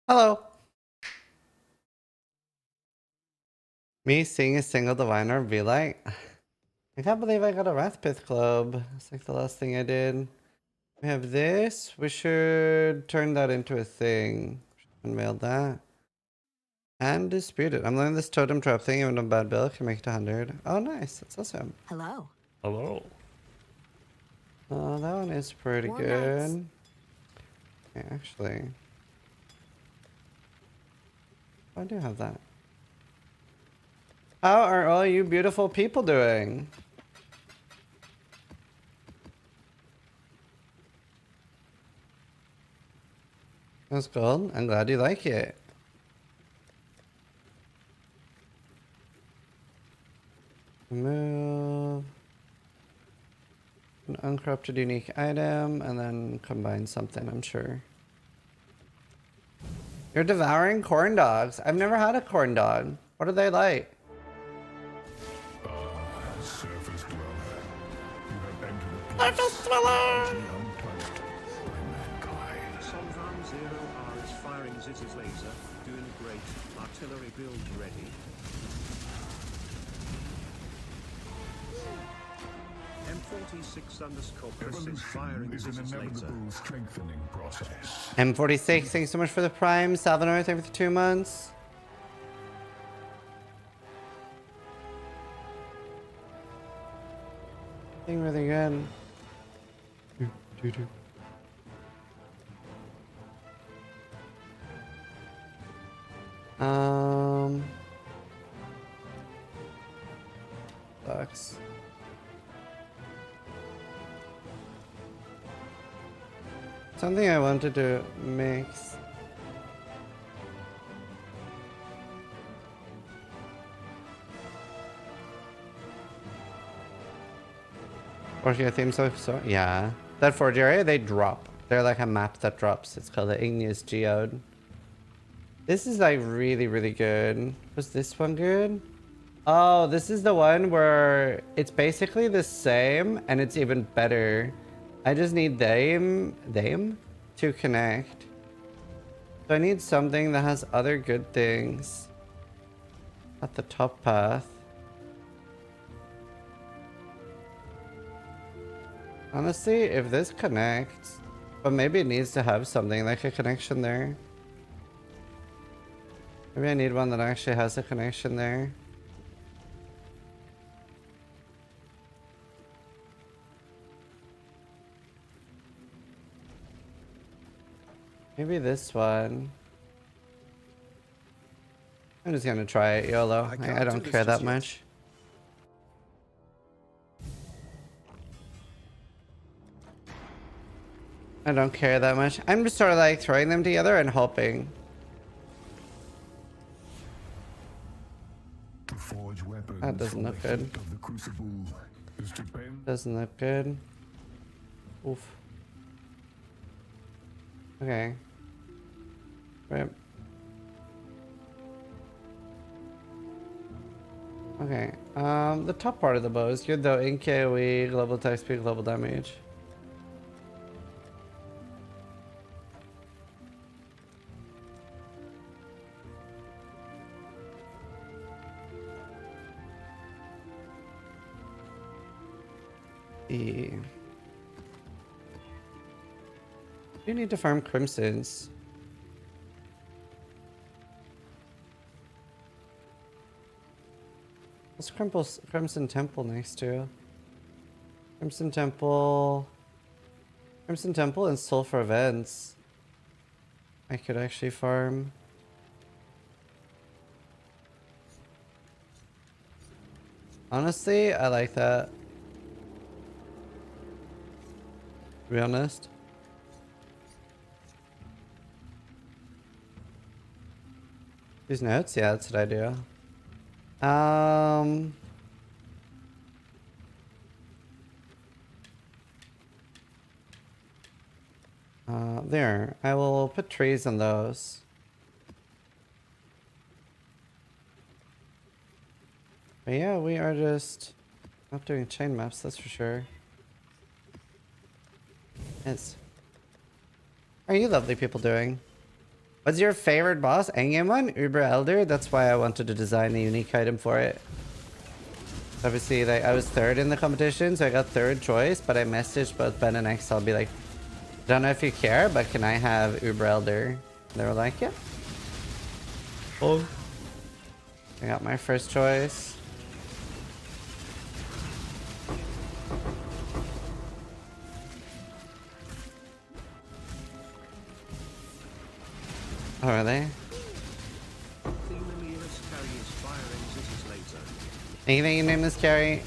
Hello. Me seeing a single diviner and be like, I can't believe I got a Wrathpith Club. It's like the last thing I did. We have this. We should turn that into a thing. Unveil that. And dispute it. I'm learning this totem trap thing, even a bad bill can make it 100. Oh, nice. That's awesome. Hello. Hello. Oh, that one is pretty Warm good. nights. Yeah, actually. I do have that. How are all you beautiful people doing? That's cool. I'm glad you like it. Move. An uncorrupted unique item and then combine something, I'm sure. You're devouring corn dogs. I've never had a corn dog. What are they like? Surface dweller. You have entered a Surface dweller! untouched by mankind. Sonvam 0R is firing Ziz's laser, doing great. Artillery build ready. M46_Chris is firing Evolution is an Ziz's laser. inevitable strengthening process. M46, thanks so much for the prime. Salvador, thank you for 2 months. Doing really good. Sucks. Something I wanted to mix. Working a theme so yeah. That forge area, they drop. They're like a map that drops. It's called the Igneous Geode. This is like really, really good. Was this one good? Oh, this is the one where it's basically the same and it's even better. I just need them to connect. So I need something that has other good things at the top path. Honestly, if this connects, but maybe it needs to have something like a connection there. Maybe I need one that actually has a connection there. Maybe this one. I'm just gonna try it, YOLO. I don't care that much. I don't care that much. I'm just sort of like throwing them together and hoping. Forge weapons That doesn't look good. of the Crucible is depend. Doesn't look good. Oof. Okay. Right. Okay. The top part of the bow is good though. In KOE, global attack speed, global damage. You need to farm crimsons. What's Crimson Temple next to? Crimson Temple and Sulfur Events. I could actually farm. Honestly, I like that. To be honest. These notes? Yeah, that's what I do. There. I will put trees on those. But yeah, we are just not doing chain maps, that's for sure. Yes. How are you lovely people doing? What's your favorite boss? Endgame one? Uber Elder? That's why I wanted to design a unique item for it. Obviously, like, I was third in the competition, so I got third choice, but I messaged both Ben and X. I'll be like, don't know if you care, but can I have Uber Elder? And they were like, yeah. Oh. I got my first choice. Oh, are they? Anything you name this carry?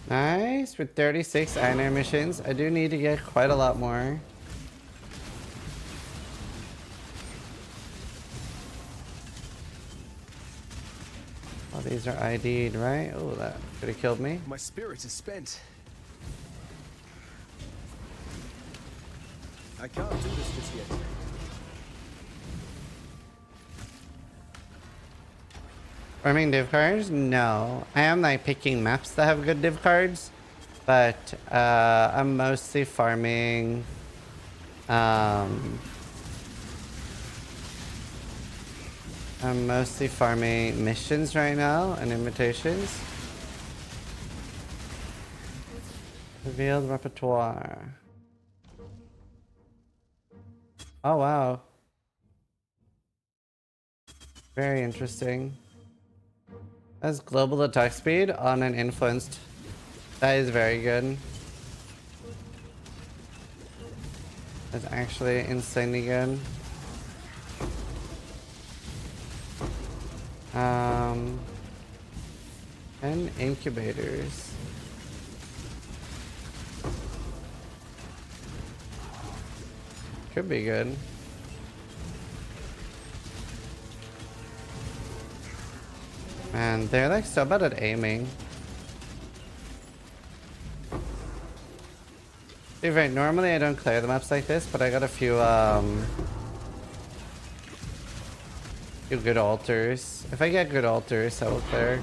Nice, with 36 iron missions. I do need to get quite a lot more. Oh, these are ID'd, right? Oh, that could have killed me. My spirit is spent. I can't do this just yet. Farming div cards? No. I am like picking maps that have good div cards, but I'm mostly farming I'm mostly farming missions right now and invitations. Revealed repertoire. Oh wow. Very interesting. That's global attack speed on an influenced. That is very good. That's actually insanely good. And incubators. Could be good. Man, they're like so bad at aiming. Dude, right, normally I don't clear the maps like this, but I got a few good altars. If I get good altars, I will clear.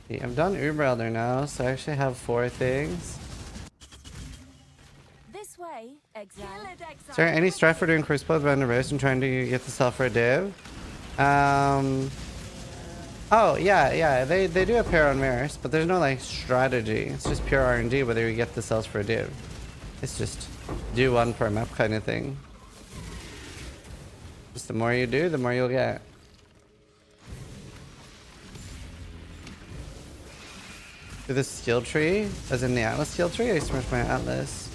See, I've done Uber Elder now, so I actually have 4 things. This way, exile. Is there any strife for doing Crucible with random race and trying to get the self for a div? Oh, yeah, they do appear on mirrors, but there's no like strategy. It's just pure RNG whether you get the cells for a div. It's just do one per map kind of thing. Just the more you do, the more you'll get. Do the skill tree, as in the Atlas skill tree, I smashed my Atlas.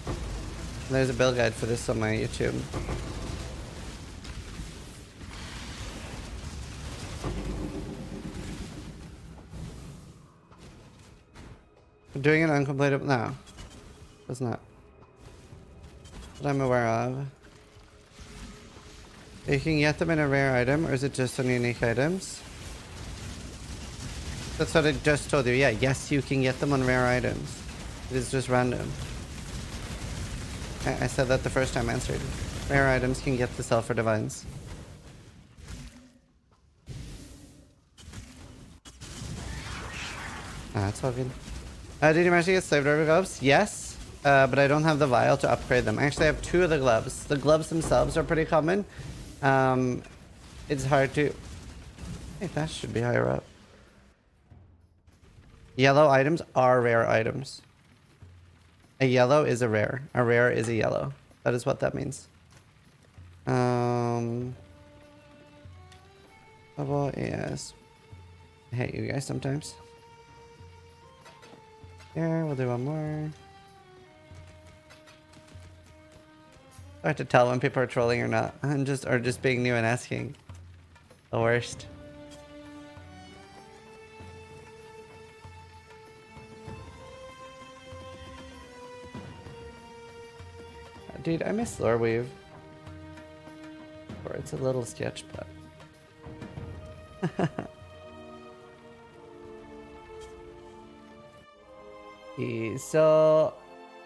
And there's a build guide for this on my YouTube. Doing it uncompleted? No. It's not. What I'm aware of. You can get them in a rare item, or is it just on unique items? That's what I just told you. Yeah, yes, you can get them on rare items. It is just random. I said that the first time I answered. Rare items can get the Self for Divines. Ah, it's all good. Did you manage to get slave driver gloves? Yes, but I don't have the vial to upgrade them. I actually have 2 of the gloves. The gloves themselves are pretty common. It's hard to... Hey, that should be higher up. Yellow items are rare items. A yellow is a rare. A rare is a yellow. That is what that means. Double yes. I hate you guys sometimes. Here, we'll do one more. Hard to tell when people are trolling or not. Or just being new and asking. The worst. Dude, I miss Lore Weave. Or it's a little sketch, but... So,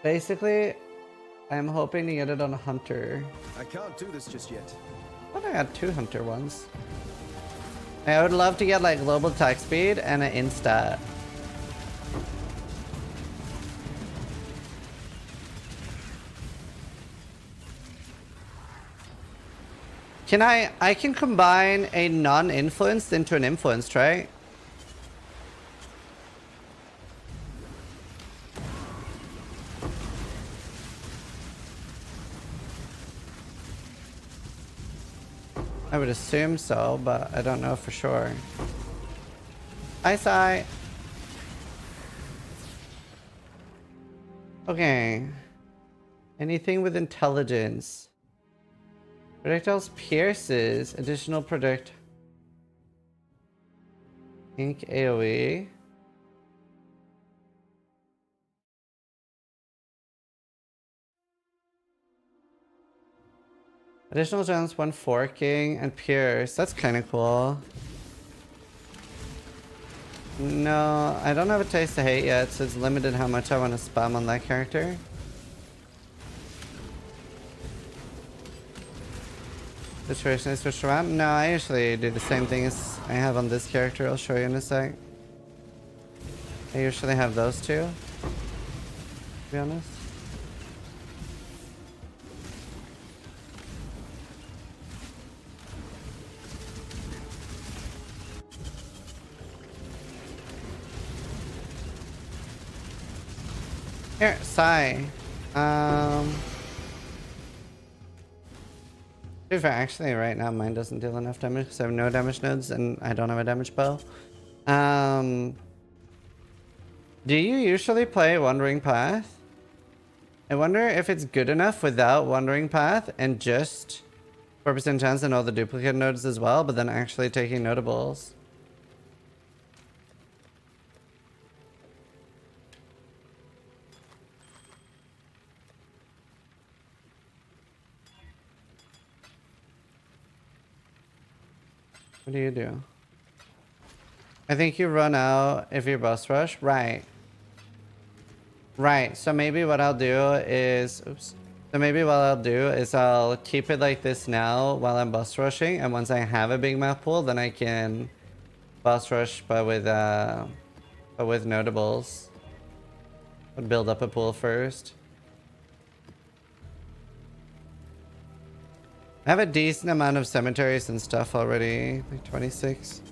basically, I'm hoping to get it on a hunter. I can't do this just yet. I thought I had 2 hunter ones. I would love to get like global attack speed and an insta. Can I can combine a non-influenced into an influenced, right? I would assume so, but I don't know for sure. Hi, Sai. Okay. Anything with intelligence. Projectiles pierces. Additional predict. Ink AoE. Additional chance, 1 forking and pierce. That's kind of cool. No, I don't have a taste of hate yet, so it's limited how much I want to spam on that character. Situation is switched around? No, I usually do the same thing as I have on this character. I'll show you in a sec. I usually have those two, to be honest. Here, Sai. If actually right now mine doesn't deal enough damage because I have no damage nodes and I don't have a damage bow. Do you usually play Wandering Path? I wonder if it's good enough without Wandering Path and just 4% chance on all the duplicate nodes as well, but then actually taking notables. What do you do? I think you run out if you boss rush. Right. Right. So maybe what I'll do is... Oops. So maybe what I'll do is I'll keep it like this now while I'm boss rushing. And once I have a big map pool, then I can boss rush but with notables. But build up a pool first. I have a decent amount of cemeteries and stuff already, like 26. Can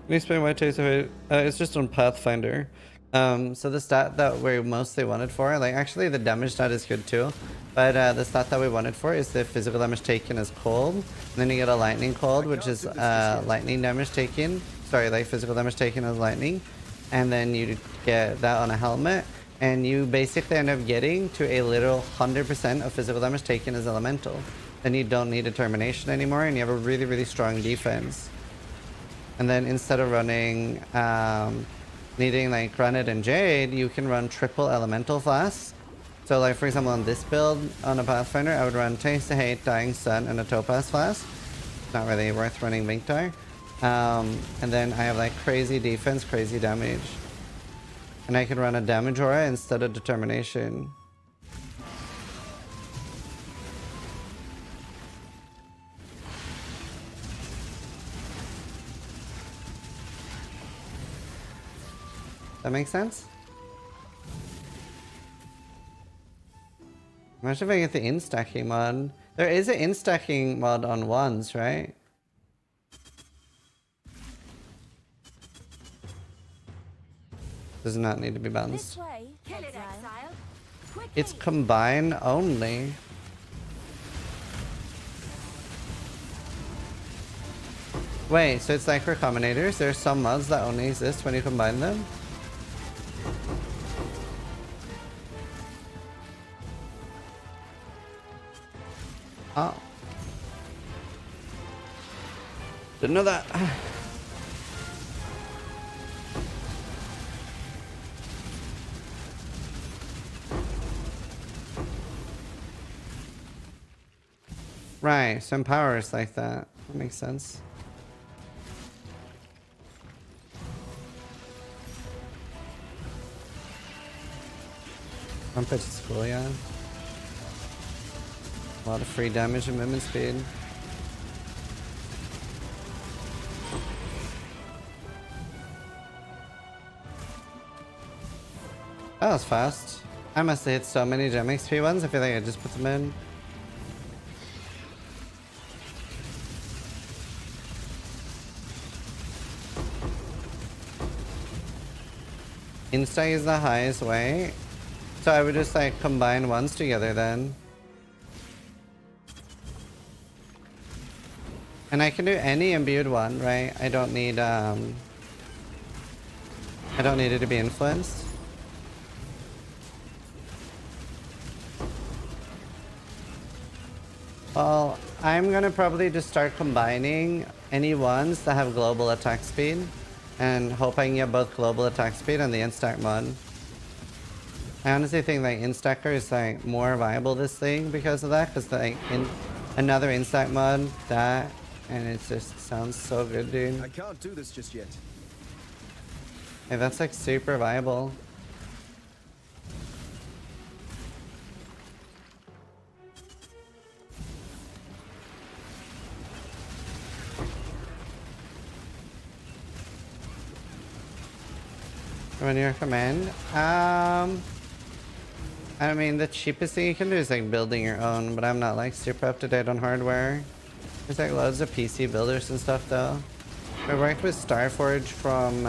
you explain why it takes away? It's just on Pathfinder. So the stat that we mostly wanted for, like actually the damage stat is good too, but the stat that we wanted for is the physical damage taken as cold. And then you get a lightning cold, which is lightning damage taken. Sorry, like physical damage taken as lightning. And then you get that on a helmet. And you basically end up getting to a literal 100% of physical damage taken as elemental. Then you don't need determination anymore and you have a really, really strong defense. And then instead of running, needing like Granite and Jade, you can run triple elemental flasks. So like for example on this build on a Pathfinder, I would run Taste of Hate, Dying Sun, and a Topaz flask. Not really worth running Vinctar. And then I have like crazy defense, crazy damage. And I can run a damage aura instead of determination. That makes sense? Imagine if I get the instacking mod. There is an instacking mod on ones, right? Does not need to be balanced. This way, kill it, exile. Quickly. It's combine only. Wait, so it's like for combinators, there's some mods that only exist when you combine them? Oh. Didn't know that. Right, some powers like that. That makes sense. One pitch is cool, yeah. A lot of free damage and movement speed. That was fast. I must have hit so many gem XP ones. I feel like I just put them in. Insta is the highest way. So I would just like combine ones together then. And I can do any imbued one, right? I don't need it to be influenced. Well, I'm gonna probably just start combining any ones that have global attack speed and hope I can get both global attack speed and the instack mod. I honestly think like instacker is like more viable this thing because of that, because like another instack mod that, and it just sounds so good, dude. I can't do this just yet. Hey, that's like super viable. What do you recommend? I mean, the cheapest thing you can do is like building your own, but I'm not like super up to date on hardware. There's like loads of PC builders and stuff though. I worked with Starforge from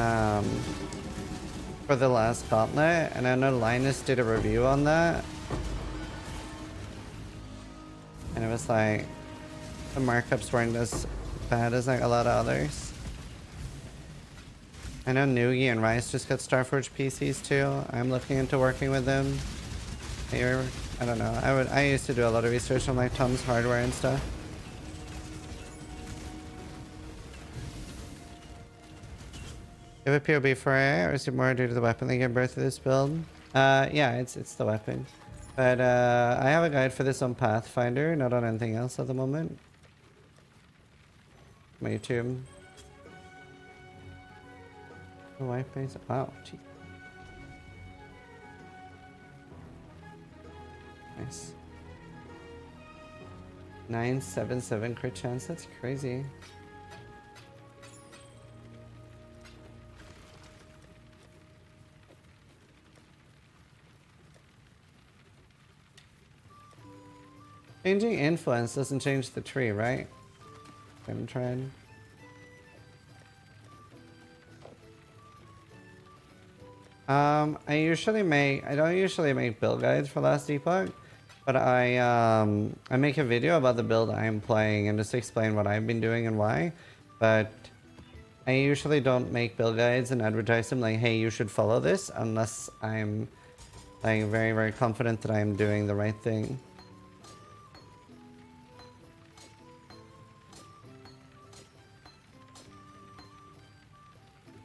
for the last gauntlet, and I know Linus did a review on that, and it was like the markups weren't as bad as like a lot of others. I know Noogie and Rice just got Starforge PCs too. I'm looking into working with them. Here, I don't know. I used to do a lot of research on like Tom's hardware and stuff. You have a POB for it, or is it more due to the weapon they give birth to this build? Yeah, it's the weapon. But I have a guide for this on Pathfinder, not on anything else at the moment. My YouTube. White base. Wow, gee. Nice. 977 crit chance. That's crazy. Changing influence doesn't change the tree, right? I'm trying. I don't usually make build guides for Last Epoch, but I make a video about the build I'm playing and just explain what I've been doing and why. But I usually don't make build guides and advertise them like, hey, you should follow this, unless I'm like very, very confident that I'm doing the right thing.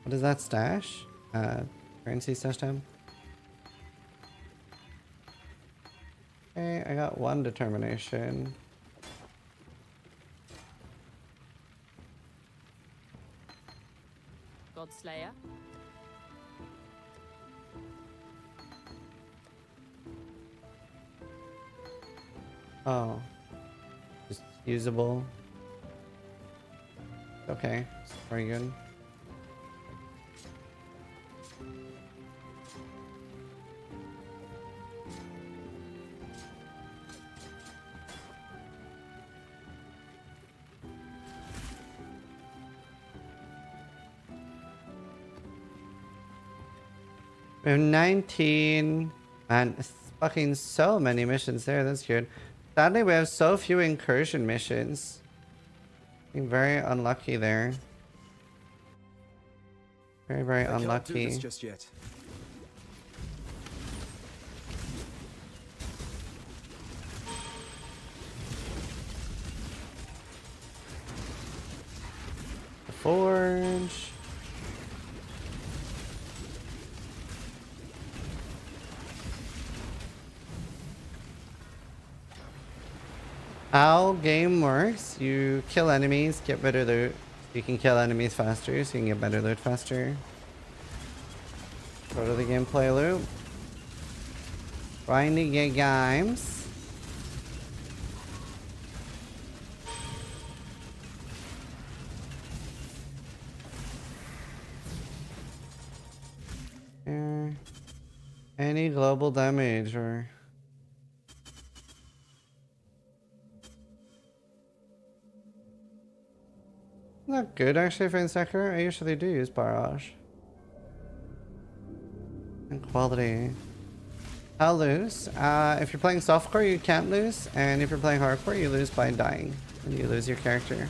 What is that stash? Currency stash time. Okay, I got one determination. Godslayer. Oh. Just usable. Okay, it's very good. We have 19, and it's fucking so many missions there. That's good. Sadly, we have so few incursion missions. Being very unlucky there. Very, very I can't do this unlucky. just yet. The forge. How game works, you kill enemies, get better loot. You can kill enemies faster, so you can get better loot faster. Go to the gameplay loop. Grinding games. any global damage or... Not good actually for Insecker. I usually do use Barrage. And quality. How lose? If you're playing softcore, you can't lose, and if you're playing hardcore, you lose by dying, and you lose your character.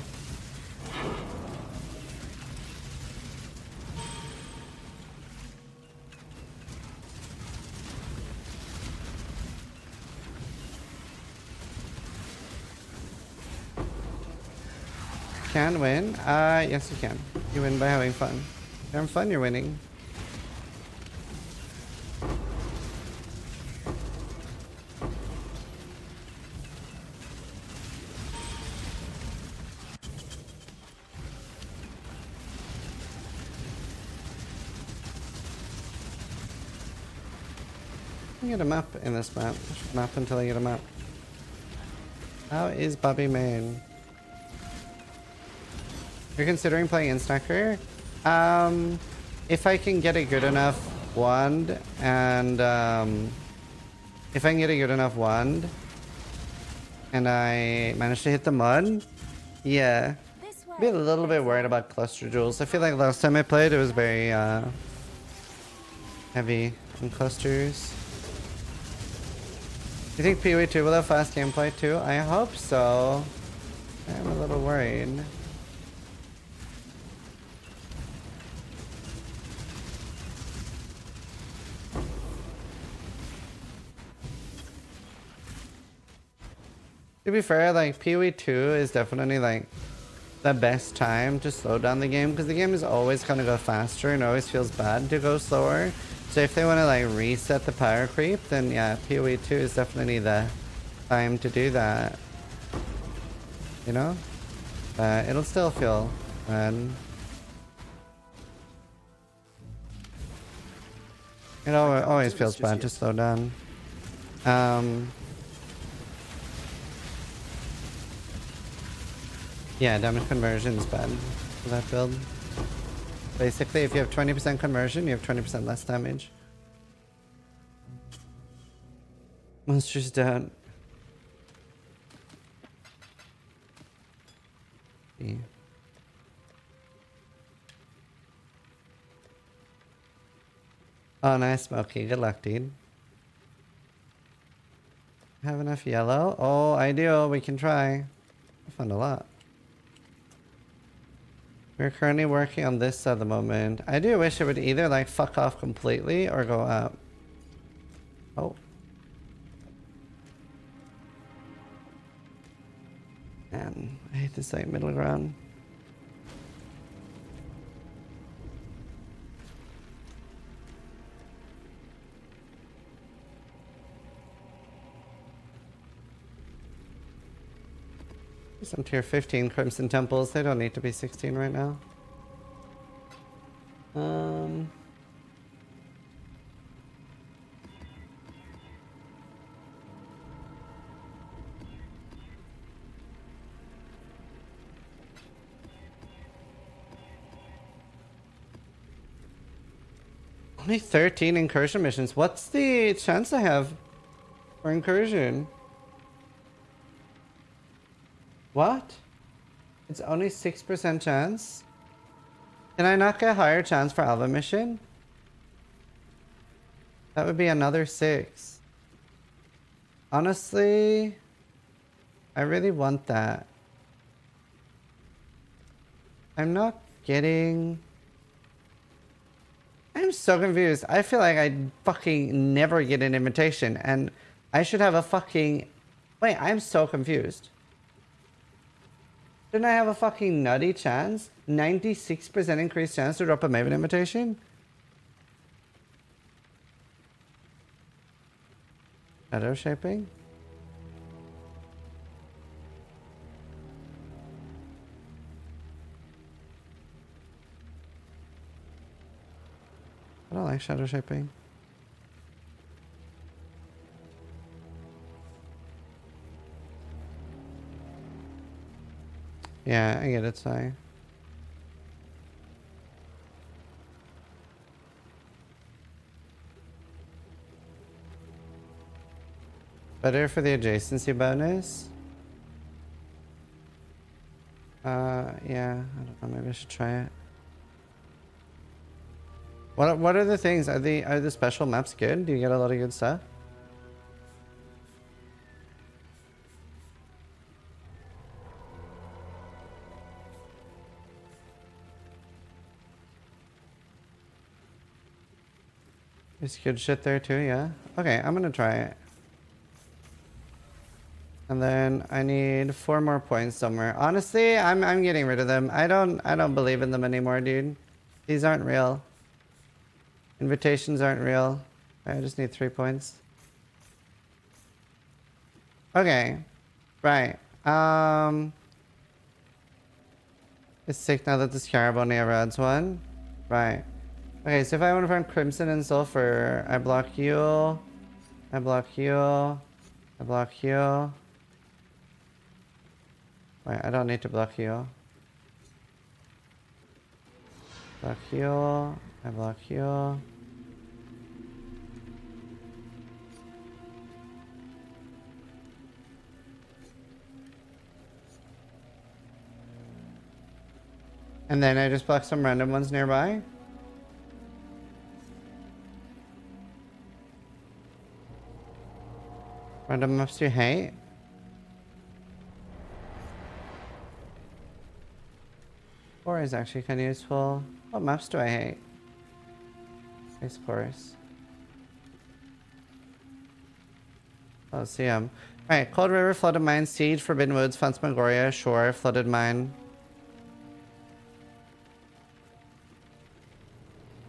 Can win? Yes you can. You win by having fun. If you're having fun, you're winning. I get a map in this map. I should map until I get a map. How is Bobby Main? You're considering playing Instacker? If I can get a good enough wand and if I can get a good enough wand and I manage to hit the mud, yeah. Be a little bit worried about cluster jewels. I feel like last time I played it was very heavy on clusters. You think PoE 2 will have fast gameplay too? I hope so. I'm a little worried. To be fair, like PoE 2 is definitely like the best time to slow down the game because the game is always gonna go faster and always feels bad to go slower. So if they want to like reset the power creep, then yeah, PoE 2 is definitely the time to do that. You know? It'll still feel bad. It always feels bad to slow down. Yeah, damage conversion is bad for that build. Basically, if you have 20% conversion, you have 20% less damage. Monster's dead. Yeah. Oh, nice, Smokey. Good luck, dude. Have enough yellow? Oh, ideal. We can try. I found a lot. We're currently working on this at the moment. I do wish it would either like fuck off completely or go up. Oh. Man, I hate this like middle ground. Some tier 15 Crimson Temples. They don't need to be 16 right now. Only 13 incursion missions. What's the chance I have for incursion? What? It's only 6% chance? Can I not get a higher chance for Alpha mission? That would be another 6. Honestly, I really want that. I'm not getting... I'm so confused. I feel like I fucking never get an invitation and I should have a fucking... Wait, I'm so confused. Didn't I have a fucking nutty chance? 96% increased chance to drop a Maven invitation? Shadow shaping? I don't like shadow shaping. Yeah, I get it, Sai. Better for the adjacency bonus. Yeah, I don't know, maybe I should try it. What are the things? Are the special maps good? Do you get a lot of good stuff? There's good shit there too, yeah. Okay, I'm gonna try it. And then I need 4 more points somewhere. Honestly, I'm getting rid of them. I don't believe in them anymore, dude. These aren't real. Invitations aren't real. I just need 3 points. Okay. Right. It's sick now that this Scarab only ever adds 1. Right. Okay, so if I want to find Crimson and Sulfur, I block you. I block you. I block you. Wait, I don't need to block you. Block you. I block you. And then I just block some random ones nearby. Random maps you hate? Core is actually kind of useful. What maps do I hate? Ice course. Oh, see them. Alright, Cold River, Flooded Mine, Siege, Forbidden Woods, Phantasmagoria, Shore, Flooded Mine.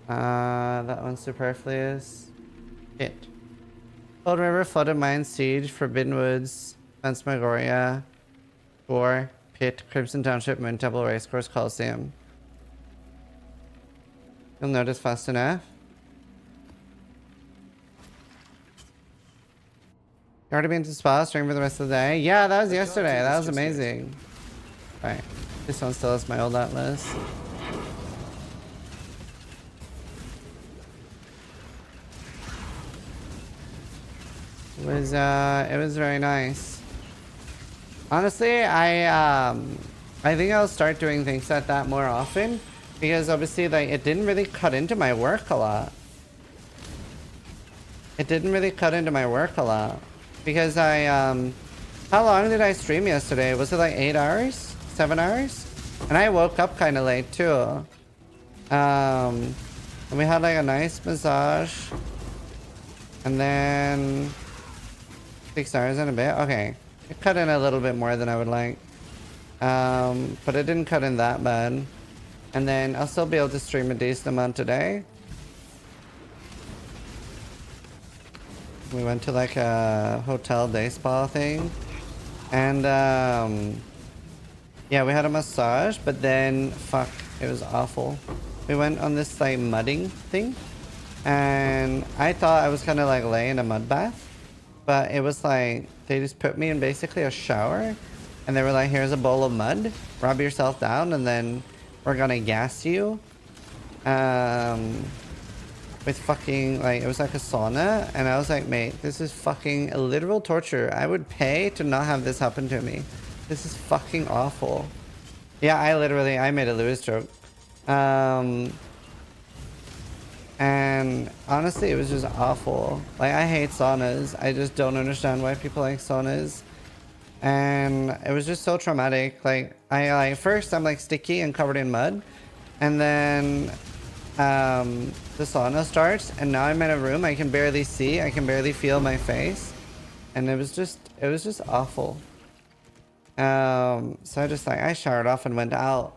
That one's superfluous. Shit. Cold River, Flooded Mine, Siege, Forbidden Woods, Phantasmagoria, Shore, Pit, Crimson Township, Moon Temple, Racecourse, Coliseum. You'll notice fast enough. You already been to spa, stream for the rest of the day? Yeah, that was yesterday. That was amazing. Right. This one still has my old atlas. It was very nice. Honestly, I think I'll start doing things like that more often because obviously like it didn't really cut into my work a lot. It didn't really cut into my work a lot because I how long did I stream yesterday? Was it like 8 hours? 7 hours? And I woke up kind of late too. And we had like a nice massage and then 6 hours and a bit. Okay. It cut in a little bit more than I would like. But it didn't cut in that bad. And then I'll still be able to stream a decent amount today. We went to like a hotel day spa thing. And yeah, we had a massage, but then fuck, it was awful. We went on this like mudding thing. And I thought I was gonna like lay in a mud bath. But it was like, they just put me in basically a shower. And they were like, here's a bowl of mud. Rub yourself down and then we're gonna gas you. With fucking, like, it was like a sauna. And I was like, mate, this is fucking literal torture. I would pay to not have this happen to me. This is fucking awful. Yeah, I made a Lewis joke. And honestly, it was just awful. Like, I hate saunas. I just don't understand why people like saunas. And it was just so traumatic. Like, first I'm like sticky and covered in mud. And then the sauna starts. And now I'm in a room I can barely see. I can barely feel my face. And it was just awful. So I showered off and went out.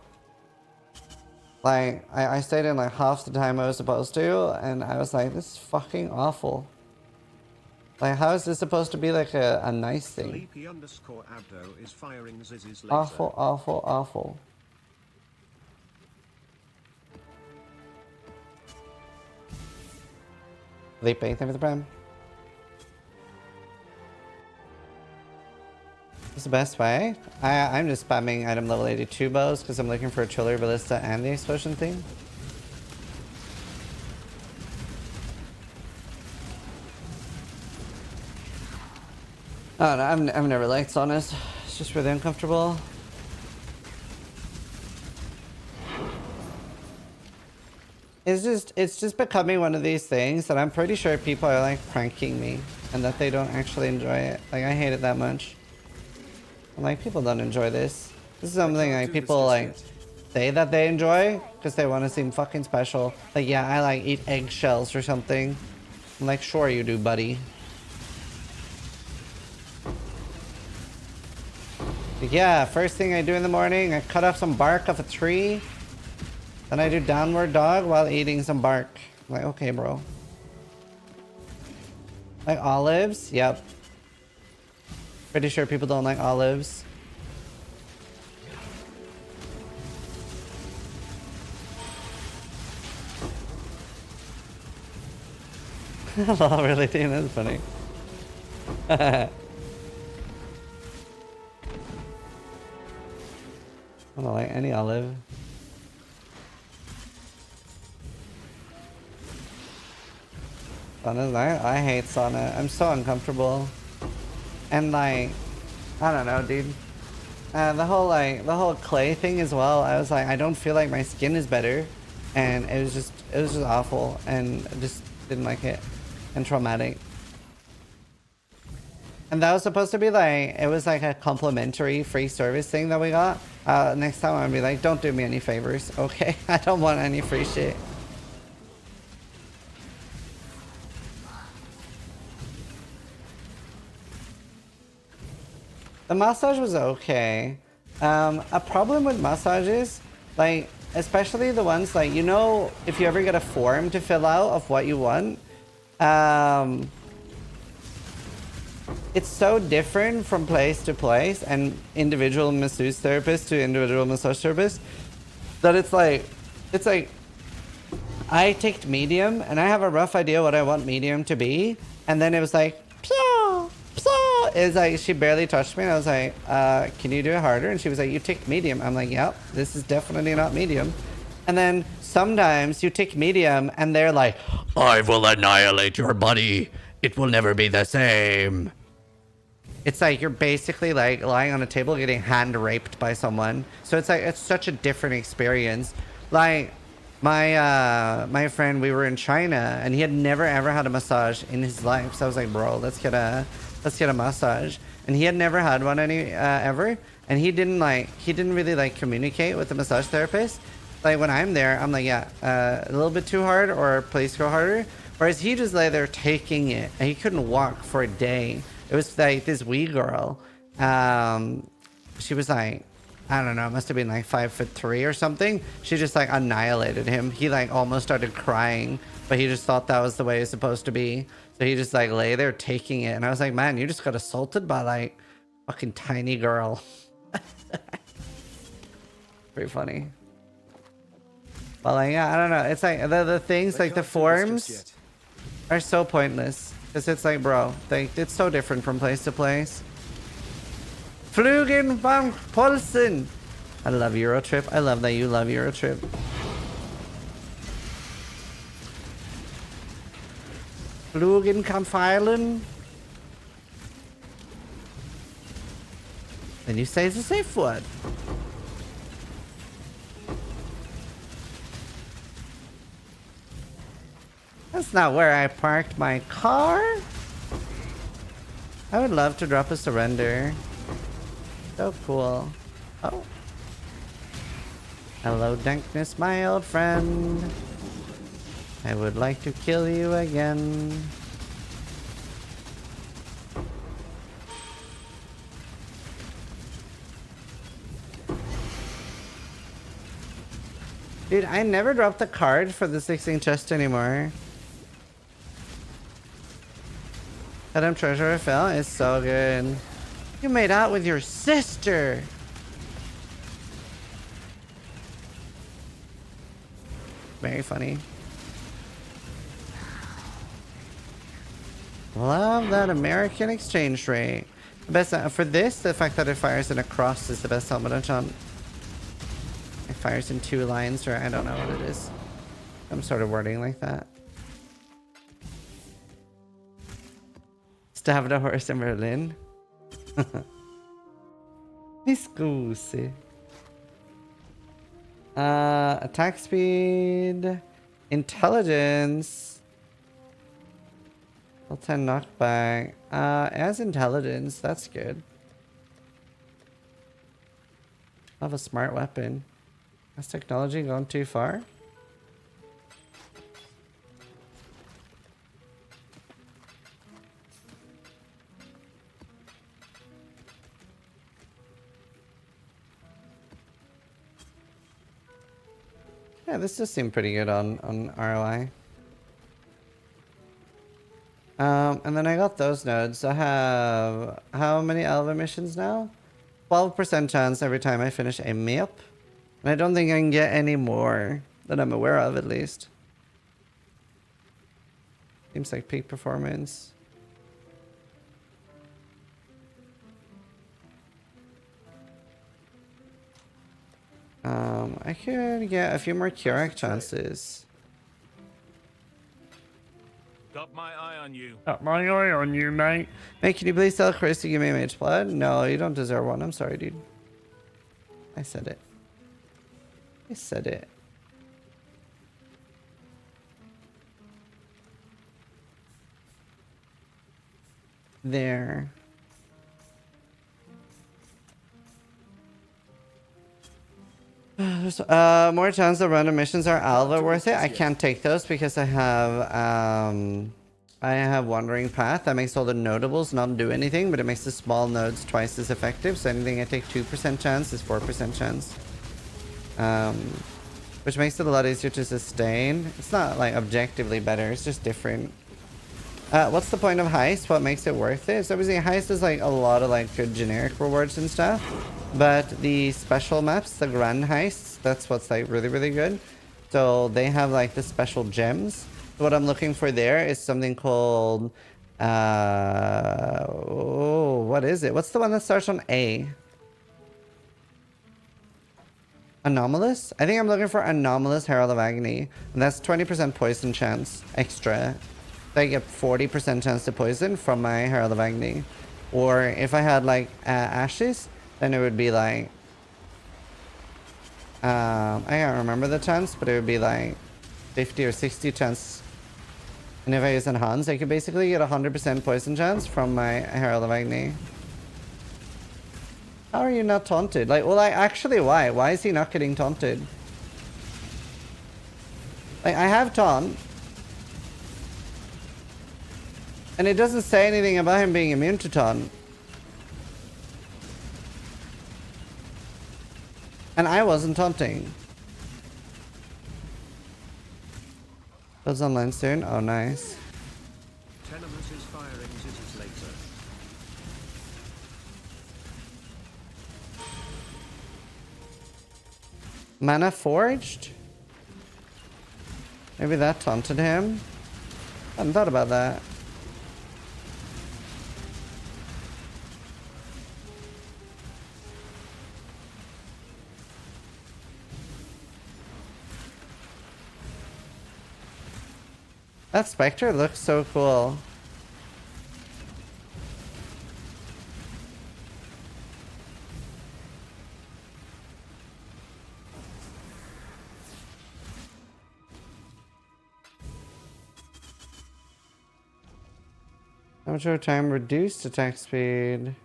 Like, I stayed in like half the time I was supposed to, and I was like, this is fucking awful. Like, how is this supposed to be like a nice thing? Sleepy_Abdo is firing Ziz's laser. Awful, awful, awful. Felipe, thank you for the prime. What's the best way? I'm just spamming item level 82 bows because I'm looking for a Chiller, Ballista, and the explosion thing. I don't know, I've never liked saunas. It's just really uncomfortable. It's just becoming one of these things that I'm pretty sure people are like pranking me and that they don't actually enjoy it. Like I hate it that much. I'm like, people don't enjoy this. This is something like people like say that they enjoy because they want to seem fucking special. Like, yeah, I like eat eggshells or something. I'm like, sure you do, buddy. Like, yeah, first thing I do in the morning, I cut off some bark off a tree. Then I do downward dog while eating some bark. I'm like, okay, bro. Like olives? Yep. Pretty sure people don't like olives. Oh, really? Damn, that's funny. I don't like any olive. Sauna, I hate sauna. I'm so uncomfortable. And like, I don't know, dude. The whole clay thing as well. I was like, I don't feel like my skin is better, and it was just awful, and I just didn't like it, and traumatic. And that was supposed to be like, it was like a complimentary free service thing that we got. Next time I'll be like, don't do me any favors, okay? I don't want any free shit. The massage was okay. A problem with massages, like, especially the ones like, you know, if you ever get a form to fill out of what you want, it's so different from place to place and individual masseuse therapist to individual massage therapist that it's like, I ticked medium and I have a rough idea what I want medium to be. And then it was like, pew, pew. It's like, she barely touched me. And I was like, can you do it harder? And she was like, you ticked medium. I'm like, yep, this is definitely not medium. And then sometimes you tick medium and they're like, I will annihilate your body. It will never be the same. It's like you're basically like lying on a table getting hand raped by someone. So it's like, it's such a different experience. Like my friend, we were in China and he had never ever had a massage in his life. So I was like, bro, let's get a massage. And he had never had one ever. And he didn't really like communicate with the massage therapist. Like when I'm there, I'm like, yeah, a little bit too hard, or please go harder. Whereas he just lay there taking it and he couldn't walk for a day. It was like this wee girl. She was like, I don't know, it must have been like 5'3" or something. She just like annihilated him. He like almost started crying, but he just thought that was the way it's supposed to be. So he just like lay there taking it. And I was like, man, you just got assaulted by like fucking tiny girl. Pretty funny. But like, yeah, I don't know. It's like the things, like the forms are so pointless. Because it's like, bro, it's so different from place to place. Flugen van Polsen. I love Eurotrip. I love that you love Eurotrip. Flugen Kampfeilen. Then you say it's a safe word. That's not where I parked my car. I would love to drop a surrender. So cool. Oh. Hello, Dankness, my old friend. I would like to kill you again. Dude, I never dropped the card for the 16 chest anymore. Adam Treasure fell is so good. You made out with your sister. Very funny. Love that American exchange rate. The best for this, the fact that it fires in a cross is the best helmet enchant. It fires in 2 lines, or I don't know what it is. Some sort of wording like that. Stabbed a horse in Berlin. Mi scusi. Attack speed, intelligence, level 10 knockback. As intelligence, that's good. I have a smart weapon. Has technology gone too far? Yeah, this does seem pretty good on ROI. And then I got those nodes. I have how many Elva missions now? 12% chance every time I finish a map. And I don't think I can get any more that I'm aware of, at least. Seems like peak performance. I could get a few more Keurig chances. Got my eye on you. Got my eye on you, mate. Mate, can you please tell Chris to give me a mage blood? No, you don't deserve one. I'm sorry, dude. I said it. I said it. There. There's more chance that random missions are Alva worth it. I can't take those because I have Wandering Path. That makes all the notables not do anything, but it makes the small nodes twice as effective. So anything I take 2% chance is 4% chance. Which makes it a lot easier to sustain. It's not like objectively better, it's just different. What's the point of heist? What makes it worth it? So obviously heist is like a lot of like good generic rewards and stuff. But the special maps, the grand heists, that's what's like really, really good. So they have like the special gems. So what I'm looking for there is something called oh, what is it? What's the one that starts on A? Anomalous? I think I'm looking for Anomalous Herald of Agony. And that's 20% poison chance extra. So I get 40% chance to poison from my Herald of Agony. Or if I had like Ashes, then it would be like I can't remember the chance, but it would be like 50 or 60 chance. And if I use Enhance, I could basically get 100% poison chance from my Herald of Agony. How are you not taunted? Like, well, like, actually, why? Why is he not getting taunted? Like, I have taunt. And it doesn't say anything about him being immune to taunt. And I wasn't taunting. Builds online soon? Oh, nice. Tenement is firing Ziza's laser. Mana Forged? Maybe that taunted him? I hadn't thought about that. That Spectre looks so cool. Amateur time reduced attack speed.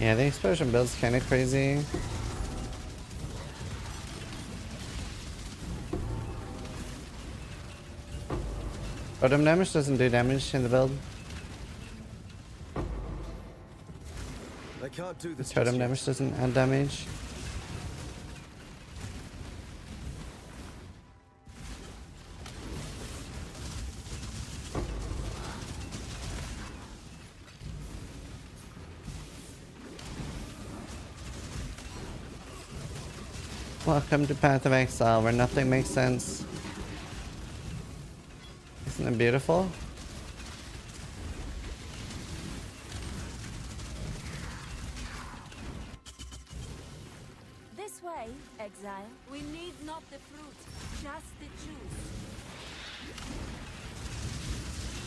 Yeah, the explosion build's kind of crazy. Totem damage doesn't do damage in the build. I can't do this. Totem just yet. damage doesn't add damage. Welcome to Path of Exile, where nothing makes sense. Isn't it beautiful? This way, exile. We need not the fruit, just the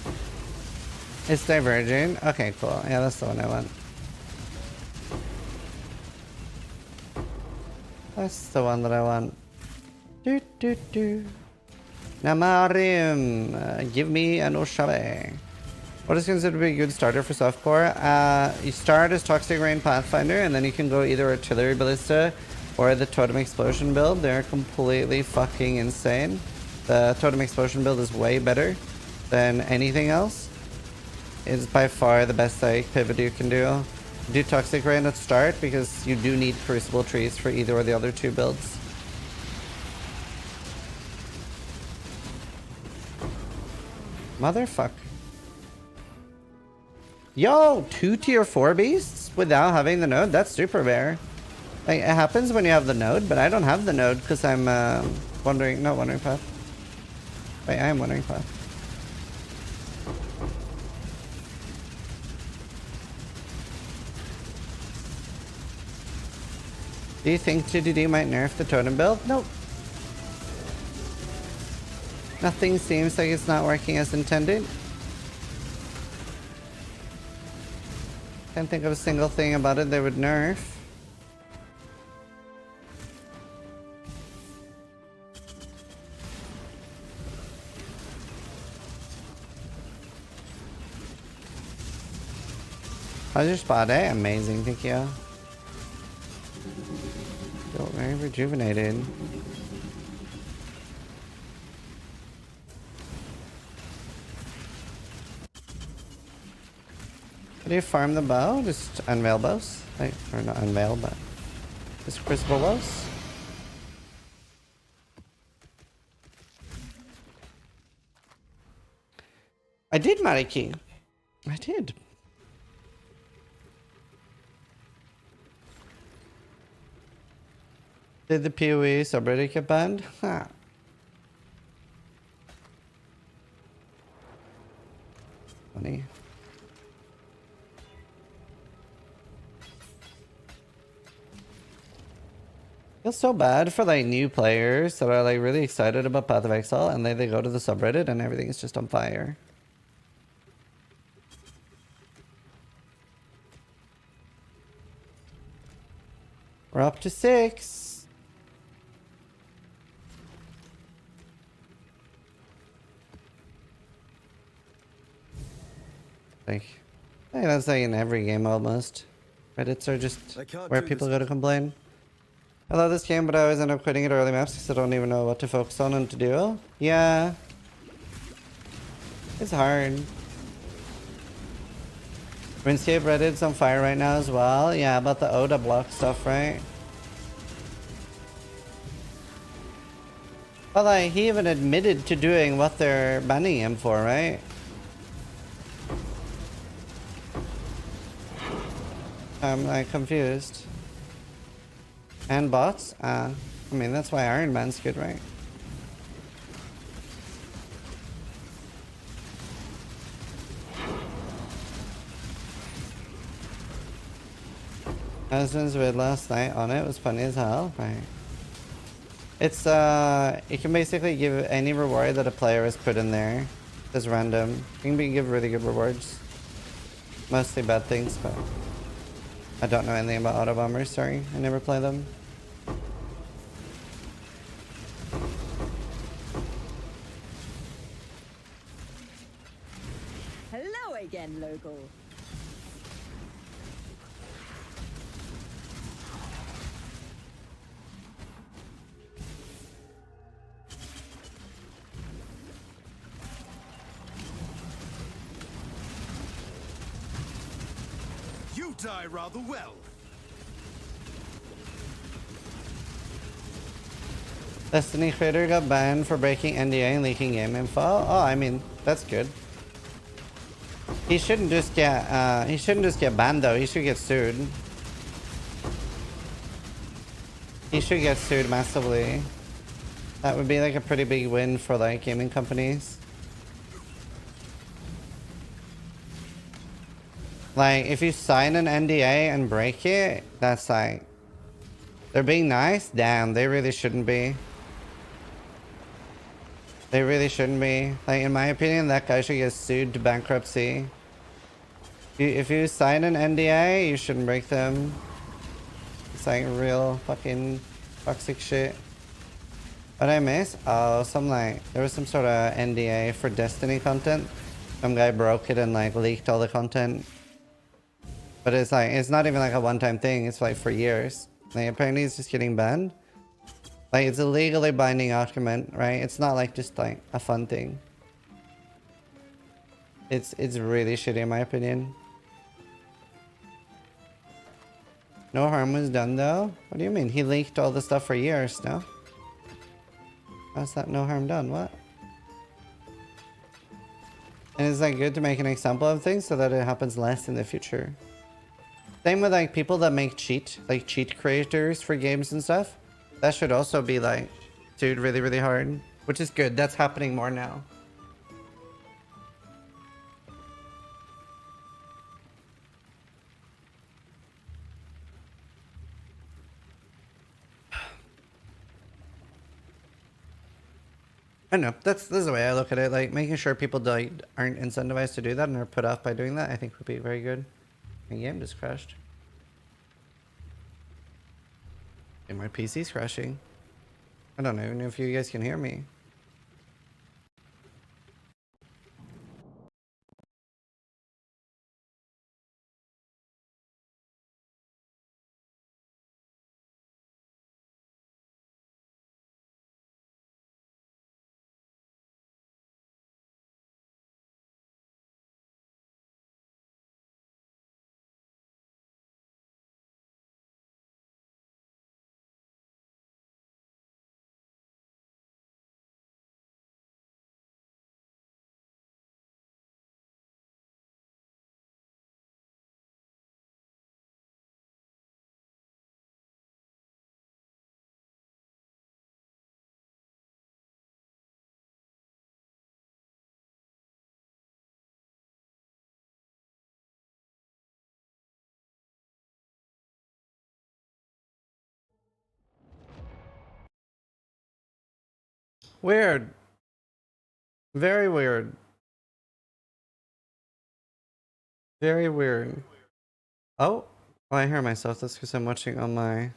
juice. It's diverging. Okay, cool. Yeah, that's the one I want. That's the one that I want. Do do do. Namarim, give me an Oshave. What is considered to be a good starter for softcore? You start as Toxic Rain Pathfinder, and then you can go either Artillery Ballista or the Totem Explosion build. They're completely fucking insane. The Totem Explosion build is way better than anything else. It's by far the best like pivot you can do. Do Toxic Rain at start because you do need Crucible trees for either or the other two builds. Motherfuck. Yo, 2 tier 4 beasts without having the node? That's super rare. Like, it happens when you have the node, but I don't have the node because I'm not Wandering Path. Wait, I am Wandering Path. Do you think 2DD might nerf the totem build? Nope. Nothing seems like it's not working as intended. Can't think of a single thing about it they would nerf. How's your spa day? Amazing, thank you. Feel very rejuvenated. How do you farm the bow? Just unveil bows? Like, or not unveil, but just Crucible bows? I did, Mariki. I did. Did the PoE subreddit get banned? Huh. Funny. Feels so bad for like new players that are like really excited about Path of Exile and they go to the subreddit and everything's just on fire. We're up to 6. Like, I think that's like in every game almost. Reddits are just where people go to complain. I love this game, but I always end up quitting it early maps because I don't even know what to focus on and to do. Yeah. It's hard. RuneScape Reddit's on fire right now as well. Yeah, about the Oda block stuff, right? But like, he even admitted to doing what they're banning him for, right? I'm like confused. And bots? I mean, that's why Iron Man's good, right? Husband's vid last night on it was funny as hell, right? It's you can basically give any reward that a player has put in there. It's random. You can give really good rewards. Mostly bad things, but I don't know anything about auto bombers, sorry. I never play them. Hello again, local. You die rather well. Destiny creator got banned for breaking NDA and leaking game info. Oh, I mean, that's good. He shouldn't just get banned though. He should get sued. He should get sued massively. That would be like a pretty big win for like gaming companies. Like if you sign an NDA and break it, that's like they're being nice. Damn, they really shouldn't be. They really shouldn't be. Like in my opinion, that guy should get sued to bankruptcy. If you sign an NDA, you shouldn't break them. It's like real fucking toxic shit. What I miss? Oh, there was some sort of NDA for Destiny content. Some guy broke it and like leaked all the content. But it's like, it's not even like a one-time thing. It's like for years. Like apparently it's just getting banned. Like it's a legally binding document, right? It's not like just like a fun thing. It's really shitty in my opinion. No harm was done though? What do you mean? He leaked all the stuff for years, no? How's that no harm done? What? And it's like good to make an example of things so that it happens less in the future. Same with like people that make cheat creators for games and stuff. That should also be like sued really, really hard, which is good. That's happening more now. I know, this is the way I look at it, like making sure people aren't incentivized to do that and are put off by doing that, I think would be very good. My game just crashed. And my PC's crashing. I don't even know if you guys can hear me. Weird. Very weird. Very weird. Oh, I hear myself. That's because I'm watching on my...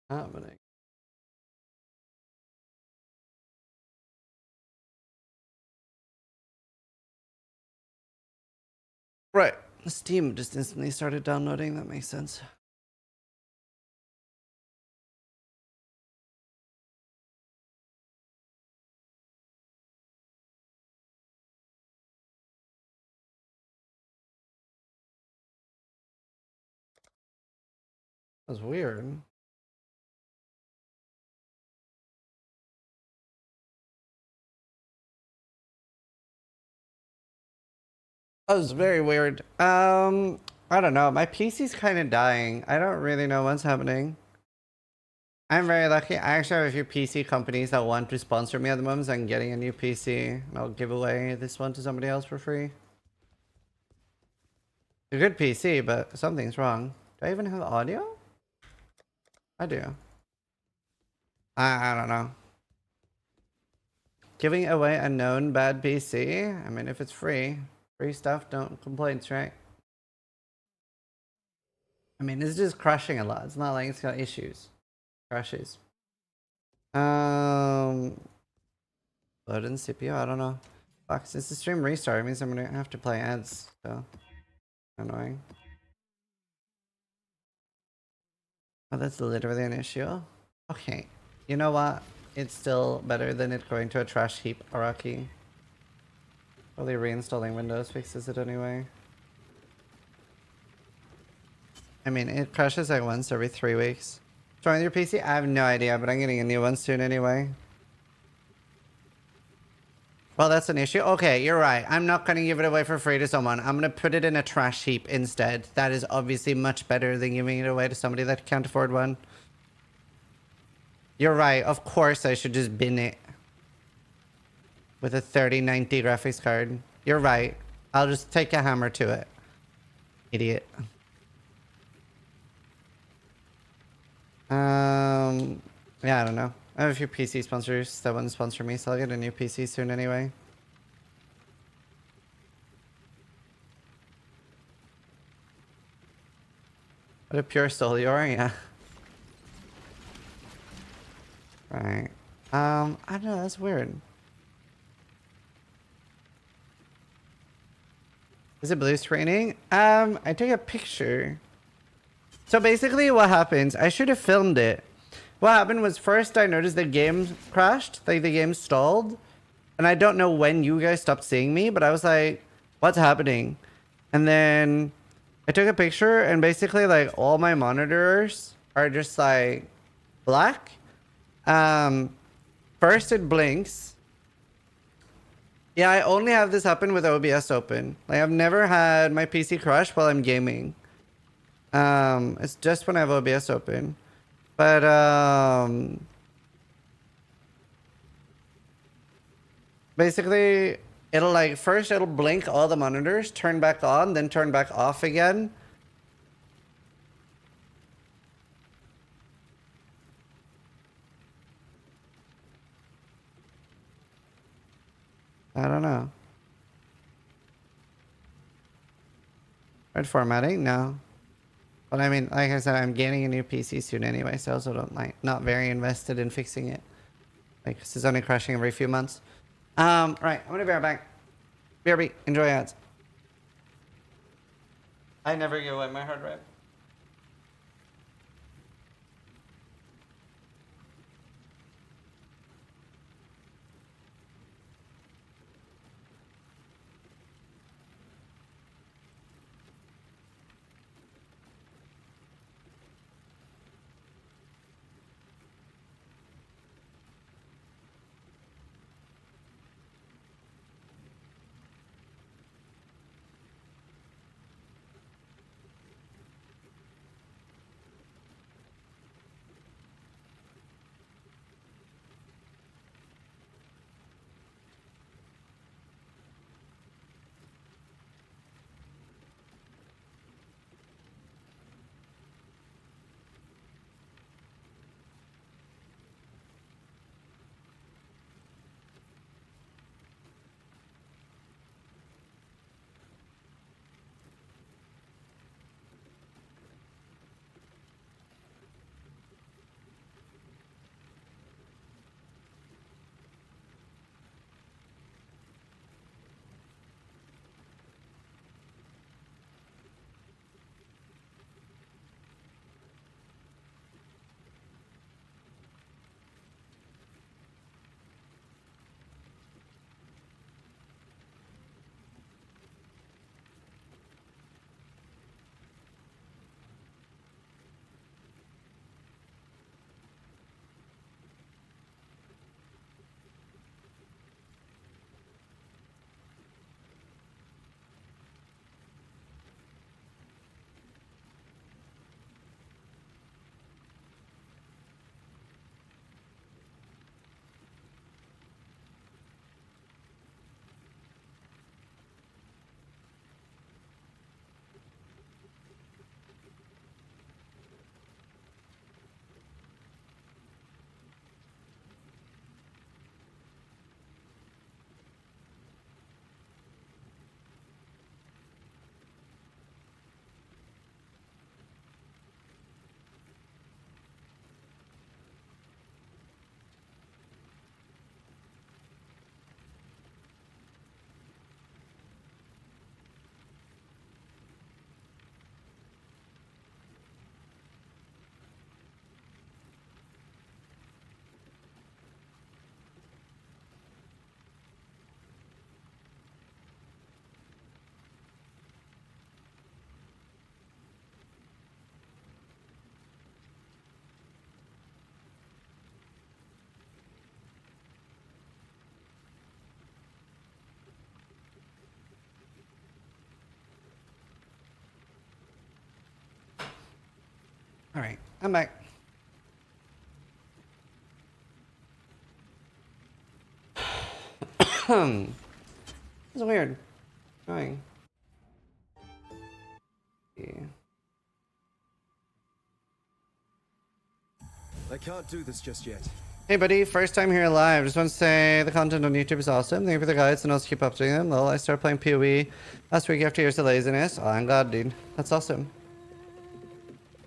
happening. Right. Steam just instantly started downloading. That makes sense. That was weird. That was very weird. I don't know. My PC's kind of dying. I don't really know what's happening. I'm very lucky. I actually have a few PC companies that want to sponsor me at the moment. So I'm getting a new PC. And I'll give away this one to somebody else for free. It's a good PC, but something's wrong. Do I even have audio? I do. I don't know. Giving away a known bad PC? I mean, if it's free stuff, don't complaints, right? I mean, it's just crashing a lot. It's not like it's got issues. Crashes. Load in CPU, I don't know. Fuck, since the stream restart, it means I'm gonna have to play ads, so annoying. Oh, that's literally an issue. Okay, you know what? It's still better than it going to a trash heap, Araki. Probably reinstalling Windows fixes it anyway. I mean, it crashes like once every 3 weeks. Join your PC? I have no idea, but I'm getting a new one soon anyway. Well, that's an issue. Okay, you're right. I'm not going to give it away for free to someone. I'm going to put it in a trash heap instead. That is obviously much better than giving it away to somebody that can't afford one. You're right. Of course, I should just bin it. With a 3090 graphics card. You're right. I'll just take a hammer to it. Idiot. Yeah, I don't know. I have a few PC sponsors that wouldn't sponsor me, so I'll get a new PC soon anyway. What a pure soul you are, yeah. Right. I don't know, that's weird. Is it blue screening? I took a picture. So basically what happens, I should have filmed it. What happened was first I noticed the game crashed, like the game stalled. And I don't know when you guys stopped seeing me, but I was like, what's happening? And then I took a picture and basically like all my monitors are just like black. First it blinks. Yeah, I only have this happen with OBS open. Like I've never had my PC crash while I'm gaming. It's just when I have OBS open. But basically it'll like first it'll blink all the monitors, turn back on, then turn back off again. I don't know. Red formatting? No. But I mean, like I said, I'm getting a new PC soon anyway, so I also don't like not very invested in fixing it. Like this is only crashing every few months. Right, I'm gonna be right back. BRB, enjoy ads. I never give away my hard drive. Alright, I'm back. This is weird. Annoying. Yeah. I can't do this just yet. Hey buddy, first time here live. Just want to say the content on YouTube is awesome. Thank you for the guides and also keep updating them. Lol, I started playing PoE last week after years of laziness. Oh, I'm glad, dude. That's awesome.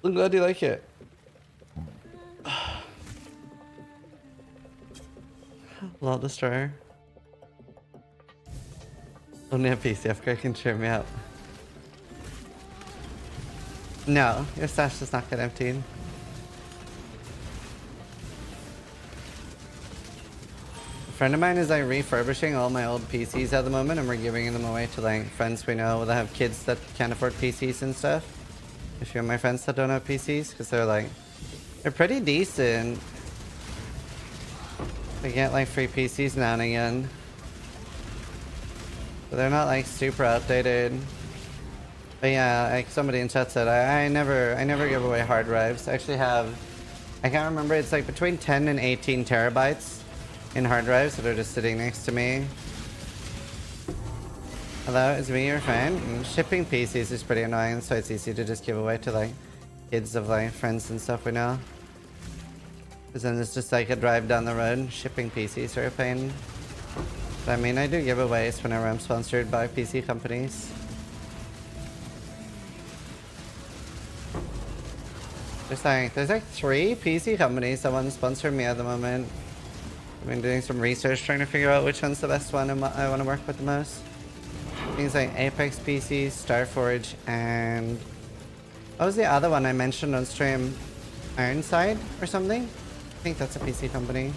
I'm glad you like it. Lol, Destroyer. Only a PC upgrade can cheer me up. No, your stash does not get emptied. A friend of mine is like refurbishing all my old PCs at the moment, and we're giving them away to like friends we know that have kids that can't afford PCs and stuff. If you're my friends that don't have PCs, because they're pretty decent. They get like free PCs now and again. But they're not like super outdated. But yeah, like somebody in chat said, I never give away hard drives. I actually have, I can't remember, it's like between 10 and 18 terabytes in hard drives that are just sitting next to me. Hello, it's me, your friend. Shipping PCs is pretty annoying, so it's easy to just give away to like kids of like friends and stuff we know. Because then it's just like a drive down the road. Shipping PCs are a pain. But I mean, I do giveaways whenever I'm sponsored by PC companies. There's like 3 PC companies that want to sponsor me at the moment. I've been doing some research trying to figure out which one's the best one and what I want to work with the most. Things like Apex PCs, Starforge, and what was the other one I mentioned on stream? Ironside or something? I think that's a PC company.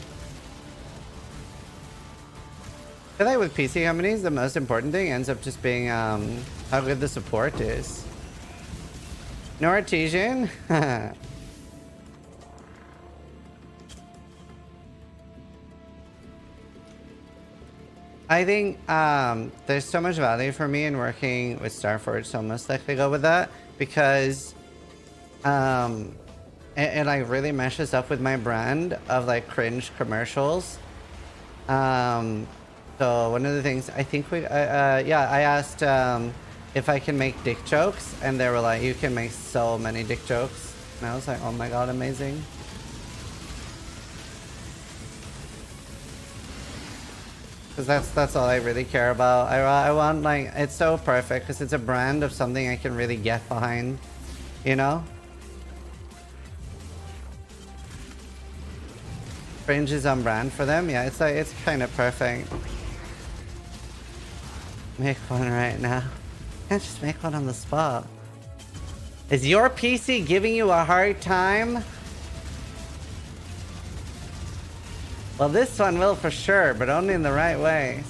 I feel like with PC companies, the most important thing ends up just being how good the support is. No artesian? I think there's so much value for me in working with Starforge, so I'll most likely go with that because it like really meshes up with my brand of like cringe commercials. So one of the things I think I asked if I can make dick jokes, and they were like, you can make so many dick jokes, and I was like, oh my god, amazing. Because that's all I really care about. I want, like, it's so perfect because it's a brand of something I can really get behind, you know? Fringe is on brand for them. Yeah, it's like, it's kind of perfect. Make one right now. Can't just make one on the spot. Is your PC giving you a hard time? Well, this one will for sure, but only in the right way.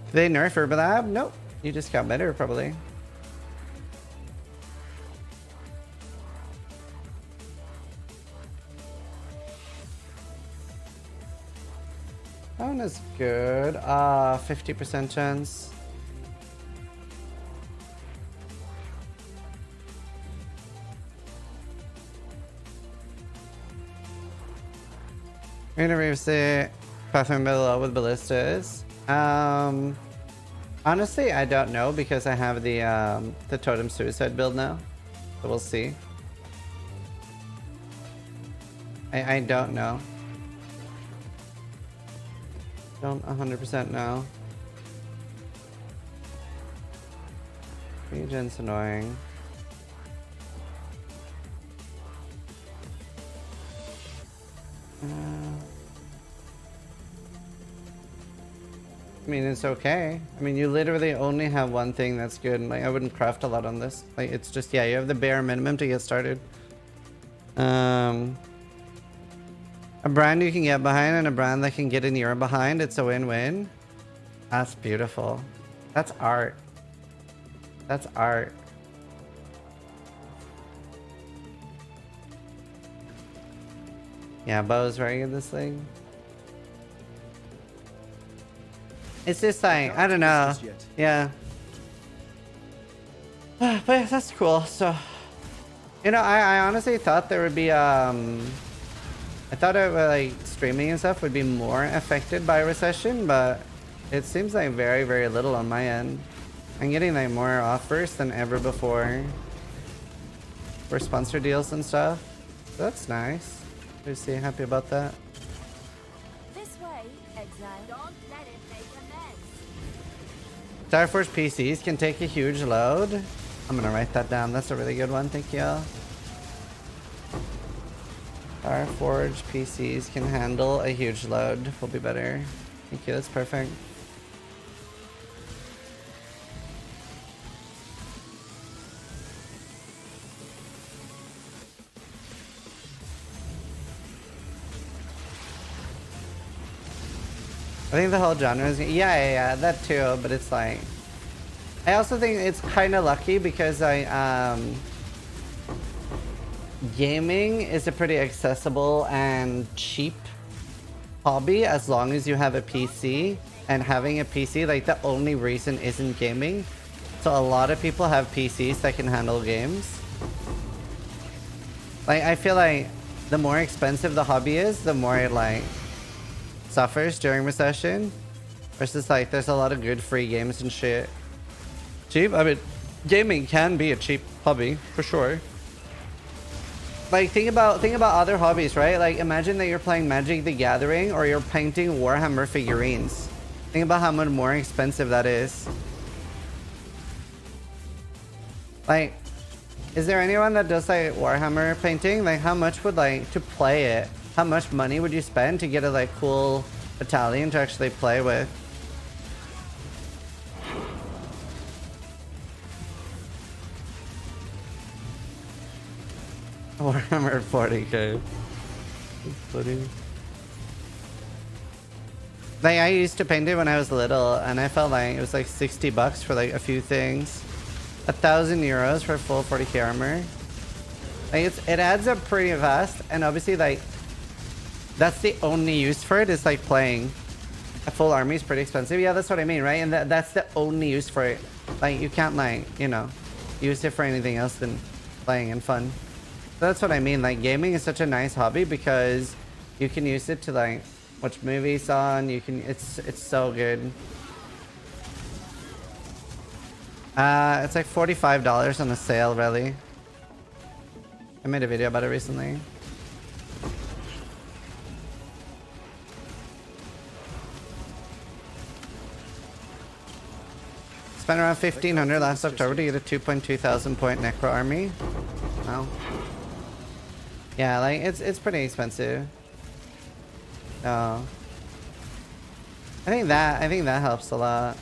Did they nerf Herbalab? Nope. You just got better, probably. That one is good. 50% chance. We're gonna revisit Platform below with Ballistas. Honestly, I don't know because I have the Totem Suicide build now. So we'll see. I don't know. Don't 100% know. Regen's annoying. I mean, it's okay. I mean, you literally only have one thing that's good. Like, I wouldn't craft a lot on this. Like, it's just, yeah, you have the bare minimum to get started. A brand you can get behind and a brand that can get in your behind. It's a win-win. That's beautiful. That's art. That's art. Yeah, Bo's very good this thing. It's just like, I don't know. Yeah. But yeah, that's cool. So, you know, I honestly thought there would be I thought like streaming and stuff would be more affected by recession, but it seems like very, very little on my end. I'm getting like more offers than ever before for sponsor deals and stuff. So that's nice. Pretty happy about that. This way, exile. Don't let it make a mess. Starforge PCs can take a huge load. I'm gonna write that down. That's a really good one. Thank you. Starforge PCs can handle a huge load. Will be better. Thank you. That's perfect. I think the whole genre is yeah, that too, but it's like I also think it's kind of lucky because gaming is a pretty accessible and cheap hobby as long as you have a PC, and having a PC, like, the only reason isn't gaming. So a lot of people have PCs that can handle games. Like, I feel like the more expensive the hobby is, the more it like suffers during recession, versus like there's a lot of good free games and shit. Cheap? I mean, gaming can be a cheap hobby for sure. Like, think about other hobbies, right? Like, imagine that you're playing Magic the Gathering or you're painting Warhammer figurines. Think about how much more expensive that is. Like, is there anyone that does like Warhammer painting? Like, how much would, like, to play it, how much money would you spend to get a like cool battalion to actually play with? Warhammer 40k. Funny. Like, I used to paint it when I was little, and I felt like it was like 60 bucks for like a few things. 1,000 euros for full 40k armor. Like, it adds up pretty fast, and obviously like that's the only use for it, is like playing. A full army is pretty expensive. Yeah, that's what I mean, right? And that's the only use for it. Like, you can't, like, you know, use it for anything else than playing and fun. So that's what I mean. Like, gaming is such a nice hobby because you can use it to like watch movies on. You can. It's so good. It's like $45 on a sale, really. I made a video about it recently. Spent around 1,500 last October to get a 2.2 thousand point Necro army. Wow. Yeah, like, it's pretty expensive. Oh. I think that helps a lot.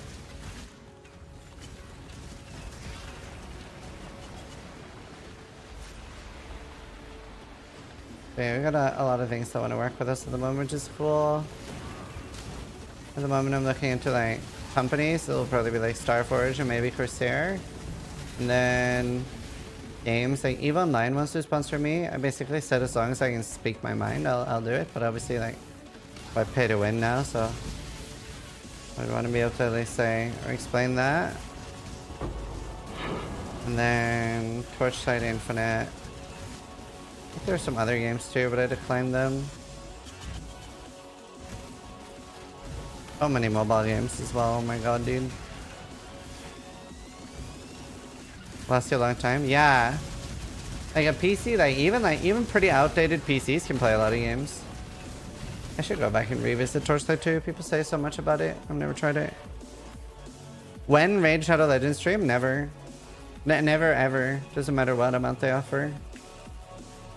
Okay, we got a lot of things that want to work with us at the moment, which is cool. At the moment, I'm looking into like companies. It'll probably be like Starforge or maybe Corsair, and then games like EVE Online wants to sponsor me. I basically said as long as I can speak my mind, I'll do it. But obviously, like, I pay to win now, so I want to be able to at least say or explain that. And then Torchlight Infinite. I think there's some other games too, but I declined them. So many mobile games as well. Oh my god, dude. Last you a long time? Yeah. Like a PC, like even pretty outdated PCs can play a lot of games. I should go back and revisit Torchlight 2. People say so much about it. I've never tried it. When Raid Shadow Legends stream? Never. Never ever. Doesn't matter what amount they offer.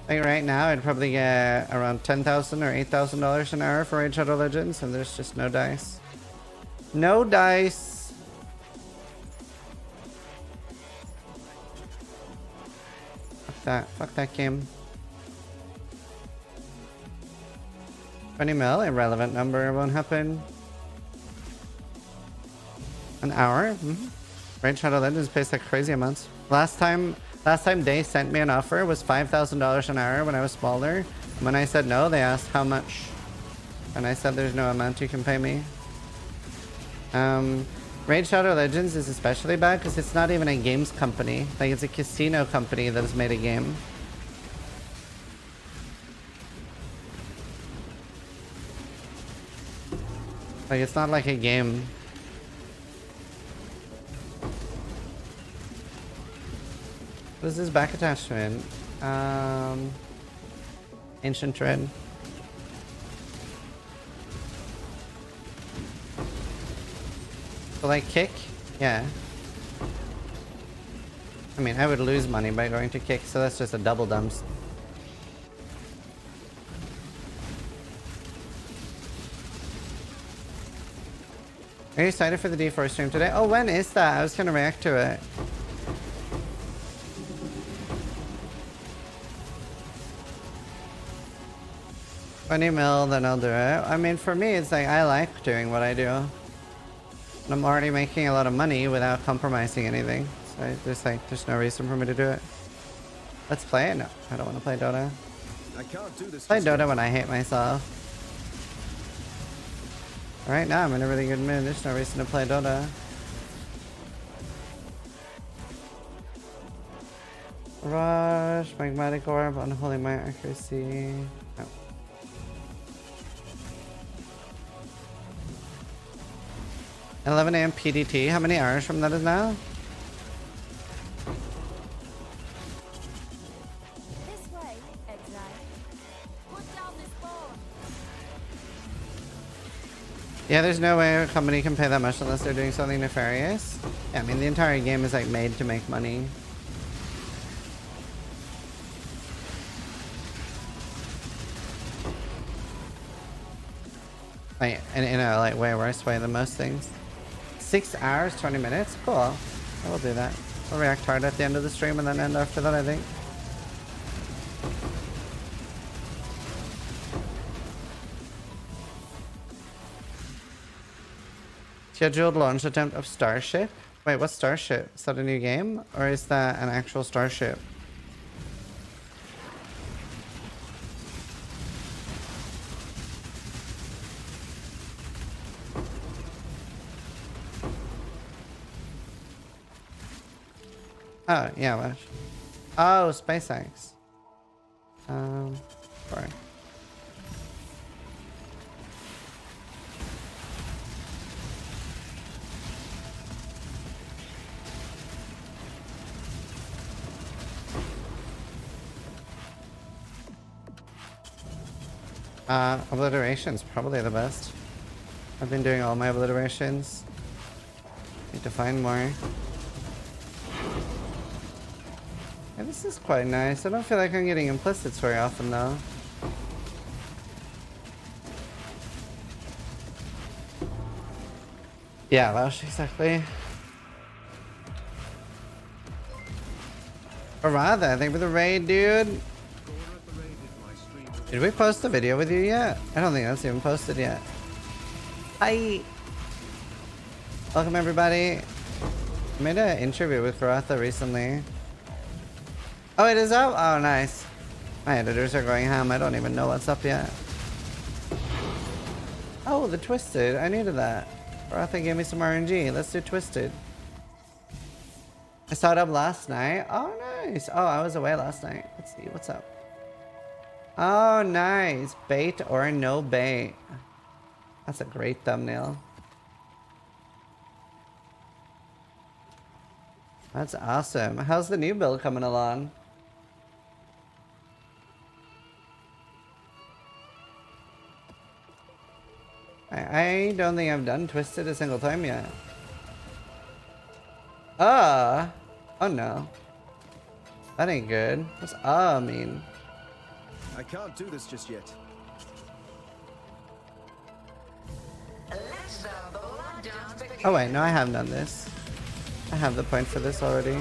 Like right now, I'd probably get around $10,000 or $8,000 an hour for Raid Shadow Legends, and there's just no dice. No dice. Fuck that game. 20 mil, irrelevant number, won't happen. An hour? Raid Shadow Legends pays like crazy amounts. Last time they sent me an offer was $5,000 an hour when I was smaller. When I said no, they asked how much. And I said there's no amount you can pay me. Raid Shadow Legends is especially bad because it's not even a games company. Like, it's a casino company that has made a game. Like, it's not like a game. What is this back attachment? Ancient Tread. So like kick? Yeah. I mean, I would lose money by going to kick, so that's just a double dumps. Are you excited for the D4 stream today? Oh, when is that? I was gonna react to it. $20 mil, then I'll do it. I mean, for me, it's like, I like doing what I do. And I'm already making a lot of money without compromising anything. So there's no reason for me to do it. Let's play it? No, I don't want to play Dota. I can't do this. Play just Dota yet. when I hate myself. Right now, I'm in a really good mood. There's no reason to play Dota. Rush, Magmatic Orb, Unholy My Accuracy. No. At 11 AM PDT. How many hours from that is now? This way, exile. Put down this ball. Yeah, there's no way a company can pay that much unless they're doing something nefarious. Yeah, I mean, the entire game is like made to make money. Like, in a like way worse way than most things. 6 hours, 20 minutes? Cool. I will do that. I'll react hard at the end of the stream and then end after that, I think. Scheduled launch attempt of Starship? Wait, what's Starship? Is that a new game? Or is that an actual starship? Oh, yeah, what? Oh, SpaceX. Sorry. Obliteration's probably the best. I've been doing all my obliterations. Need to find more. Yeah, this is quite nice. I don't feel like I'm getting implicits very often though. Yeah, Lausch, exactly. Arada, thank you for the raid, dude. Did we post the video with you yet? I don't think that's even posted yet. Hi! Welcome everybody. I made an interview with Karatha recently. Oh, it is up? Oh, nice. My editors are going ham. I don't even know what's up yet. Oh, the Twisted. I needed that. Karatha gave me some RNG. Let's do Twisted. I saw it up last night. Oh, nice. Oh, I was away last night. Let's see. What's up? Oh, nice. Bait or no bait. That's a great thumbnail. That's awesome. How's the new build coming along? I don't think I've done Twisted a single time yet. Oh no. That ain't good. What's mean? I can't do this just yet. Oh wait, no, I haven't done this. I have the point for this already.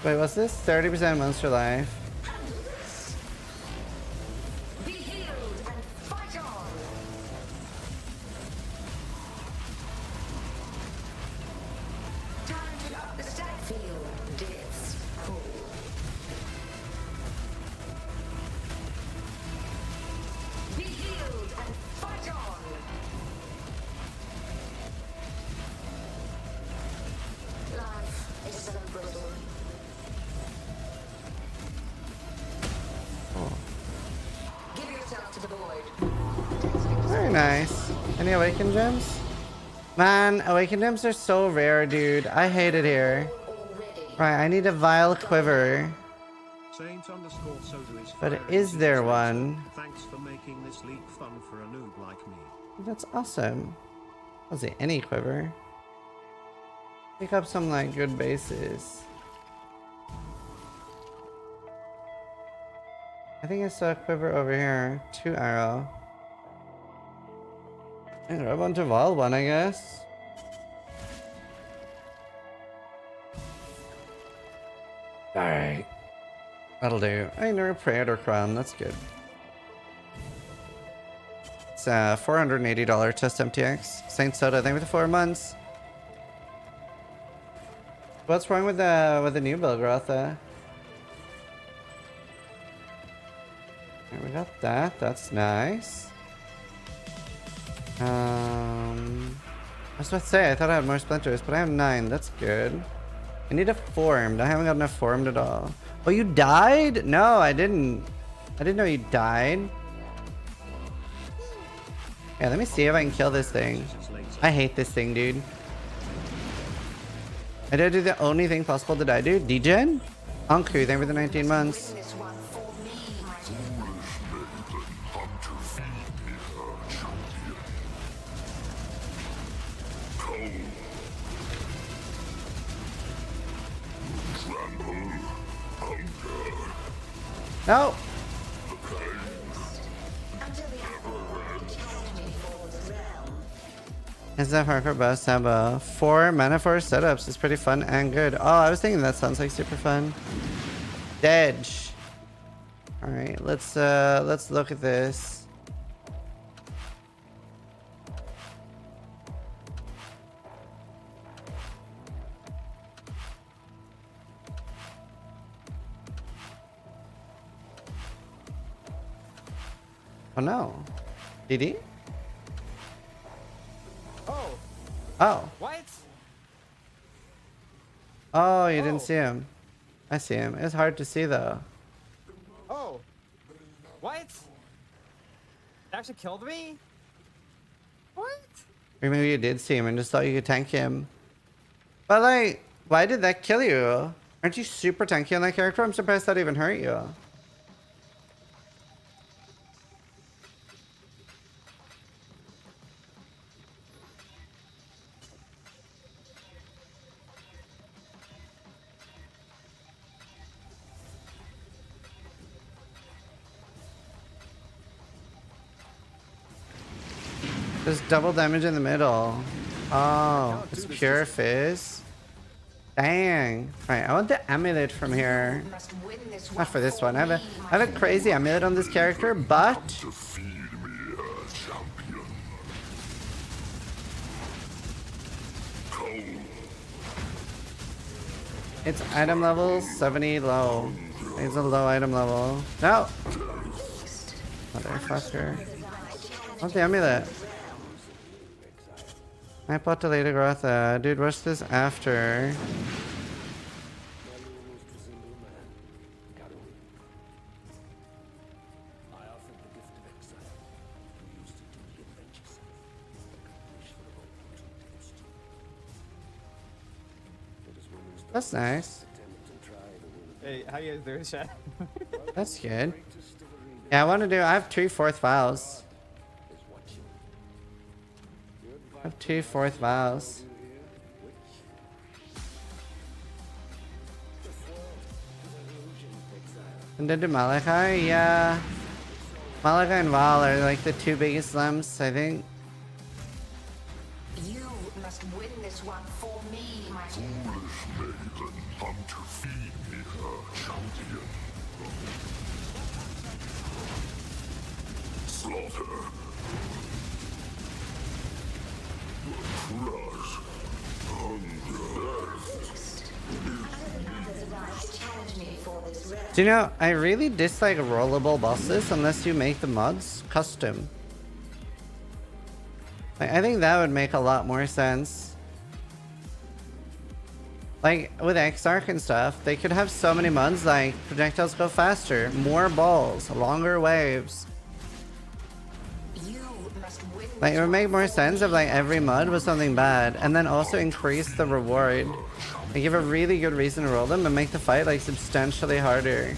Wait, what's this? 30% monster life. Be healed and fight on. nice. Any awakened gems? Man, awakened gems are so rare, dude. I hate it here. Right, I need a vile quiver. Saint_Soda is But firing is there Zizaran. one? Thanks for making this league fun for a noob like me. That's awesome. Was it any quiver? Pick up some like good bases. I think I saw a quiver over here. 2 arrow. I can grab onto wild one, I guess. Alright. That'll do. I never Predator Crown, that's good. It's $480 test MTX. Saint Soda, thank you for the 4 months. What's wrong with the new build, Grotha? Alright, we got that. That's nice. I was about to say I thought I had more splinters, but I have 9. That's good. I need a formed. I haven't got enough formed at all. Oh, you died? No, I didn't. I didn't know you died. Yeah, let me see if I can kill this thing. I hate this thing, dude. I did do the only thing possible to die, dude. Degen? Anku, thank you for the 19 months. No! Is that hardcore boss Samba? 4 mana for setups is pretty fun and good. Oh, I was thinking that sounds like super fun. Dedge. Alright, let's look at this. Oh no. Did he? Oh. Oh. What? Oh, you didn't see him. I see him. It's hard to see though. Oh. What? It actually killed me? What? Or maybe you did see him and just thought you could tank him. But like, why did that kill you? Aren't you super tanky on that character? I'm surprised that even hurt you. There's double damage in the middle. Oh, it's pure fizz. Dang. Alright, I want the amulet from here. Not for this one. I have a crazy amulet on this character, but it's item level 70 low. It's a low item level. No! Motherfucker. I want the amulet. I bought the later Grotha. Dude, what's this after? That's nice. Hey, how you guys doing, chat? That's good. Yeah, I have 2 4th vials. I have 2 4th vials. And then to Malachi, yeah. Malachi and Val are like the 2 biggest lamps, I think. You must win this one for me, my Hunter, feed me her champion. Slaughter. Crush. Do you know, I really dislike rollable bosses unless you make the mods custom. Like, I think that would make a lot more sense. Like, with Exarch and stuff, they could have so many mods like projectiles go faster, more balls, longer waves. You must win Like, this it would make one more for sense if me, like my every mud was something bad, and then also increase the reward. Like, give a really good reason to roll them and make the fight like substantially harder.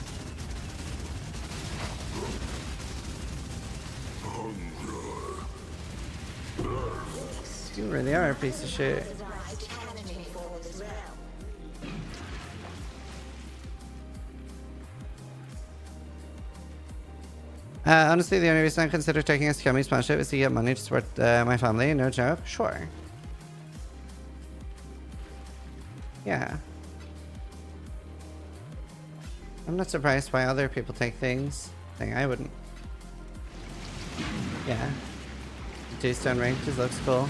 You really are a piece of shit. enemy falls as well. Honestly, the only reason I consider taking a scummy sponsorship is to get money to support my family. No joke. Sure. Yeah. I'm not surprised why other people take things. I wouldn't. Yeah. Two-stone ring just looks cool.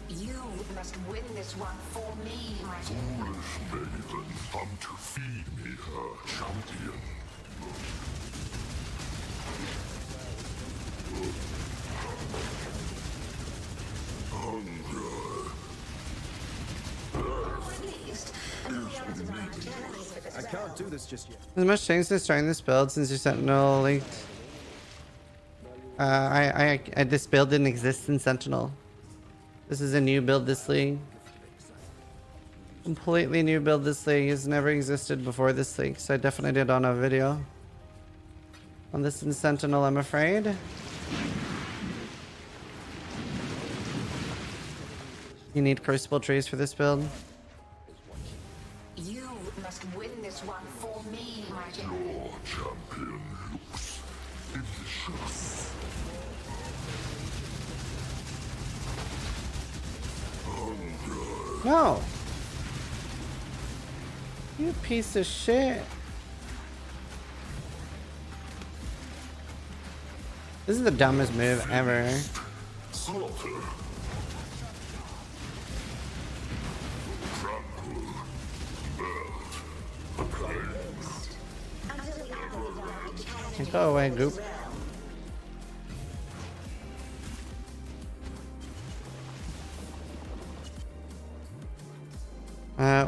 You must win this one for me, my Foolish maiden, come to feed me her champion. I can't do this just yet. There's much change since starting this build since your Sentinel leaked. This build didn't exist in Sentinel. This is a new build this league. Completely new build this league. Has never existed before this league, so I definitely did on a video on this in Sentinel, I'm afraid. You need Crucible trees for this build. You must win this one for me, my Your champion looks delicious. No! You piece of shit. This is the dumbest move ever. Slaughter. Trample. Melt. Appraised. Go away, goop.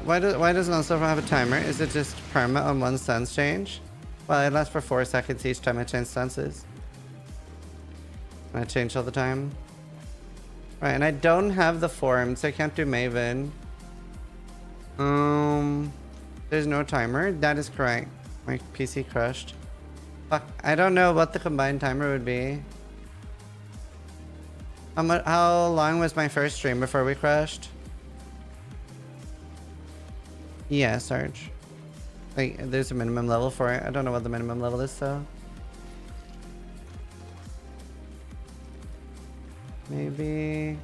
Why doesn't also have a timer? Is it just perma on one stance change? Well, it lasts for 4 seconds each time I change stances. I change all the time. Right, and I don't have the form, so I can't do Maven. There's no timer. That is correct. My PC crashed. Fuck, I don't know what the combined timer would be. How long was my first stream before we crashed? Yeah, Sarge. Like, there's a minimum level for it. I don't know what the minimum level is, though. Maybe...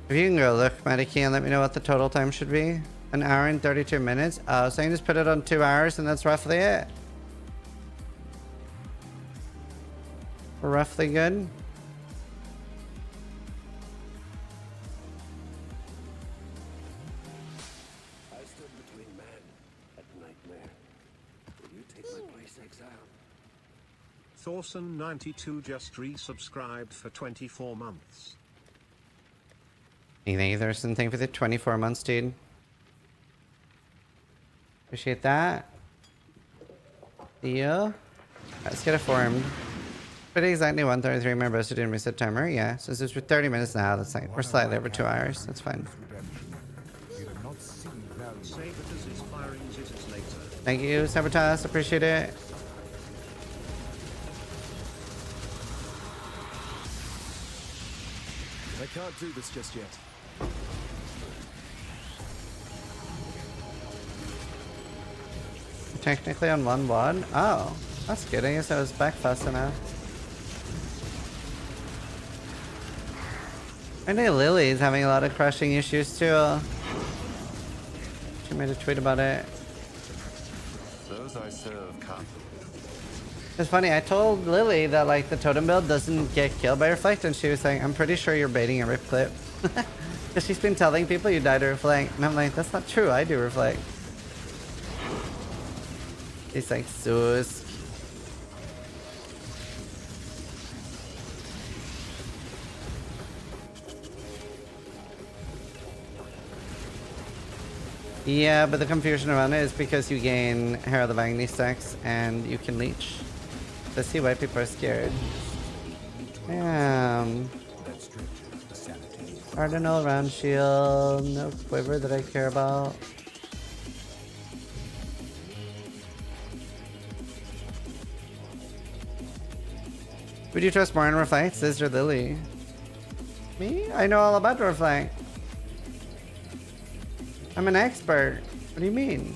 If you can go look, Medikey, and let me know what the total time should be. 1 hour and 32 minutes. Oh, so I can just put it on 2 hours and that's roughly it. We're roughly good. I stood between man and nightmare. Will you take my place, exile? Thorson92 just resubscribed for 24 months. Thank you, Thurston. Thank you for the 24 months, dude. Appreciate that. Yeah. Let's get it formed. Pretty exactly 1:33. Remember, so didn't reset timer. Yeah, so it's for 30 minutes now. That's like we're slightly over 2 hours. That's fine. Sabotage is firing Zizaran later. Thank you, Sabotage. Appreciate it. I can't do this just yet. Technically on 1 WOD. Oh, that's good. I guess I was back fast enough. I know Lily's having a lot of crushing issues too. She made a tweet about it. Those I serve come. It's funny, I told Lily that like the totem build doesn't get killed by Reflect, and she was saying, I'm pretty sure you're baiting a rip clip. Because she's been telling people you die to Reflect. And I'm like, that's not true, I do Reflect. He's like, sus. Yeah, but the confusion around it is because you gain Herald of Agni stacks and you can leech. Let's see why people are scared. Damn. Cardinal round shield, no quiver that I care about. Would you trust more in Reflect? Sister Lily. Me? I know all about Reflect. I'm an expert. What do you mean?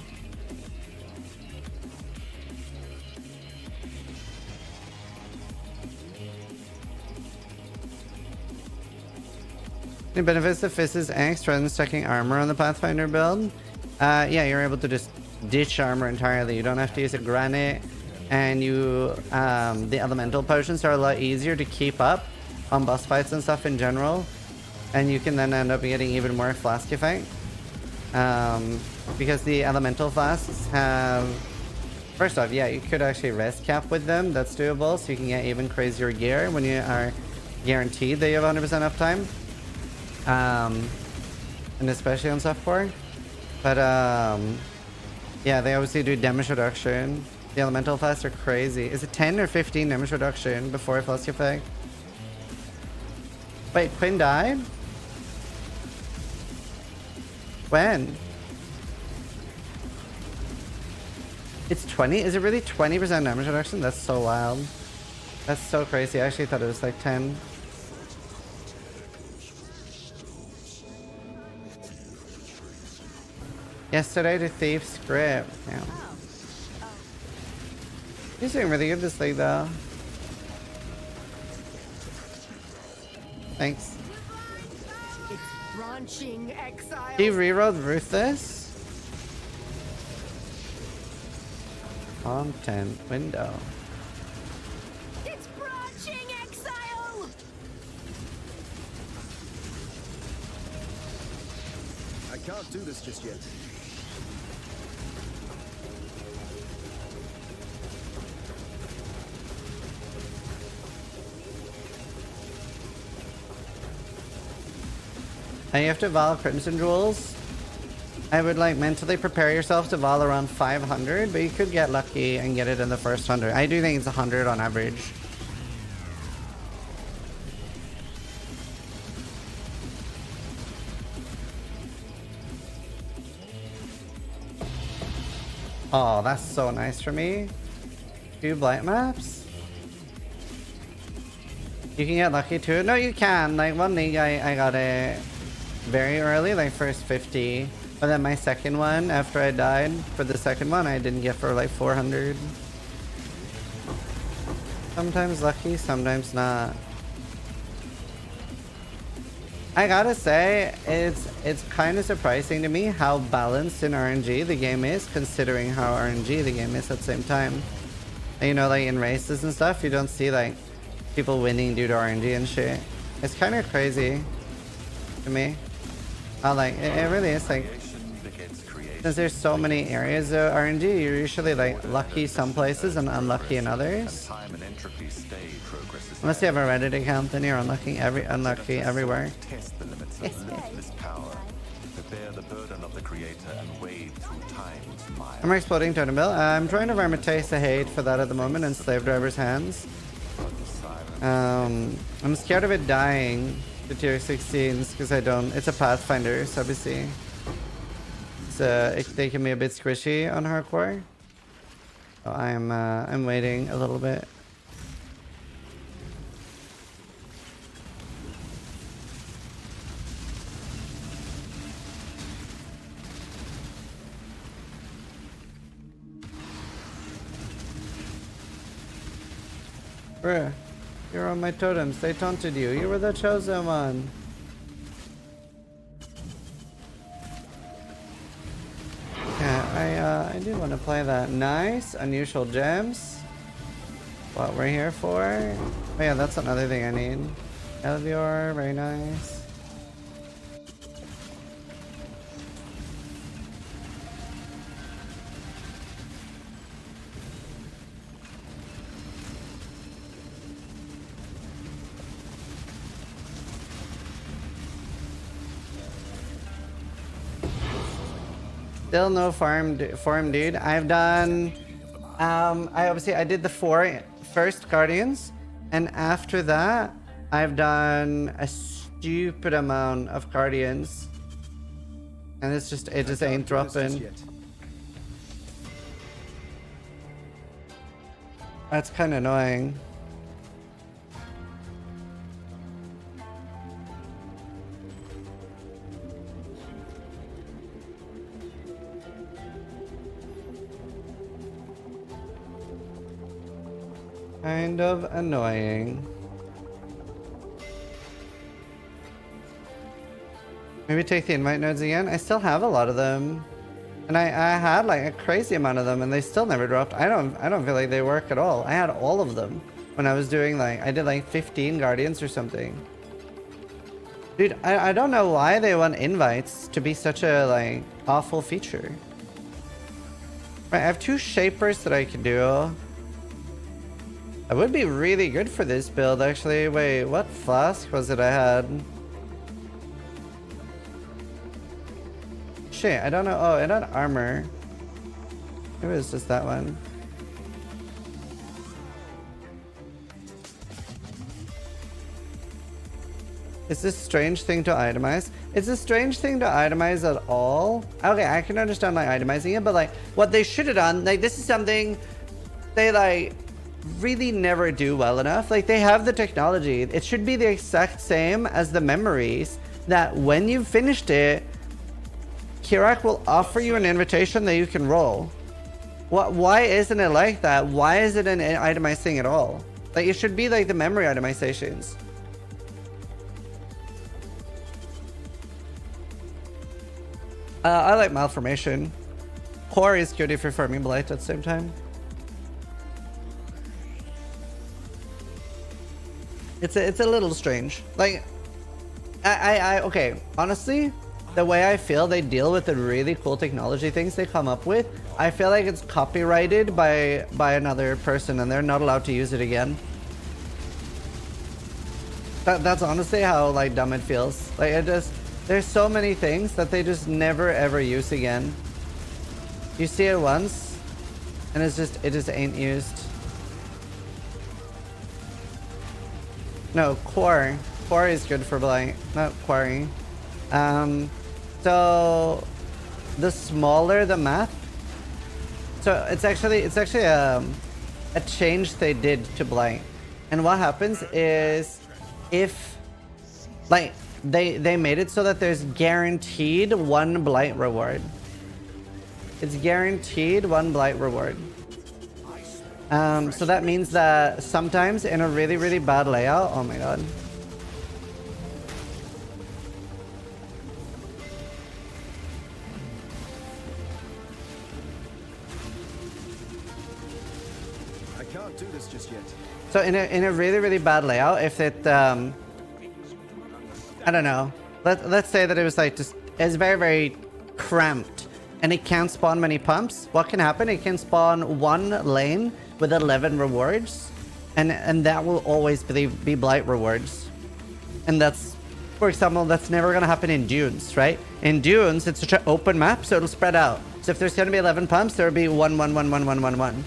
Any benefits of Fizz's Angst rather than stacking armor on the Pathfinder build? Yeah, you're able to just ditch armor entirely. You don't have to use a granite, and you the elemental potions are a lot easier to keep up on boss fights and stuff in general, and you can then end up getting even more flask effect because the elemental flasks have. First off, yeah, you could actually rest cap with them. That's doable, so you can get even crazier gear when you are guaranteed that you have 100% uptime. And especially on soft core. But yeah, they obviously do damage reduction. The elemental flasks are crazy. Is it 10 or 15 damage reduction before flask effect? Wait, Quinn died? When? It's 20? Is it really 20% damage reduction? That's so wild. That's so crazy. I actually thought it was like 10. Yesterday to Thief's script. Yeah. He's doing really good this league though. Thanks. It's branching exile. He rerolled Ruthless. Content window. It's branching exile. I can't do this just yet. And you have to Val Crimson Jewels. I would like mentally prepare yourself to Val around 500, but you could get lucky and get it in the first 100. I do think it's 100 on average. Oh, that's so nice for me. 2 blight maps. You can get lucky too. No, you can. Like one league, I got it very early, like first 50. But then my second one, after I died for the second one, I didn't get for like 400. Sometimes lucky, sometimes not. I gotta say, it's kind of surprising to me how balanced in RNG the game is, considering how RNG the game is at the same time. You know, like in races and stuff, you don't see like people winning due to RNG and shit. It's kind of crazy to me. Like it really is like, since there's so many areas of RNG, you're usually like lucky some places and unlucky in others. Unless you have a Reddit account, then you're unlucky everywhere. I'm exploding Totem Bill. I'm trying to Vermitace the hate for that at the moment in Slave Driver's hands. I'm scared of it dying to tier 16s because I don't. It's a Pathfinder, so obviously they can be a bit squishy on hardcore. So I'm waiting a little bit. Bruh, you're on my totems. They taunted you. You were the chosen one. Yeah, I do want to play that. Nice. Unusual gems. What we're here for. Oh yeah, that's another thing I need. Elvior, very nice. Still no farm, dude. I've done. I did the 4 first Guardians, and after that, I've done a stupid amount of Guardians, and it just ain't dropping. That's kind of annoying. Kind of annoying. Maybe take the invite nodes again. I still have a lot of them. And I had like a crazy amount of them and they still never dropped. I don't feel like they work at all. I had all of them when I was doing like, I did like 15 Guardians or something. Dude, I don't know why they want invites to be such a like awful feature. Right, I have 2 shapers that I can do. I would be really good for this build actually. Wait, what flask was it I had? Shit, I don't know. Oh, it had armor. Maybe it was just that one. Is this a strange thing to itemize? It's a strange thing to itemize at all. Okay, I can understand like itemizing it, but like what they should have done, like this is something they like really never do well enough. Like they have the technology. It should be the exact same as the memories that when you've finished it, Kirak will offer you an invitation that you can roll. Why isn't it like that? Why is it an itemized thing at all? Like it should be like the memory itemizations. I like malformation. Core is good if you're farming blight at the same time. It's a little strange. Like, okay, honestly, the way I feel they deal with the really cool technology things they come up with, I feel like it's copyrighted by another person and they're not allowed to use it again. That's honestly how like dumb it feels. Like it just, there's so many things that they just never ever use again. You see it once and it just ain't used. No, core is good for blight, not quarry. So the smaller the map, so it's actually a change they did to blight. And what happens is if like they made it so that there's guaranteed 1 blight reward. It's guaranteed 1 blight reward. So that means that sometimes in a really, really bad layout, oh my god. I can't do this just yet. So in a really, really bad layout, if it, I don't know, let's say that it was like just, it's very, very cramped and it can't spawn many pumps. What can happen? It can spawn 1 lane with 11 rewards, and that will always be blight rewards. And that's, for example, that's never gonna happen in dunes, right? In dunes, it's such an open map, so it'll spread out. So if there's gonna be 11 pumps, there'll be 1, 1, 1, 1, 1, 1, 1.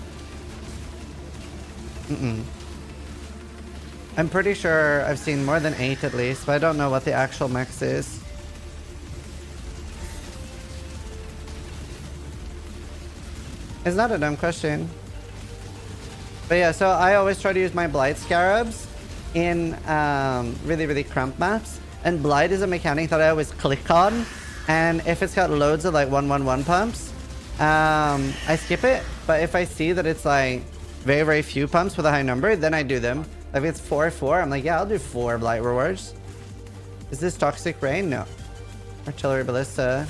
I'm pretty sure I've seen more than 8 at least, but I don't know what the actual max is. It's not a dumb question. But yeah, so I always try to use my blight scarabs in really, really cramped maps. And blight is a mechanic that I always click on. And if it's got loads of like 1, 1, 1 pumps, I skip it. But if I see that it's like very, very few pumps with a high number, then I do them. If it's 4, 4, I'm like, yeah, I'll do 4 blight rewards. Is this toxic rain? No. Artillery ballista.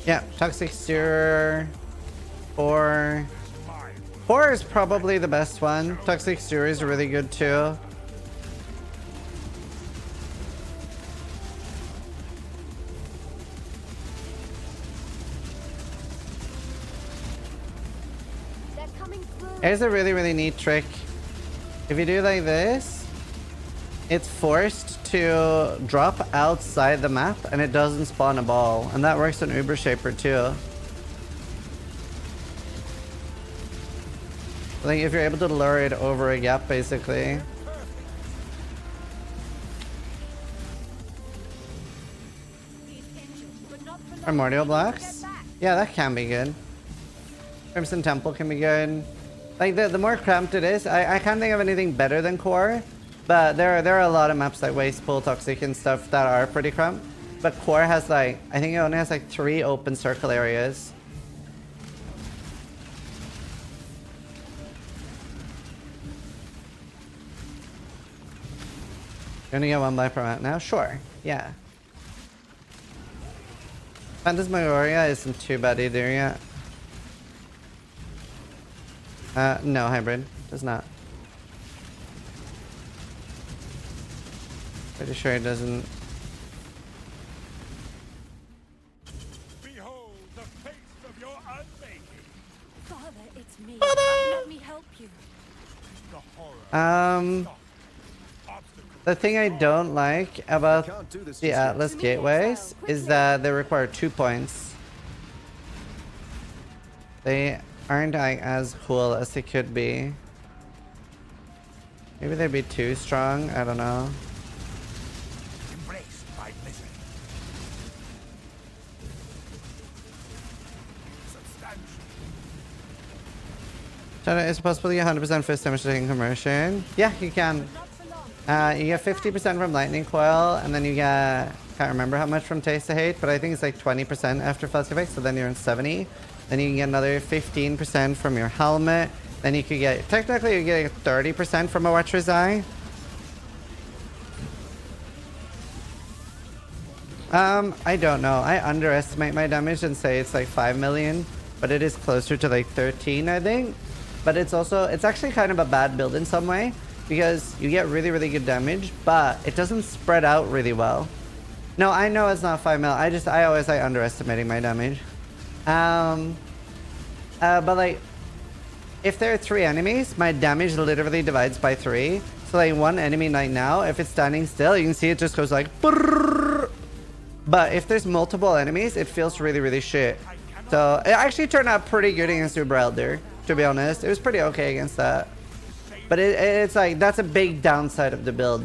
Yeah, toxic stirrer. 4 is probably the best one. Toxic stirrer is really good too. coming through. Here's a really, really neat trick. If you do like this, it's forced to drop outside the map and it doesn't spawn a ball. And that works on Uber Shaper too. Like if you're able to lure it over a gap basically. Primordial blocks? Yeah, that can be good. Crimson Temple can be good. Like the more cramped it is, I can't think of anything better than Core. But there are a lot of maps like Waste Pool, Toxic and stuff that are pretty cramped. But Core has like, I think it only has like 3 open circle areas. You only get 1 buy per map now? Sure. Yeah. Phantasmagoria isn't too bad either yet. No, hybrid. Does not. Pretty sure it doesn't. Behold the face of your unmaking. Father, it's me. Let me help you. The horror. The thing I don't like about the Atlas gateways is that they require 2 points. They aren't like as cool as they could be. Maybe they'd be too strong. I don't know. Embraced by misery. Substantial. Is it possible to get 100% first damage taking conversion? Yeah, you can. You get 50% from Lightning Coil, and then you get, can't remember how much from Taste of Hate, but I think it's like 20% after Fuzzy Effect, so then you're in 70. Then you can get another 15% from your helmet. Then you could get, technically you're getting 30% from a Watcher's Eye. I don't know. I underestimate my damage and say it's like 5 million, but it is closer to like 13, I think. But it's also, it's actually kind of a bad build in some way, because you get really, really good damage, but it doesn't spread out really well. No, I know it's not 5 mil. I always like underestimating my damage. But like, if there are 3 enemies, my damage literally divides by 3. So like 1 enemy right now, if it's standing still, you can see it just goes like brrrr. But if there's multiple enemies, it feels really, really shit. So it actually turned out pretty good against Uber Elder, to be honest. It was pretty okay against that. But it's like, that's a big downside of the build.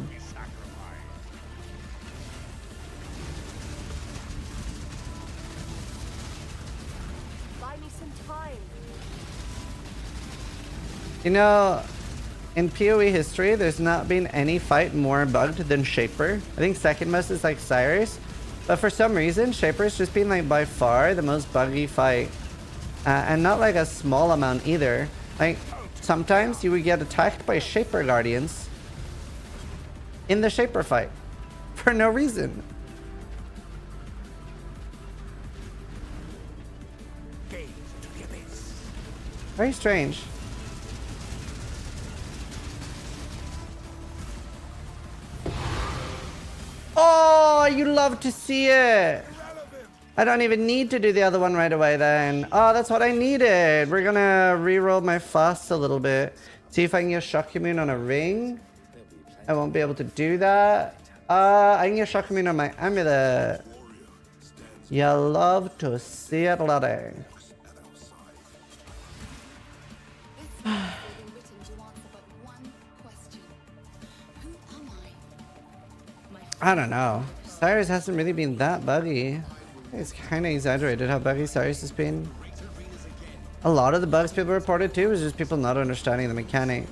Buy me some time. You know, in PoE history, there's not been any fight more bugged than Shaper. I think second most is like Cyrus. But for some reason, Shaper's just been like by far the most buggy fight. And not like a small amount either. Like, sometimes you would get attacked by Shaper Guardians in the Shaper fight for no reason. Very strange. Oh, you love to see it. I don't even need to do the other one right away then. Oh, that's what I needed. We're gonna re-roll my fast a little bit. See if I can get Shock Immune on a ring. I won't be able to do that. I can get Shock Immune on my amulet. You love to see it, laddie. I don't know. Cyrus hasn't really been that buggy. It's kind of exaggerated how buggy Cyrus has been. A lot of the bugs people reported too was just people not understanding the mechanic.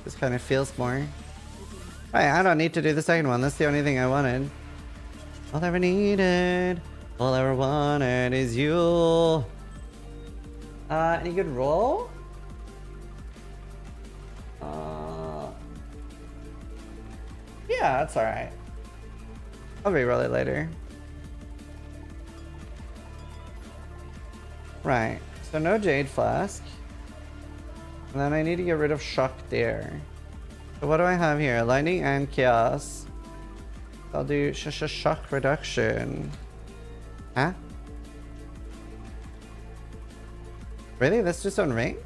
This kind of feels more. Right, I don't need to do the second one. That's the only thing I wanted. All I ever needed, all I ever wanted is you. Any good roll? Yeah, that's alright. I'll re-roll it later. Right, so no Jade Flask. And then I need to get rid of Shock there. So what do I have here? Lightning and Chaos. I'll do Shock Reduction. Huh? Really? That's just on ring?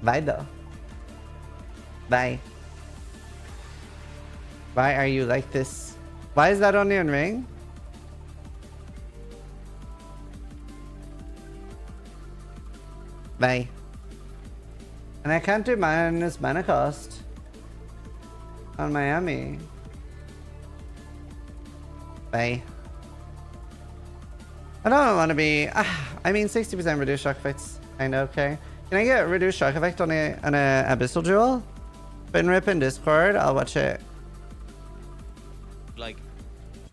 Why though? Why? Why are you like this? Why is that onion ring? Why? And I can't do minus mana cost on Miami. Bye. I don't want to be. I mean, 60% reduced shock effects. Kinda okay. Can I get reduced shock effect on an abyssal jewel? Been ripping Discord. I'll watch it. Like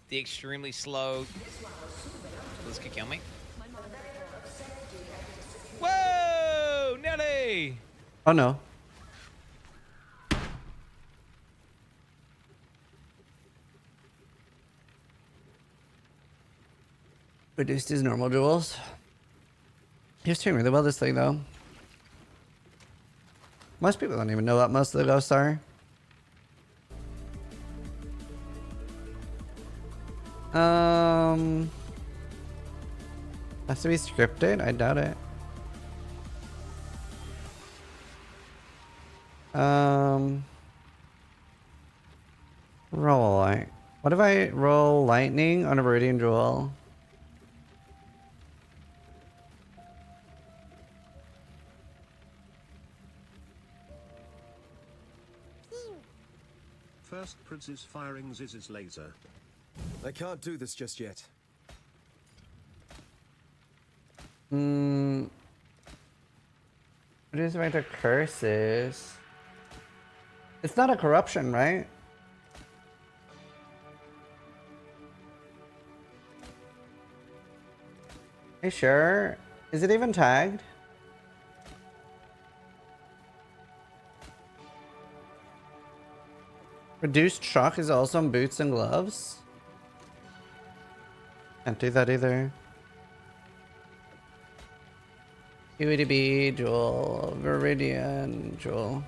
the extremely slow. This could kill me. Whoa, Nelly! Oh no. Reduced his normal jewels. He was doing really well this thing though. Most people don't even know what most of the ghosts are. Has to be scripted? I doubt it. Roll light. What if I roll lightning on a Viridian Jewel? First Prince is firing Ziz's laser. I can't do this just yet. Reduce amount of curses. It's not a corruption, right? Are you sure? Is it even tagged? Reduced shock is also on boots and gloves. Can't do that either. UADB, Jewel, Viridian, Jewel.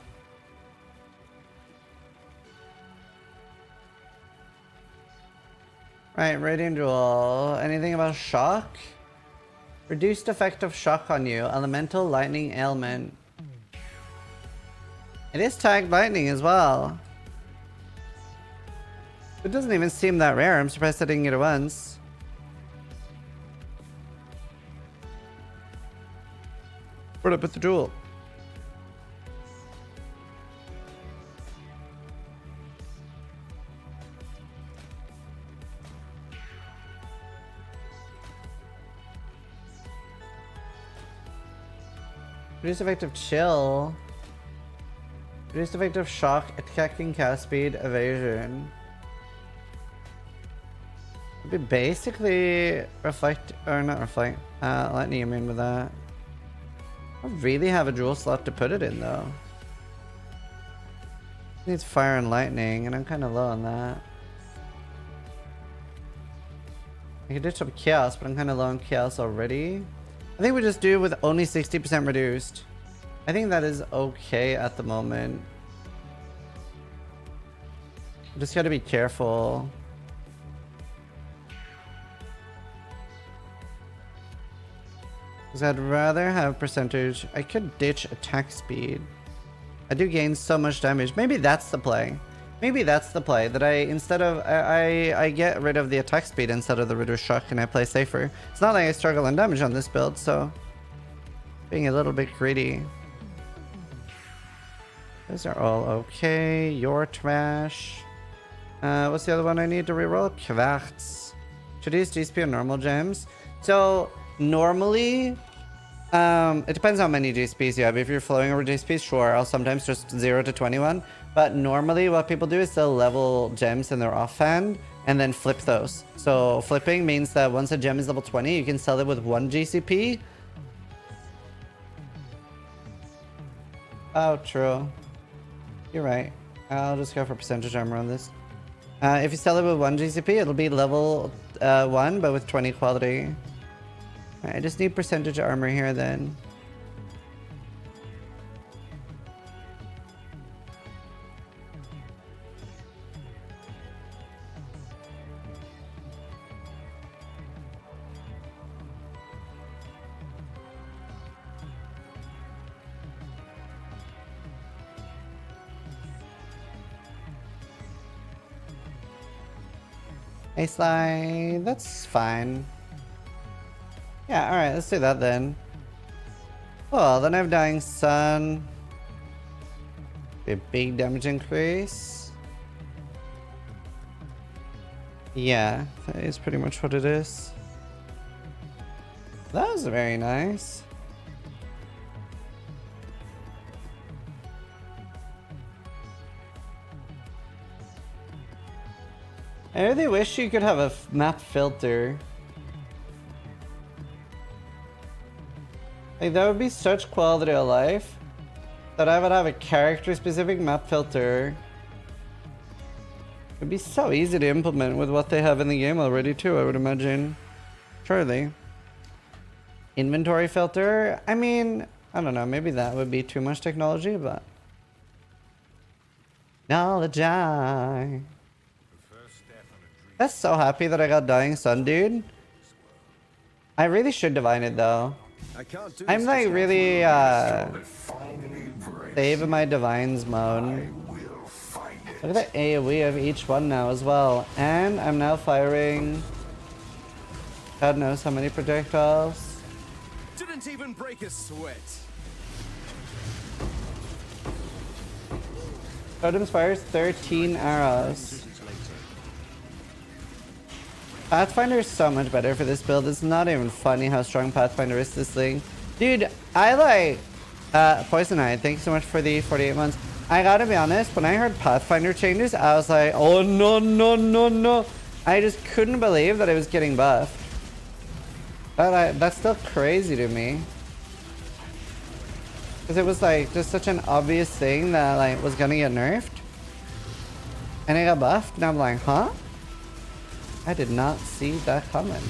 Right, Viridian Jewel. Anything about shock? Reduced effect of shock on you. Elemental lightning ailment. It is tagged lightning as well. It doesn't even seem that rare. I'm surprised I didn't get it once. Where'd I put the jewel? Reduce effect of chill. Reduce effect of shock, attacking cast speed, evasion. It'd be basically reflect, or not reflect, lightning immune with that. I don't really have a jewel slot to put it in though. It needs fire and lightning, and I'm kind of low on that. I could ditch up chaos, but I'm kind of low on chaos already. I think we just do with only 60% reduced. I think that is okay at the moment. Just gotta be careful. Because I'd rather have percentage. I could ditch attack speed. I do gain so much damage. Maybe that's the play. Maybe that's the play. That I, instead of, I get rid of the attack speed instead of the reduced shock and I play safer. It's not like I struggle on damage on this build, so. Being a little bit greedy. Those are all okay. You're trash. What's the other one I need to reroll? Quartz. Should I use GSP or normal gems? So, normally, it depends how many GSPs you have. If you're flowing over GSPs, sure, I'll sometimes just 0 to 21. But normally what people do is they'll level gems in their offhand and then flip those. So flipping means that once a gem is level 20, you can sell it with 1 GCP. Oh, true. You're right. I'll just go for percentage armor on this. If you sell it with 1 GCP, it'll be level 1, but with 20 quality. I just need percentage armor here then. Hey Sly, that's fine. Yeah, alright, let's do that then. Well, then I have Dying Sun. A big damage increase. Yeah, that is pretty much what it is. That was very nice. I really wish you could have a map filter. Like, that would be such quality of life that I would have a character specific map filter. It'd be so easy to implement with what they have in the game already too, I would imagine. Surely. Inventory filter? I mean, I don't know, maybe that would be too much technology, but... Knowledge I... That's so happy that I got Dying Sun, dude. I really should divine it though. I'm like really saving my divines mode. Look at the AoE of each one now as well. And I'm now firing God knows how many projectiles. Didn't even break a sweat. Totems fires 13 arrows. Pathfinder is so much better for this build. It's not even funny how strong Pathfinder is this thing. Dude, I like... Poison Eye, thanks so much for the 48 months. I gotta be honest, when I heard Pathfinder changes, I was like, oh no, no, no, no. I just couldn't believe that it was getting buffed. That's still crazy to me. Because it was like just such an obvious thing that like was gonna get nerfed. And it got buffed, and I'm like, huh? I did not see that coming.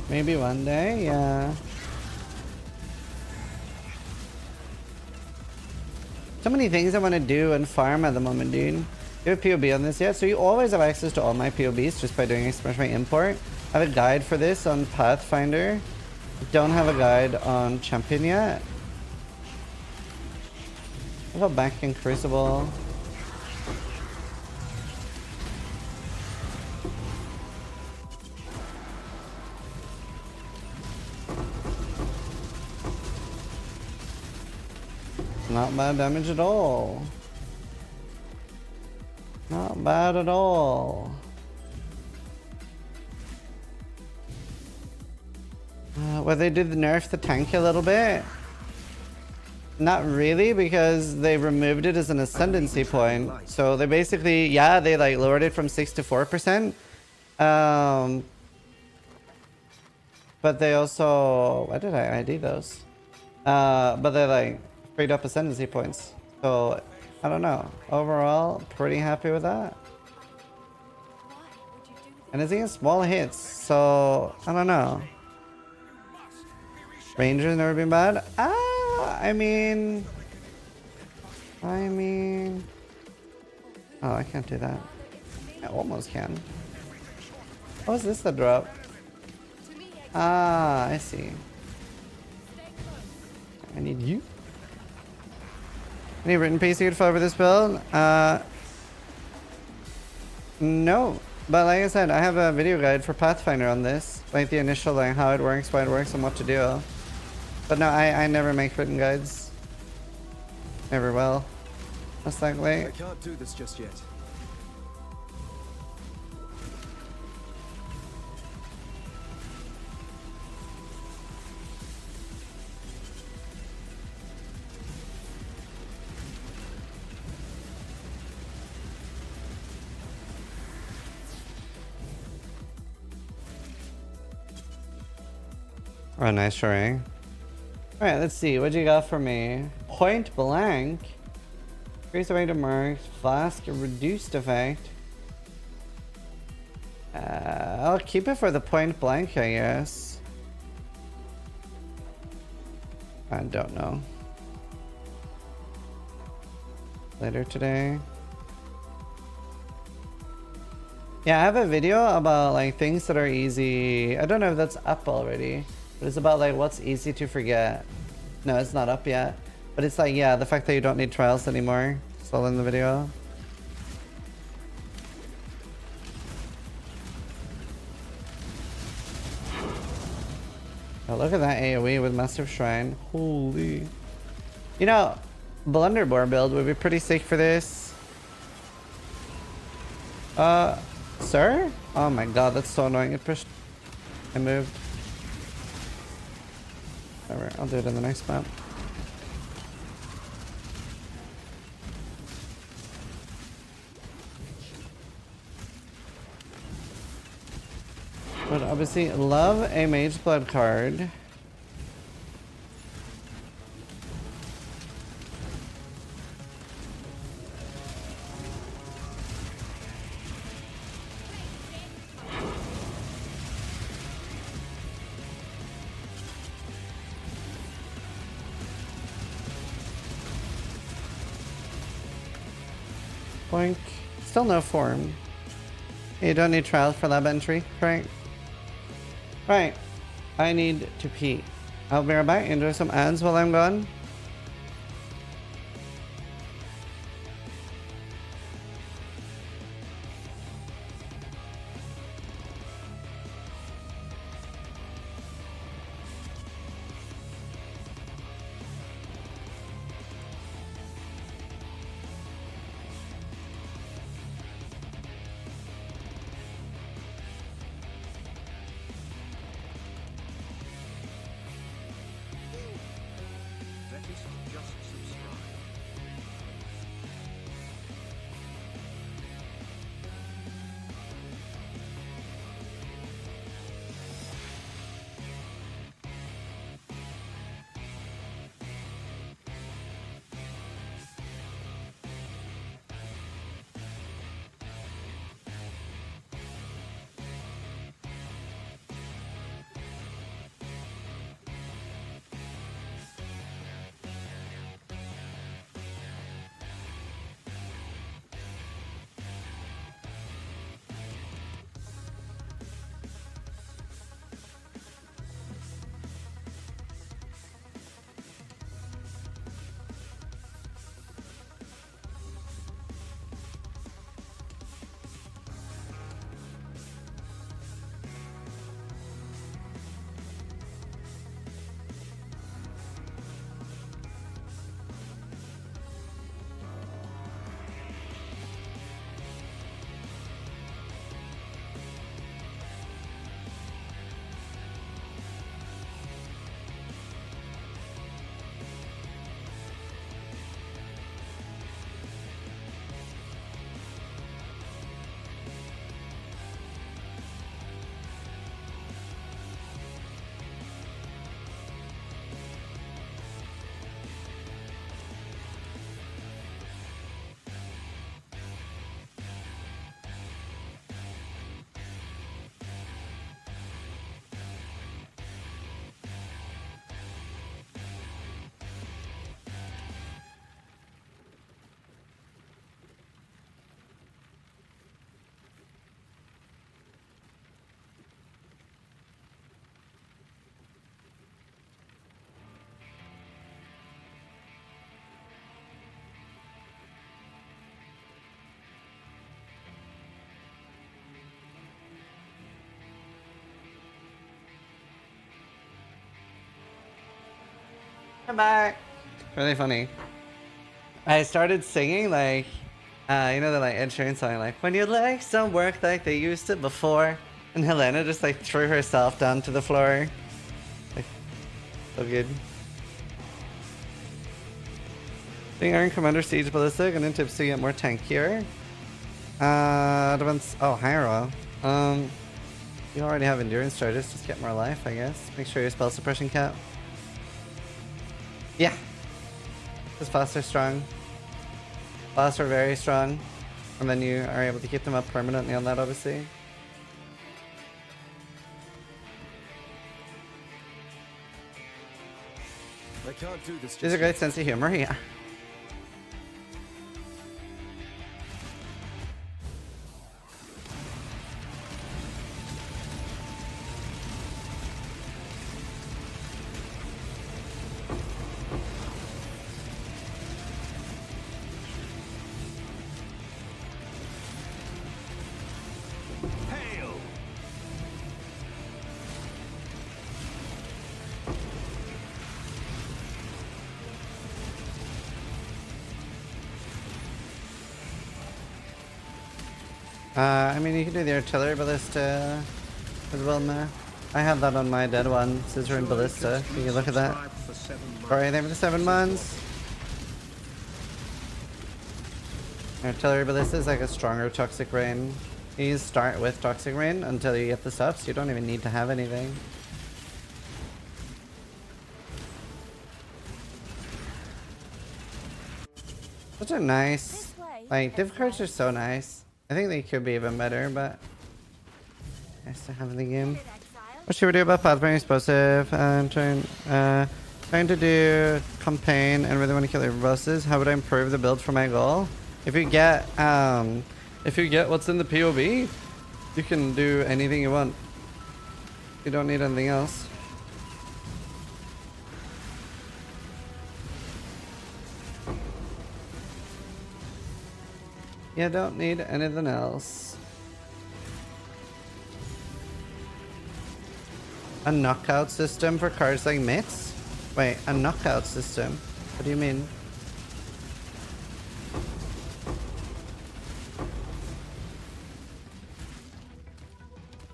Maybe one day, yeah. So many things I want to do and farm at the moment, dude. Do you have POB on this yet? So you always have access to all my POBs just by doing especially import. I have a guide for this on Pathfinder. Don't have a guide on Champion yet. I'll go back in Crucible. Not bad damage at all. Not bad at all. Well, they did nerf the tank a little bit. Not really, because they removed it as an ascendancy point. So they basically, yeah, they like lowered it from 6 to 4%. But they also, why did I ID those? But they like freed up ascendancy points. So I don't know. Overall, pretty happy with that. And it's against small hits, so I don't know. Ranger's never been bad. I mean... Oh, I can't do that. I almost can. What was this that dropped? Ah, I see. I need you. Any written piece you could follow for this build? No. But like I said, I have a video guide for Pathfinder on this. Like the initial, like how it works, why it works, and what to do. But no, I never make written guides. Never will. Most likely. I can't do this just yet. Oh, nice try. Alright, let's see. What you got for me? Point blank. Increase effect of marks. Flask. Reduced effect. I'll keep it for the point blank, I guess. I don't know. Later today. Yeah, I have a video about like things that are easy. I don't know if that's up already, but it's about like what's easy to forget. No, it's not up yet. But it's like, yeah, the fact that you don't need trials anymore. It's all in the video. Oh, look at that AoE with Massive Shrine. Holy. You know, Blunderbore build would be pretty sick for this. Sir? Oh my god, that's so annoying. It pushed. I moved. Whatever, I'll do it in the next map. Would obviously love a Mage Blood card. Boink. Still no form. You don't need trials for lab entry, right? Right. I need to pee. I'll be right back. Enjoy some ads while I'm gone. Vetis just subscribed. Come back. Really funny. I started singing like, you know the like Ed Sheeran song, like when your legs don't work like they used to before, and Helena just like threw herself down to the floor. Like, so good. Being Iron Commander Siege Ballista, gonna tips to get more tankier. Depends. Oh, Hyro. You already have endurance charges, just get more life, I guess. Make sure your spell suppression cap. Yeah. This fast are strong. Fast are very strong. And then you are able to keep them up permanently on that, obviously. I can't do this. She's a great sense of humor, yeah. I mean, you can do the artillery ballista as well, man. I have that on my dead one, Zizaran Ballista. You can look at that. Alright, there for the 7 months. Artillery Ballista is like a stronger Toxic Rain. You start with Toxic Rain until you get the subs. You don't even need to have anything. Such a nice... Like, div cards are so nice. I think they could be even better, but... Nice to have in the game. What should we do about Pathfinder Explosive? I'm trying to do campaign and really want to kill your bosses. How would I improve the build for my goal? If you get what's in the POV, you can do anything you want. You don't need anything else. You don't need anything else. A knockout system for cards like Mitts? Wait, a knockout system? What do you mean?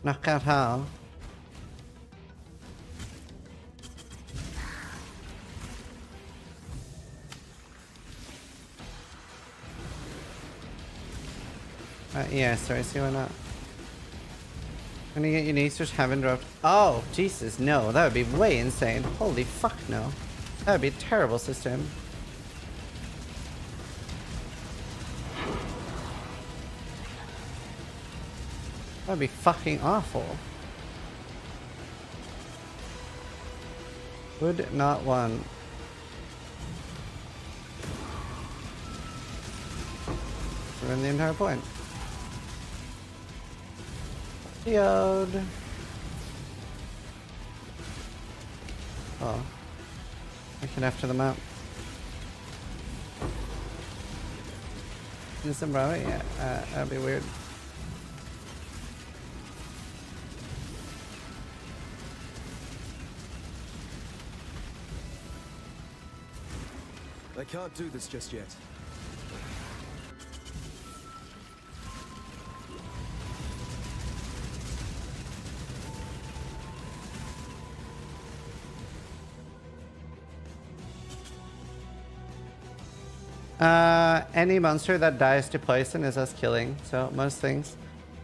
Knockout how? Yeah, sorry, see why not. When you get uniques which haven't dropped. Oh, Jesus, no, that would be way insane. Holy fuck, no. That would be a terrible system. That would be fucking awful. Would not want. Ruin the entire point. Geode. Oh. I can after the map. Is some rabbit? Yeah, that'd be weird. I can't do this just yet. Any monster that dies to poison is us killing, so most things.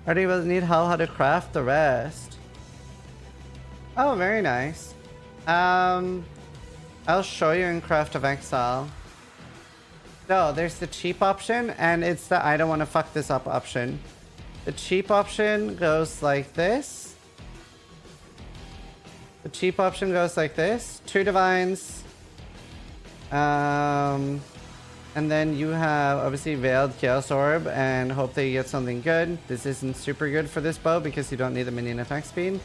Already will need how to craft the rest. Oh, very nice. I'll show you in Craft of Exile. No, there's the cheap option, and it's the I don't want to fuck this up option. The cheap option goes like this. The cheap option goes like this. 2 divines. And then you have obviously Veiled Chaos Orb and hope that you get something good. This isn't super good for this bow because you don't need the minion attack speed.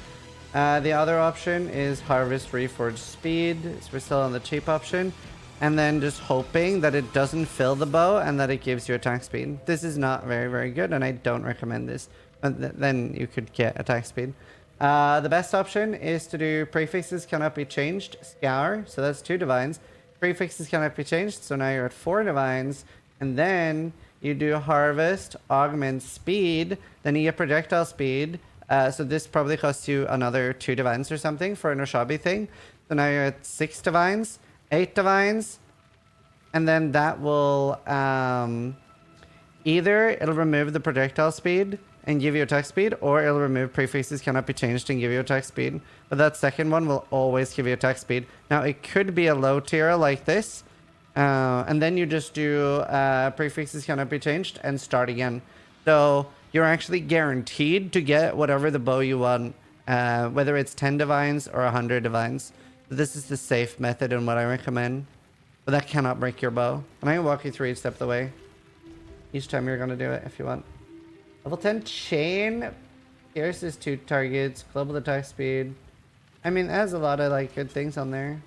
The other option is Harvest Reforged Speed. So we're still on the cheap option. And then just hoping that it doesn't fill the bow and that it gives you attack speed. This is not very, very good and I don't recommend this. But then you could get attack speed. The best option is to do Prefixes Cannot Be Changed, Scour. So that's 2 divines. Prefixes cannot be changed, so now you're at 4 divines, and then you do Harvest, Augment Speed, then you get Projectile Speed, so this probably costs you another 2 divines or something for an Oshabi thing, so now you're at 6 divines, 8 divines, and then that will, either it'll remove the Projectile Speed and give you attack speed, or it'll remove Prefixes Cannot Be Changed and give you attack speed. But that second one will always give you attack speed. Now, it could be a low tier like this, and then you just do Prefixes Cannot Be Changed and start again. So you're actually guaranteed to get whatever the bow you want, whether it's 10 divines or 100 divines. This is the safe method and what I recommend. But that cannot break your bow. And I can walk you through each step of the way. Each time you're going to do it if you want. Level 10 chain pierces 2 targets, global attack speed. I mean, it has a lot of like good things on there.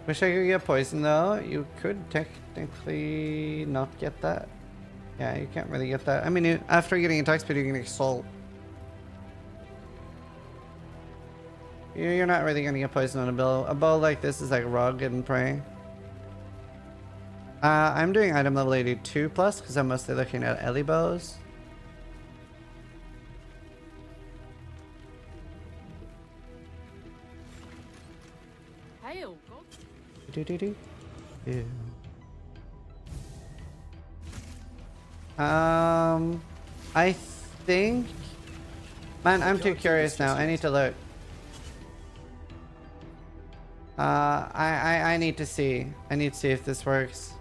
Wish I could get poison though. You could technically not get that. Yeah, you can't really get that. I mean, after getting attack speed, you can exalt. You're not really gonna get poisoned on a bow. A bow like this is like rug and prey. I'm doing item level 82 plus because I'm mostly looking at Ellie bows. Hail, God. Yeah. I think... Man, I'm too curious now. I need to look. I need to see. I need to see if this works.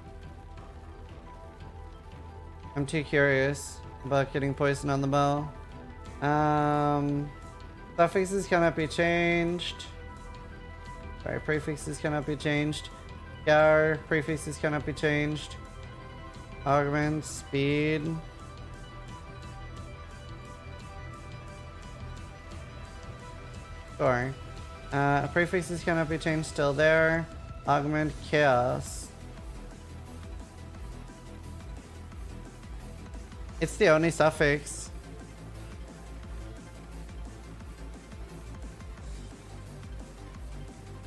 I'm too curious about getting poison on the bow. Suffixes cannot be changed. Sorry, prefixes cannot be changed. Gar, prefixes cannot be changed. Augment, speed. Sorry. Prefixes cannot be changed, still there. Augment, chaos. It's the only suffix.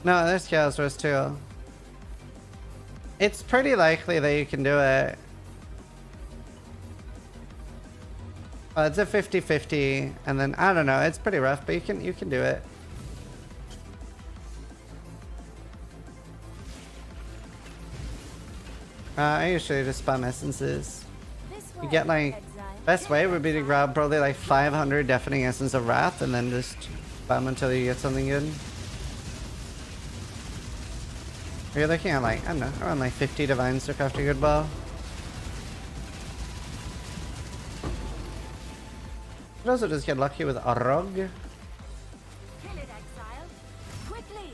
No, there's chaos rose too. It's pretty likely that you can do it. Well, it's a 50-50, and then I don't know. It's pretty rough, but you can do it. I usually just spam essences. You get like best way would be to grab probably like 500 deafening essence of wrath, and then just spam until you get something good. You're looking at like, I don't know, around like 50 divines to craft a good bow. You could also just get lucky with a rug. Kill it, exile. Quickly.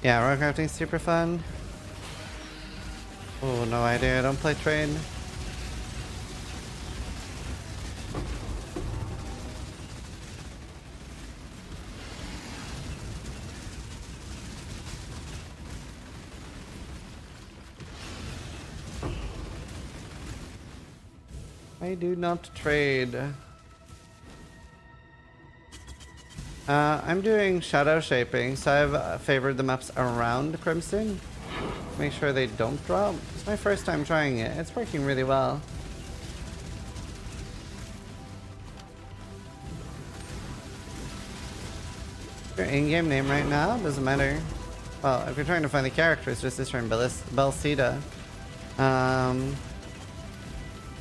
Yeah, rug crafting's super fun. Oh, no idea. I don't play trade. I do not trade. I'm doing shadow shaping, so I've favored the maps around Crimson. Make sure they don't drop. It's my first time trying it. It's working really well. Your in-game name right now doesn't matter. Well, if you're trying to find the characters, just this turn Ballista.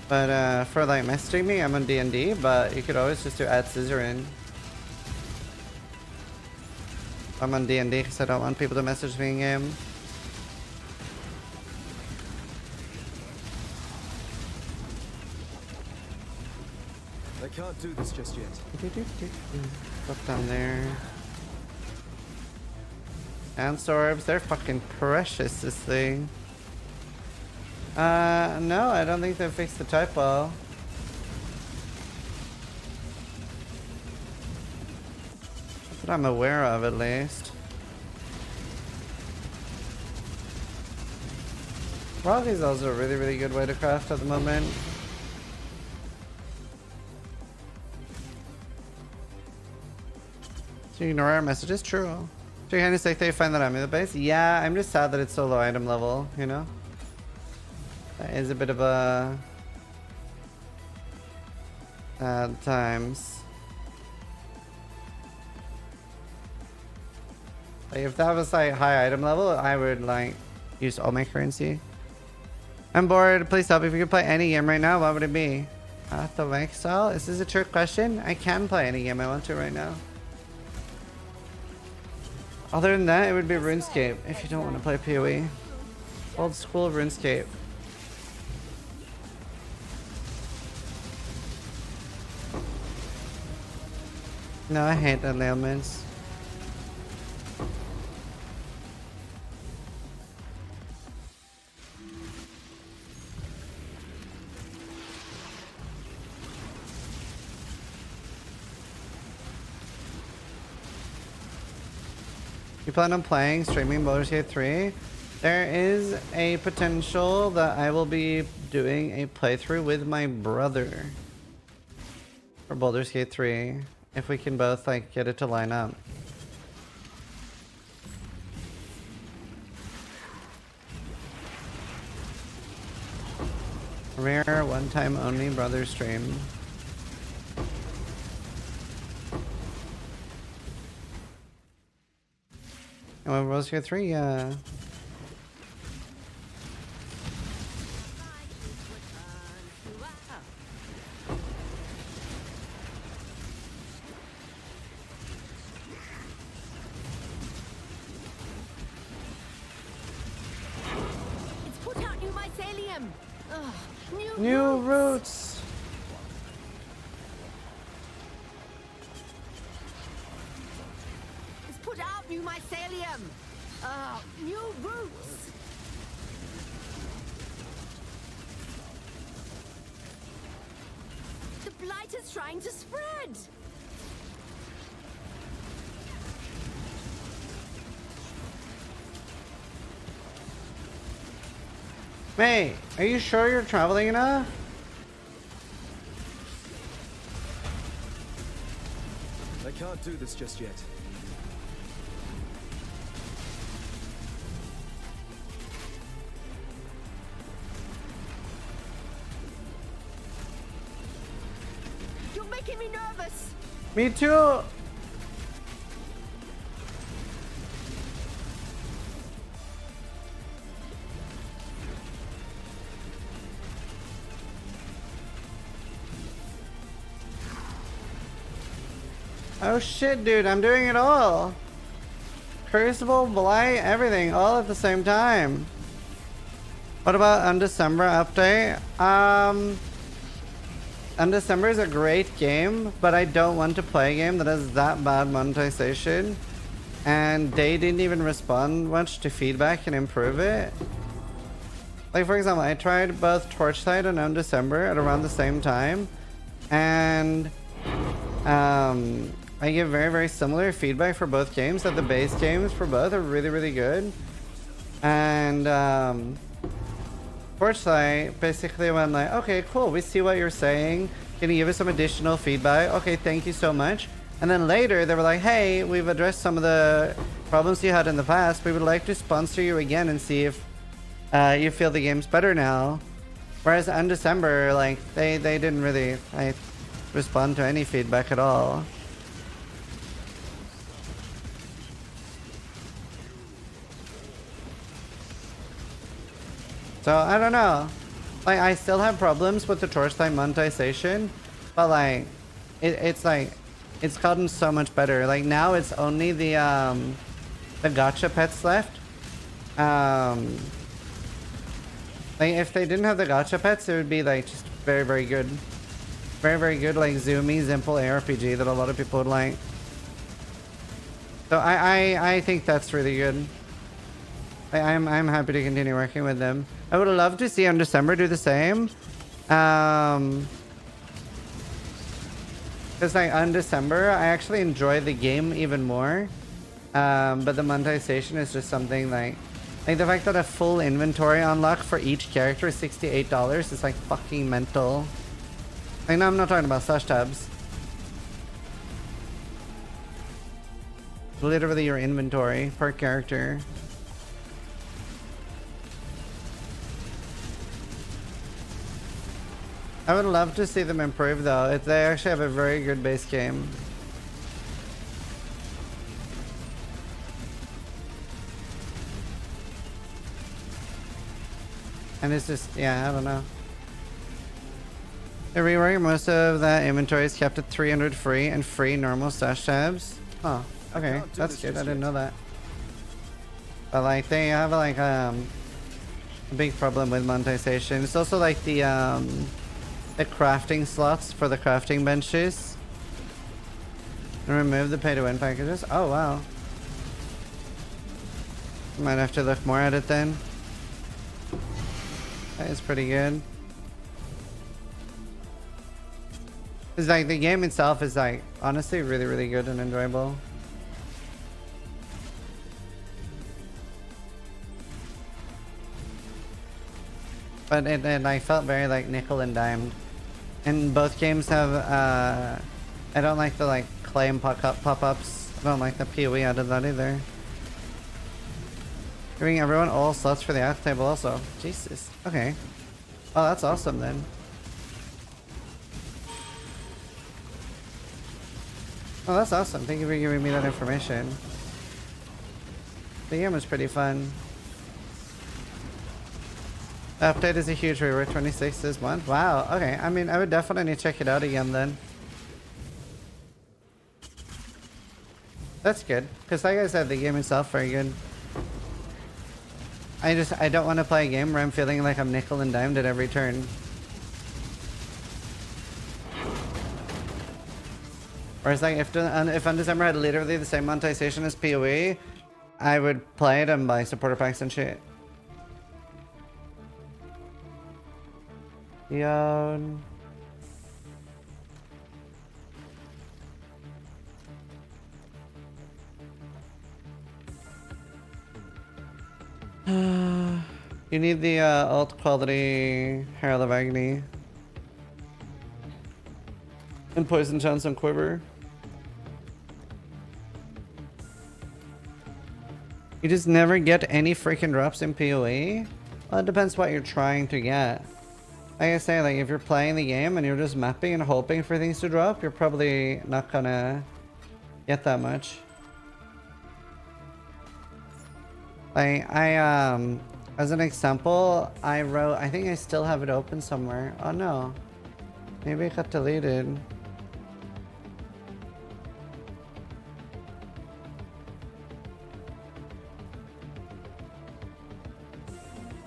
But for like messaging me, I'm on D&D, but you could always just do @Zizaran. I'm on D&D because I don't want people to message me in game. I can't do this just yet. Up down there. And orbs, they're fucking precious, this thing. No, I don't think they fixed the typo. That's what I'm aware of, at least. Rock is also a really, really good way to craft at the moment. So you ignore our messages? True. So you're kind of sick that you find that I'm in the base? Yeah, I'm just sad that it's so low item level, you know? That is a bit of a... sad times. Like, if that was like high item level, I would like use all my currency. I'm bored. Please help. If you could play any game right now, what would it be? Path of Exile? Is this a trick question? I can play any game I want to right now. Other than that, it would be RuneScape if you don't want to play PoE. Old school RuneScape. No, I hate the ailments. You plan on playing, streaming Baldur's Gate 3? There is a potential that I will be doing a playthrough with my brother for Baldur's Gate 3, if we can both like get it to line up. Rare one-time only brother stream. And when Baldur's Gate 3, yeah. It's put out new mycelium. Ugh, New roots. It's put out new mycelium. New roots. The blight is trying to spread. May, are you sure you're traveling enough? I can't do this just yet. You're making me nervous. Me too. Oh shit, dude, I'm doing it all. Crucible, Blight, everything, all at the same time. What about Undecember update? Undecember is a great game, but I don't want to play a game that has that bad monetization. And they didn't even respond much to feedback and improve it. Like, for example, I tried both Torchlight and Undecember at around the same time. And I give very, very similar feedback for both games, that the base games for both are really, really good. And Torchlight basically went like, okay, cool, we see what you're saying. Can you give us some additional feedback? Okay, thank you so much. And then later they were like, hey, we've addressed some of the problems you had in the past. We would like to sponsor you again and see if you feel the game's better now. Whereas Undecember, like, they didn't really respond to any feedback at all. So I don't know. Like, I still have problems with the Torchlight monetization, but like, it's gotten so much better. Like now it's only the gacha pets left. Like if they didn't have the gacha pets, it would be like just very, very good. Very, very good, like zoomy, simple ARPG that a lot of people would like. So I think that's really good. I'm happy to continue working with them. I would love to see Undecember do the same. Because like Undecember, I actually enjoy the game even more. But the monetization is just something like the fact that a full inventory unlock for each character is $68 is like fucking mental. Like, no, I'm not talking about slash tabs. Literally your inventory per character. I would love to see them improve though. If they actually have a very good base game. And it's just, yeah, I don't know. The rework, most of that inventory is kept at 300 free and free normal stash tabs. Oh, okay, that's good. I didn't know that. But like, they have like a big problem with monetization. It's also like the crafting slots for the crafting benches. And remove the pay-to-win packages. Oh wow. Might have to look more at it then. That is pretty good. It's like the game itself is like honestly really, really good and enjoyable. but it I felt very like nickel and dimed. And both games have I don't like the like claim pop-ups. I don't like the PoE out of that either. Giving everyone all slots for the act table also. Jesus. Okay. Oh, that's awesome then. Oh, that's awesome. Thank you for giving me that information. The game was pretty fun. The update is a huge rework. 26 this month. Wow. Okay. I mean, I would definitely check it out again then. That's good. Because like I said, the game itself very good. I don't want to play a game where I'm feeling like I'm nickel and dimed at every turn. Whereas like if Undecember had literally the same monetization as PoE, I would play it and buy supporter packs and shit. Yo. You need the alt quality Herald of Agony. And Poison Chance on Quiver. You just never get any freaking drops in PoE? Well, it depends what you're trying to get. Like I say, like if you're playing the game and you're just mapping and hoping for things to drop, you're probably not gonna get that much. Like as an example, I think I still have it open somewhere. Oh no. Maybe it got deleted.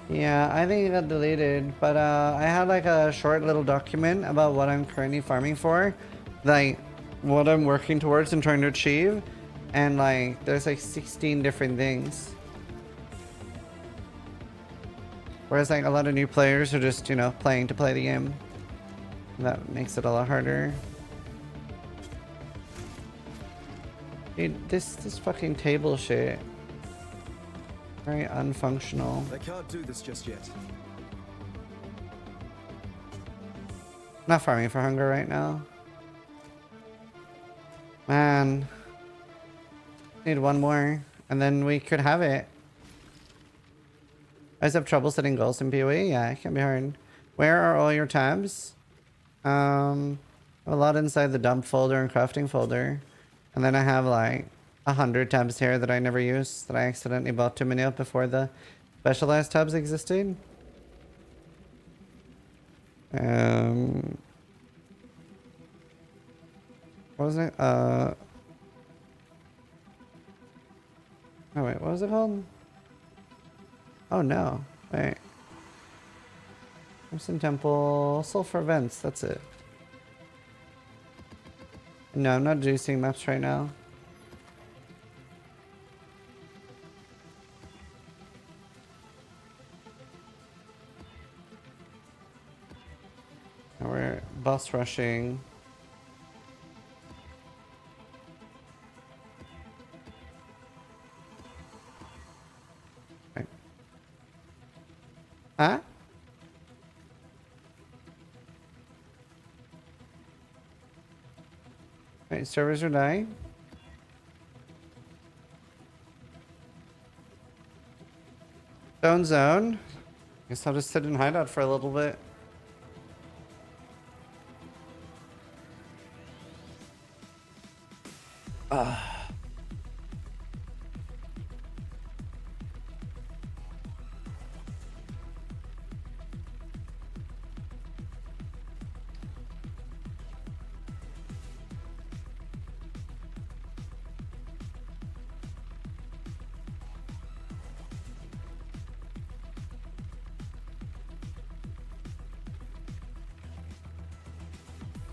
Yeah, I think it got deleted, but I had like a short little document about what I'm currently farming for, like what I'm working towards and trying to achieve, and like there's like 16 different things. Whereas like a lot of new players are just, you know, playing to play the game. That makes it a lot harder. Dude, this fucking table shit. Very unfunctional. I can't do this just yet. Not farming for hunger right now. Man. Need one more. And then we could have it. I just have trouble setting goals in PoE. Yeah, it can be hard. Where are all your tabs? A lot inside the dump folder and crafting folder. And then I have like 100 tabs here that I never use, that I accidentally bought too many of before the specialized tabs existed. What was it? Oh wait, what was it called? Oh no, wait. Crimson Temple, Sulfur Vents, that's it. No, I'm not juicing maps right now. Now we're boss rushing. Okay. Huh? Right, servers are dying. Zone. Guess I'll just sit in hideout for a little bit.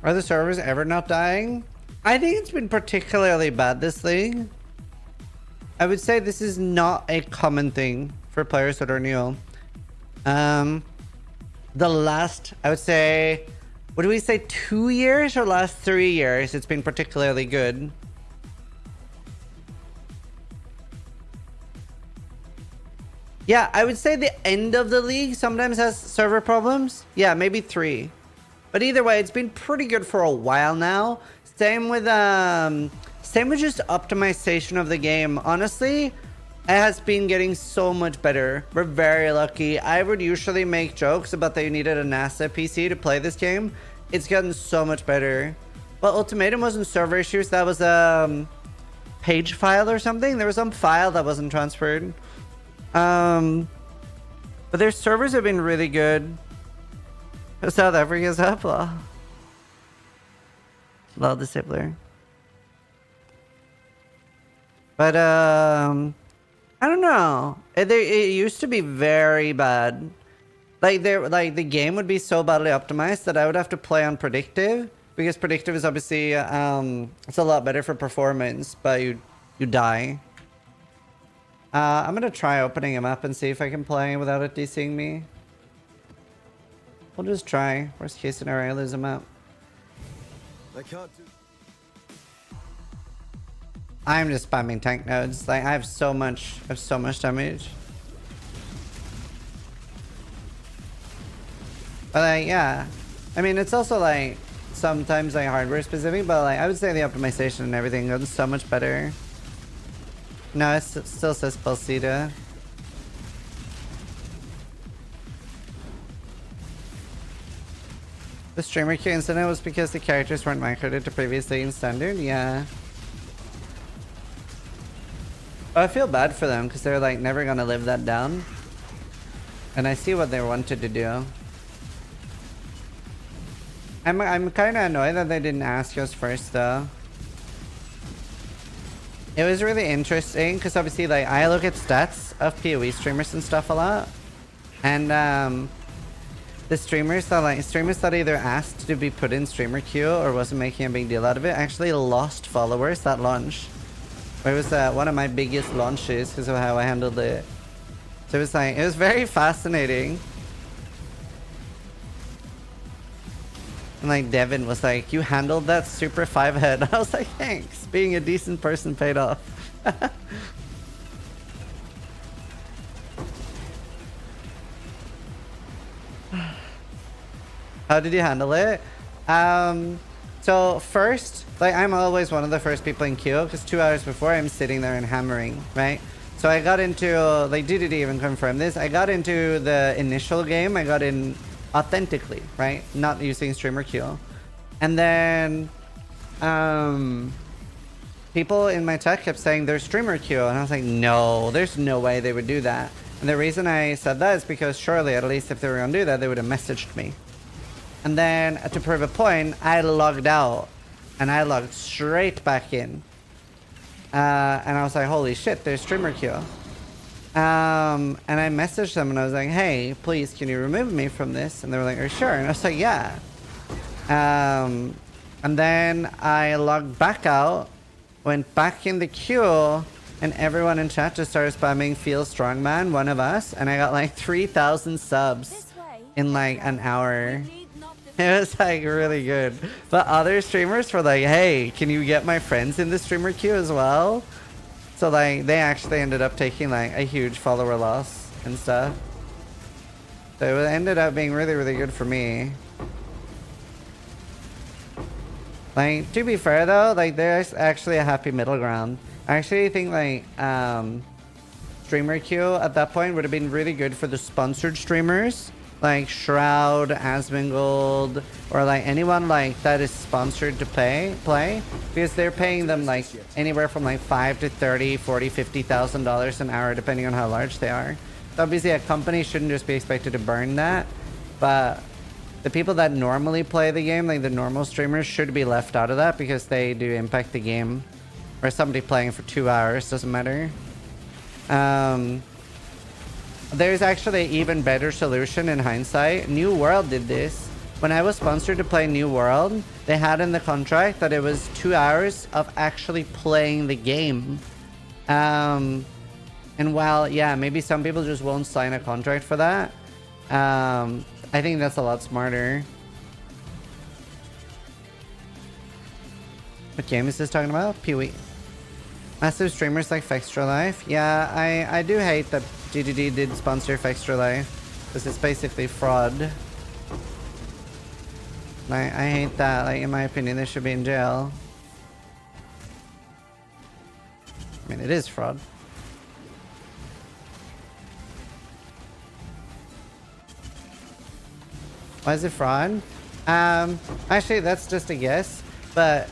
Are the servers ever not dying? I think it's been particularly bad this league. I would say this is not a common thing for players that are new. The last, I would say, what do we say, 2 years or last 3 years, it's been particularly good. Yeah, I would say the end of the league sometimes has server problems. Yeah, maybe 3. But either way, it's been pretty good for a while now. Same with just optimization of the game. Honestly, it has been getting so much better. We're very lucky. I would usually make jokes about that you needed a NASA PC to play this game. It's gotten so much better. Well, Ultimatum wasn't server issues. That was page file or something. There was some file that wasn't transferred. But their servers have been really good. South Africa's up. Lol disabler. But I don't know. It used to be very bad. Like the game would be so badly optimized that I would have to play on predictive, because predictive is obviously it's a lot better for performance, but you die. I'm gonna try opening him up and see if I can play without it DCing me. We'll just try. Worst case scenario, lose him out. I can't do. I'm just spamming tank nodes. Like I have so much damage. But like, yeah. I mean, it's also like sometimes like hardware specific, but like I would say the optimization and everything goes so much better. No, it still says Ballista. The streamer queue incident was because the characters weren't microded to previously in standard? Yeah. I feel bad for them because they're like never gonna live that down. And I see what they wanted to do. I'm kind of annoyed that they didn't ask us first though. It was really interesting because obviously like I look at stats of PoE streamers and stuff a lot. And the streamers that either asked to be put in streamer queue or wasn't making a big deal out of it actually lost followers that launch. It was one of my biggest launches because of how I handled it. So it was very fascinating. And like Devin was like, you handled that super 5 head. I was like, thanks. Being a decent person paid off. How did you handle it? So first, like I'm always one of the first people in queue because 2 hours before I'm sitting there and hammering, right? So I got into, like DDD even confirmed this, I got into the initial game, I got in authentically, right? Not using streamer queue. And then people in my chat kept saying there's streamer queue, and I was like, no, there's no way they would do that. And the reason I said that is because surely at least if they were gonna do that, they would have messaged me. And then to prove a point, I logged out and I logged straight back in. And I was like, holy shit, there's streamer queue. And I messaged them and I was like, hey, please, can you remove me from this? And they were like, are you sure? And I was like, yeah. And then I logged back out, went back in the queue, and everyone in chat just started spamming Feel Strongman, one of us. And I got like 3,000 subs in like an hour. It was like really good. But other streamers were like, hey, can you get my friends in the streamer queue as well? So like they actually ended up taking like a huge follower loss and stuff. So it ended up being really, really good for me. Like, to be fair though, like there's actually a happy middle ground. I actually think like streamer queue at that point would have been really good for the sponsored streamers. Like Shroud, Asmongold, or like anyone like that is sponsored to play, because they're paying them like anywhere from like $5 to $30, $40, $50,000 an hour, depending on how large they are. So obviously a company shouldn't just be expected to burn that, but the people that normally play the game, like the normal streamers, should be left out of that because they do impact the game. Or somebody playing for 2 hours, doesn't matter. There's actually an even better solution in hindsight. New World did this. When I was sponsored to play New World, they had in the contract that it was 2 hours of actually playing the game. And while, yeah, maybe some people just won't sign a contract for that, I think that's a lot smarter. What game is this talking about? PoE. Massive streamers like Fextra Life. Yeah, I do hate that GDD did sponsor for Extra Life. Because it's basically fraud. Like, I hate that. Like, in my opinion, they should be in jail. I mean, it is fraud. Why is it fraud? Actually, that's just a guess. But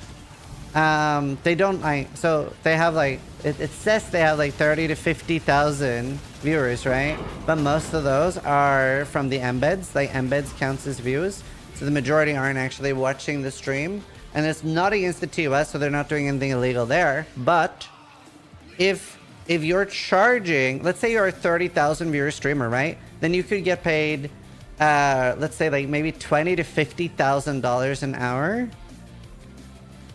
they don't like, so they have like, it says they have like 30 to 50,000 viewers, right? But most of those are from the embeds. Like, embeds counts as views. So the majority aren't actually watching the stream. And it's not against the TOS, so they're not doing anything illegal there. But if you're charging, let's say you're a 30,000 viewer streamer, right? Then you could get paid, let's say like maybe $20,000 to $50,000 an hour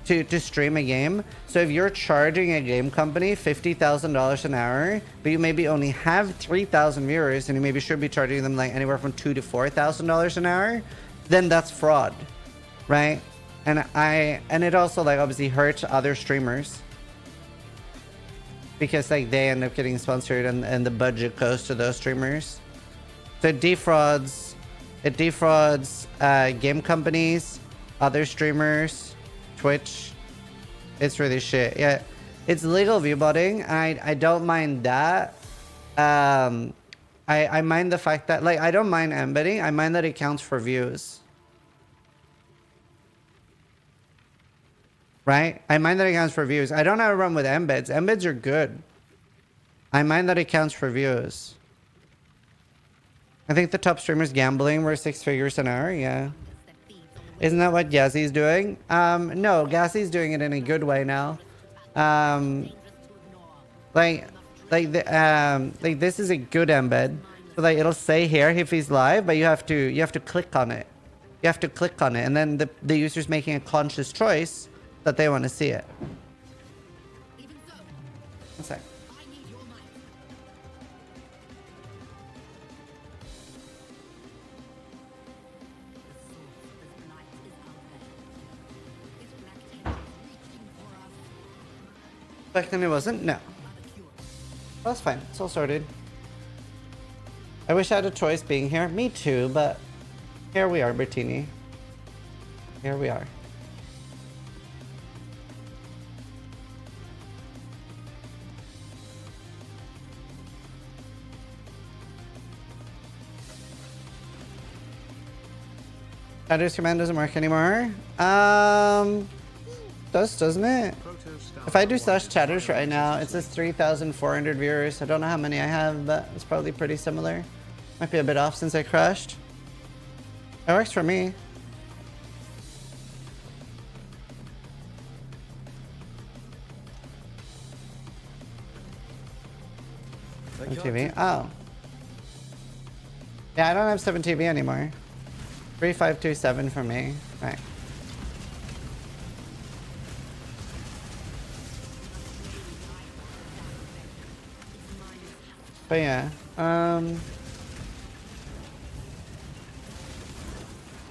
to stream a game. So if you're charging a game company $50,000 an hour, but you maybe only have 3,000 viewers, and you maybe should be charging them like anywhere from $2,000 to $4,000 an hour, then that's fraud, right? And it also like obviously hurts other streamers because like they end up getting sponsored and the budget goes to those streamers. So it defrauds game companies, other streamers, Twitch. It's really shit. Yeah, it's legal view botting. I don't mind that. I mind the fact that like I don't mind embedding. I mind that it counts for views. Right? I mind that it counts for views. I don't have a problem with embeds. Embeds are good. I mind that it counts for views. I think the top streamers gambling were 6 figures an hour. Yeah. Isn't that what Gazzy's doing? No, Gazzy's doing it in a good way now. Like this is a good embed. So like it'll say here if he's live, but you have to click on it. You have to click on it, and then the user's making a conscious choice that they want to see it. One sec. Back then it wasn't? No. Well, that's fine. It's all sorted. I wish I had a choice being here. Me too, but here we are, Bertini. Here we are. Shadows command doesn't work anymore. Doesn't it? If I do slash chatters right now, it says 3,400 viewers. I don't know how many I have, but it's probably pretty similar. Might be a bit off since I crashed. It works for me. TV. Oh. Yeah, I don't have 7TV anymore. 3527 for me. Right. But yeah,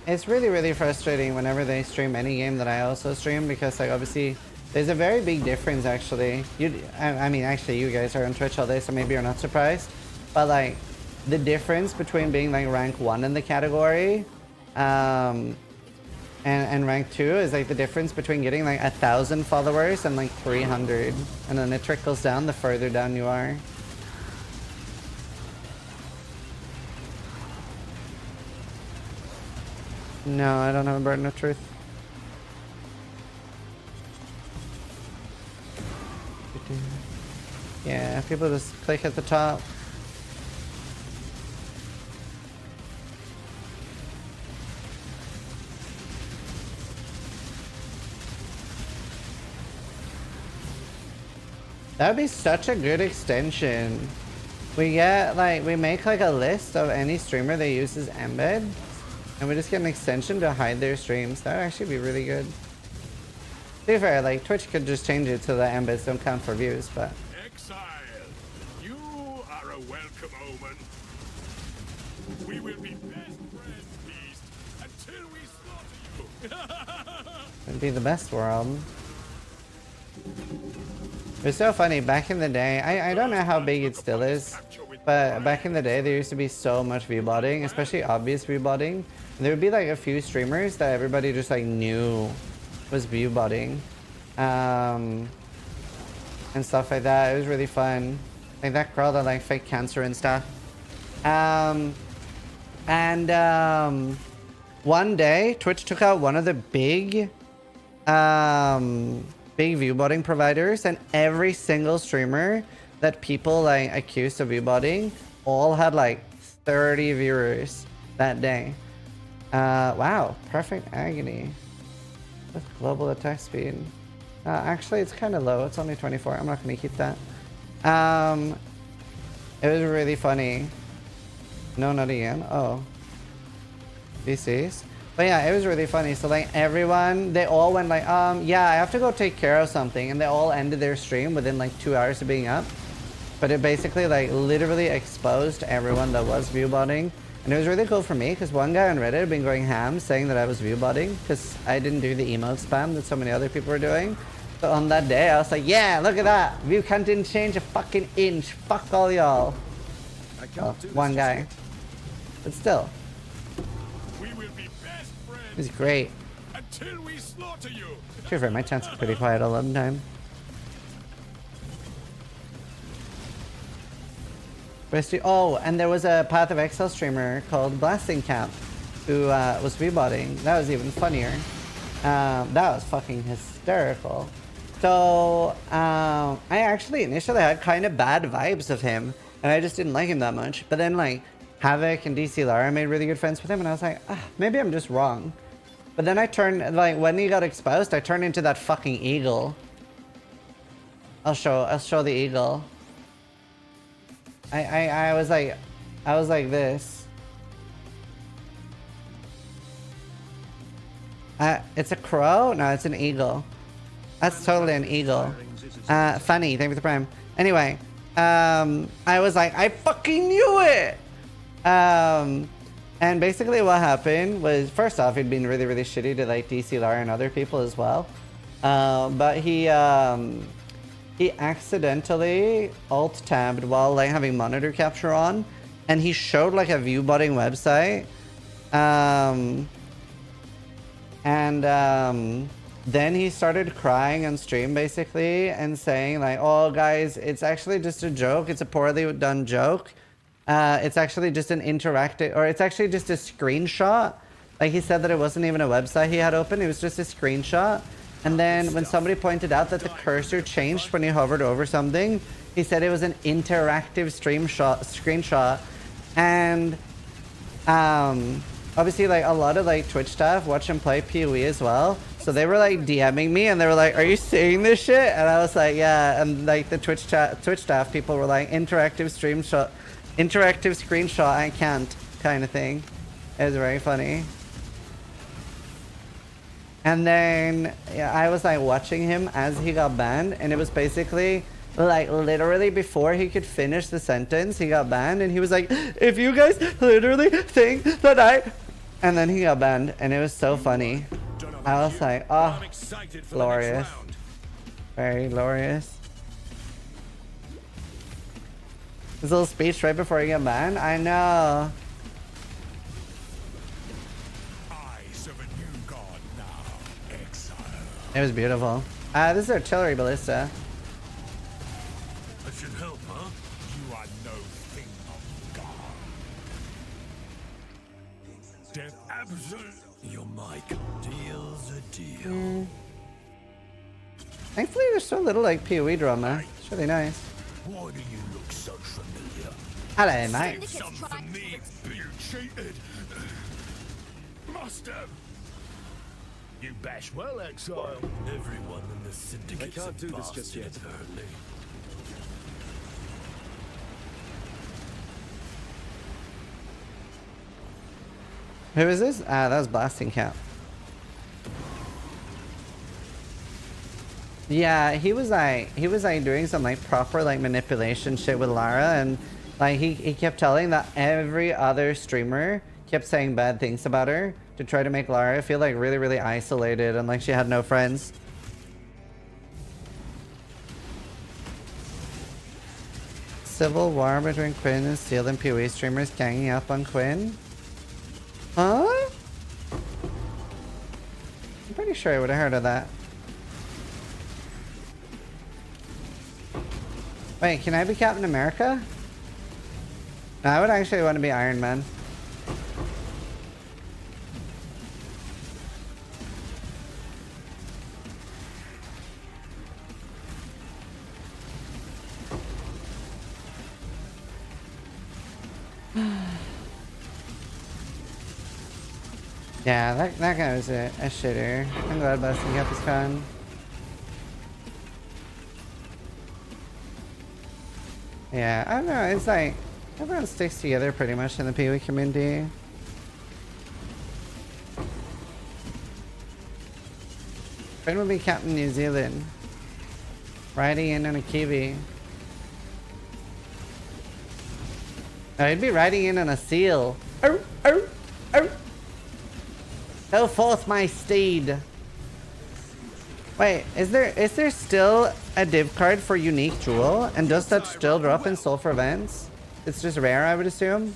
it's really frustrating whenever they stream any game that I also stream, because like obviously there's a very big difference actually. I mean actually you guys are on Twitch all day, so maybe you're not surprised, but like the difference between being like rank 1 in the category and rank 2 is like the difference between getting like 1,000 followers and like 300, and then it trickles down the further down you are. No, I don't have a burden of truth. Yeah, people just click at the top. That'd be such a good extension. We get like, we make like a list of any streamer that uses embed, and we just get an extension to hide their streams. That would actually be really good. To be fair, like Twitch could just change it so the embeds don't count for views, but. Exile, you are a welcome omen. We will be best friends, beast, until we slaughter you. It'd be the best world. It's so funny, back in the day, I don't know how big it still is, But back in the day, there used to be so much VODing, especially obvious VODing. There would be like a few streamers that everybody just like knew was VODing. And stuff like that. It was really fun. Like that girl that like fake cancer and stuff. One day, Twitch took out one of the big VODing providers, and every single streamer that people like accused of VODing all had like 30 viewers that day. Wow, perfect agony with global attack speed. Actually, it's kind of low. It's only 24. I'm not going to keep that. It was really funny. No, not again. Oh. VCs. But yeah, it was really funny. So like everyone, they all went like, yeah, I have to go take care of something. And they all ended their stream within like 2 hours of being up. But it basically like literally exposed everyone that was VODing. And it was really cool for me because one guy on Reddit had been going ham saying that I was VODing because I didn't do the emote spam that so many other people were doing. So on that day, I was like, yeah, look at that. View count didn't change a fucking inch. Fuck all y'all. Oh, one guy. But still. We will be best friends. He's great. Until we slaughter you. To be fair, my chance is pretty quiet a lot of the time. Oh, and there was a Path of Exile streamer called Blasting Camp who was VODing. That was even funnier. That was fucking hysterical. So, I actually initially had kind of bad vibes of him, and I just didn't like him that much. But then, like, Havoc and DC Lara made really good friends with him, and I was like, maybe I'm just wrong. But then I turned, like, when he got exposed, I turned into that fucking eagle. I'll show the eagle. I was like this. It's a crow? No, it's an eagle. That's totally an eagle. Funny, thank you for the prime. Anyway, I was like, I fucking knew it! And basically what happened was, first off, he'd been really, really shitty to like DC Lara and other people as well. But he accidentally alt-tabbed while like having monitor capture on, and he showed like a VODing website. Then he started crying on stream basically and saying like, oh guys, it's actually just a joke. It's a poorly done joke. It's actually just an interactive, or it's actually just a screenshot. Like he said that it wasn't even a website he had open. It was just a screenshot. And then when somebody pointed out that the cursor changed when you hovered over something, he said it was an interactive screenshot. And obviously like a lot of like Twitch staff watch him play PoE as well. So they were like DMing me and they were like, are you seeing this shit? And I was like, yeah. And like the Twitch staff people were like, interactive screenshot, I can't kind of thing. It was very funny. And then yeah, I was like watching him as he got banned, and it was basically like literally before he could finish the sentence, he got banned, and he was like, if you guys literally think that and then he got banned, and it was so funny. I was like, oh, glorious. Very glorious. His little speech right before he got banned, I know. It was beautiful. This is artillery ballista. That should help, huh? You are no thing of God. Death absolute. Your mic deals a deal. Thankfully, there's so little like PoE drama. It's really nice. Why do you look so familiar? Hello, mate. Some for me. You cheated. Must have. You bash well, Exile. Everyone in the syndicate. I can't do this just yet. Who is this? That was Blasting Camp. Yeah, he was like doing some like proper like manipulation shit with Lara, and like he kept telling that every other streamer kept saying bad things about her to try to make Lara feel like really, really isolated and like she had no friends. civil war between Quinn and Steel and PoE streamers ganging up on Quinn? Huh? I'm pretty sure I would have heard of that. Wait, can I be Captain America? No, I would actually want to be Iron Man. Yeah, that guy was a shitter. I'm glad Busting Cap is fun. Yeah, I don't know, it's like everyone sticks together pretty much in the PoE community. When will be Captain New Zealand? Riding in on a Kiwi. Oh, he'd be riding in on a seal. Arr, arr, arr. Go forth, my steed. Wait, is there still a div card for unique jewel? And does that still drop in Soul for events? It's just rare, I would assume.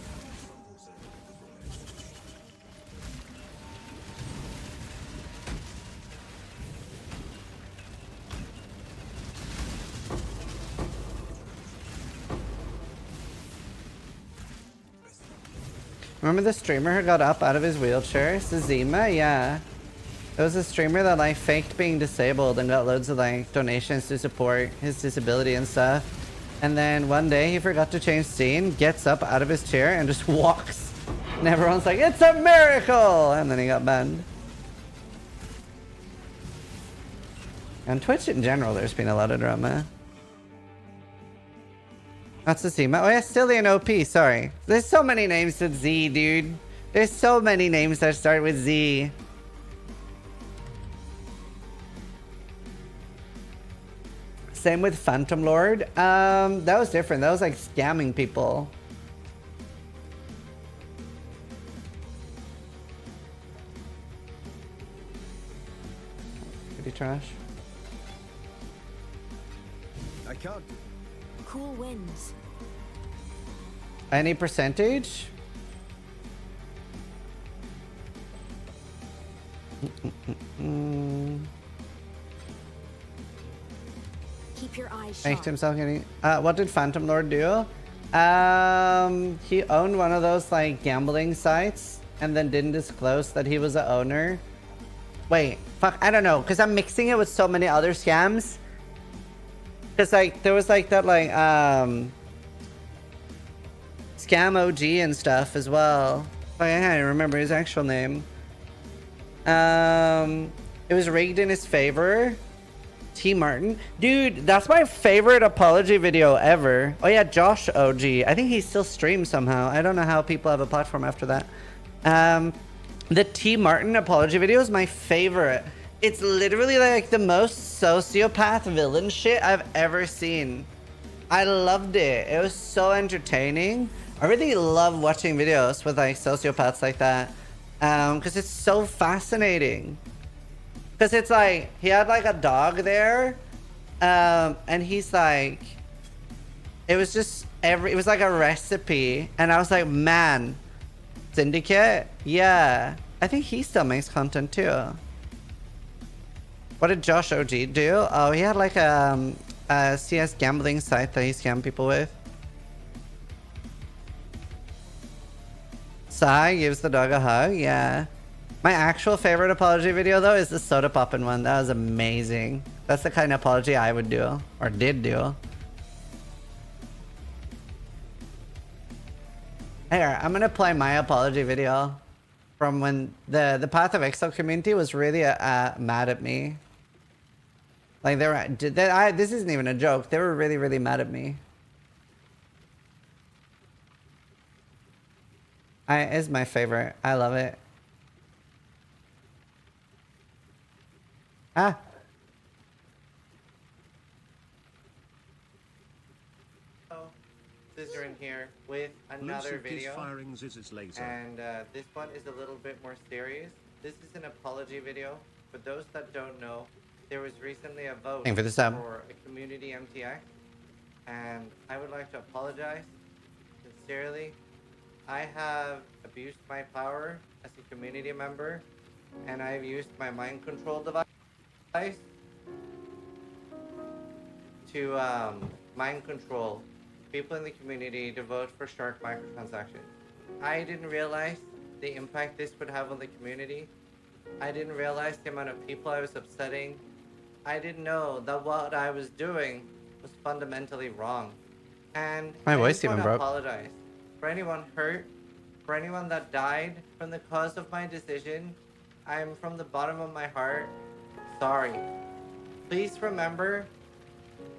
Remember the streamer who got up out of his wheelchair? Zizima? Yeah. It was a streamer that like faked being disabled and got loads of like donations to support his disability and stuff. And then one day he forgot to change scene, gets up out of his chair and just walks. And everyone's like, it's a miracle! And then he got banned. On Twitch in general, there's been a lot of drama. That's the Zima. Oh yeah, still an OP, sorry. There's so many names with Z, dude. There's so many names that start with Z. Same with Phantom Lord. That was different. That was like scamming people. Pretty trash. I can't. Cool winds. Any percentage? Keep your eyes Thanks sharp. to himself getting. What did Phantom Lord do? He owned one of those like gambling sites and then didn't disclose that he was the owner. Wait, fuck, I don't know, because I'm mixing it with so many other scams. Because like there was like that like Scam OG and stuff as well. Oh yeah, I remember his actual name. It was rigged in his favor. T Martin. Dude, that's my favorite apology video ever. Oh yeah, Josh OG. I think he still streams somehow. I don't know how people have a platform after that. The T Martin apology video is my favorite. It's literally like the most sociopath villain shit I've ever seen. I loved it. It was so entertaining. I really love watching videos with like sociopaths like that. Because it's so fascinating. Because it's like, he had like a dog there. And he's like, it was just it was like a recipe. And I was like, man, Syndicate? Yeah. I think he still makes content too. What did Josh OG do? Oh, he had like a CS gambling site that he scammed people with. Sai gives the dog a hug. Yeah. My actual favorite apology video though is the soda poppin' one. That was amazing. That's the kind of apology I would do or did do. Here, I'm gonna play my apology video from when the Path of Exile community was really mad at me. Like they were, this isn't even a joke. They were really, really mad at me. It's my favorite. I love it. Ah. Zizaran here with another video. Firing Ziz's laser. And this one is a little bit more serious. This is an apology video. For those that don't know, there was recently a vote for a community MTX. and I would like to apologize sincerely. I have abused my power as a community member, and I've used my mind control device to mind control people in the community to vote for Shark microtransactions. I didn't realize the impact this would have on the community. I didn't realize the amount of people I was upsetting. I didn't know that what I was doing was fundamentally wrong. And My I voice just want even to broke. apologize for anyone hurt, for anyone that died from the cause of my decision. I'm from the bottom of my heart sorry. Please remember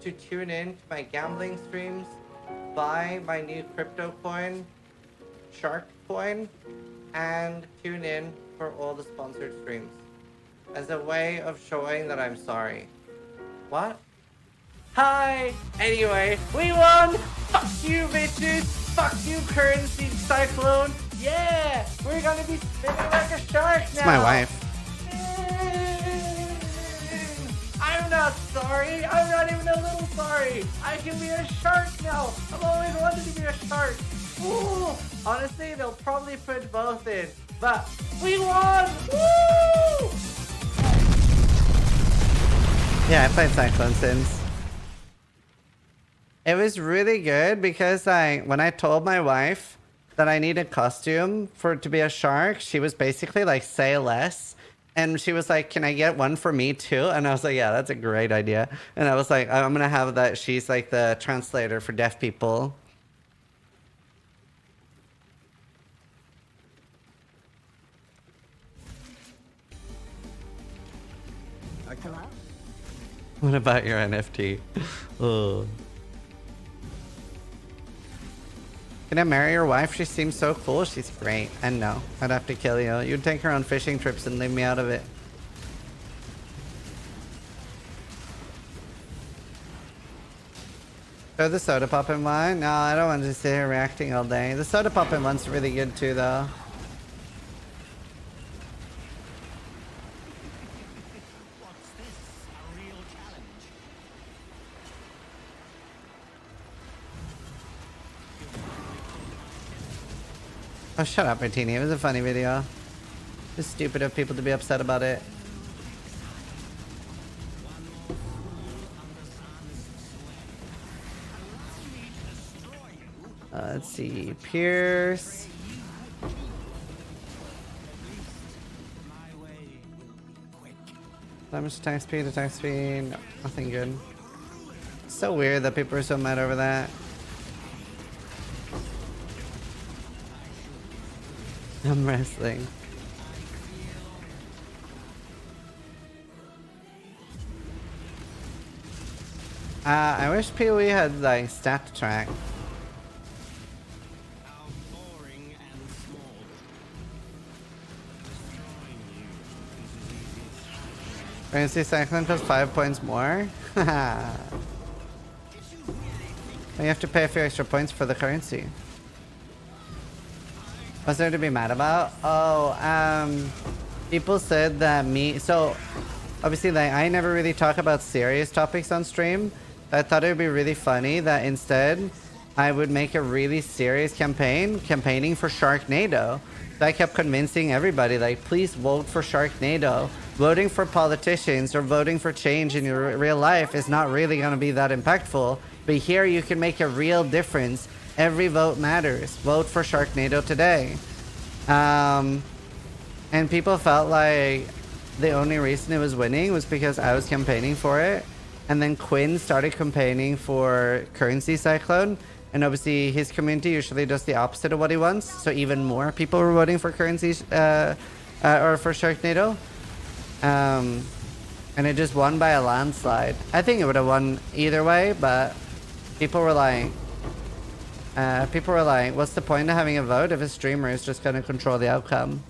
to tune in to my gambling streams, buy my new crypto coin, Shark Coin, and tune in for all the sponsored streams as a way of showing that I'm sorry. What? Hi! Anyway, we won! Fuck you, bitches! Fuck you, currency cyclone! Yeah! We're gonna be spinning like a shark now! It's my wife. I'm not sorry! I'm not even a little sorry! I can be a shark now! I've always wanted to be a shark! Ooh! Honestly, they'll probably put both in, but we won! Woo! Yeah, I played Cyclone since. It was really good because when I told my wife that I need a costume to be a shark, she was basically like, say less. And she was like, can I get one for me too? And I was like, yeah, that's a great idea. And I was like, I'm going to have that. She's like the translator for deaf people. Hello? What about your NFT? Oh. Can I marry your wife? She seems so cool. She's great. And no, I'd have to kill you. You'd take her on fishing trips and leave me out of it. Throw the soda poppin' one? No, I don't want to sit here reacting all day. The soda poppin' one's really good too, though. Oh, shut up, Martini. It was a funny video. It's stupid of people to be upset about it. Let's see. Pierce. How much attack speed? Attack speed? No, nothing good. So weird that people are so mad over that. I'm wrestling. I wish PoE had like stat track. Currency Cyclone costs 5 points more? You have to pay a few extra points for the currency. What's there to be mad about? Oh, people said that so obviously like, I never really talk about serious topics on stream. I thought it would be really funny that instead I would make a really serious campaigning for Sharknado. So I kept convincing everybody, like, please vote for Sharknado. Voting for politicians or voting for change in your real life is not really going to be that impactful. But here you can make a real difference. Every vote matters. Vote for Sharknado today. And people felt like the only reason it was winning was because I was campaigning for it. And then Quinn started campaigning for Currency Cyclone. And obviously his community usually does the opposite of what he wants. So even more people were voting for Currency or for Sharknado. And it just won by a landslide. I think it would have won either way, but people were like, what's the point of having a vote if a streamer is just going to control the outcome?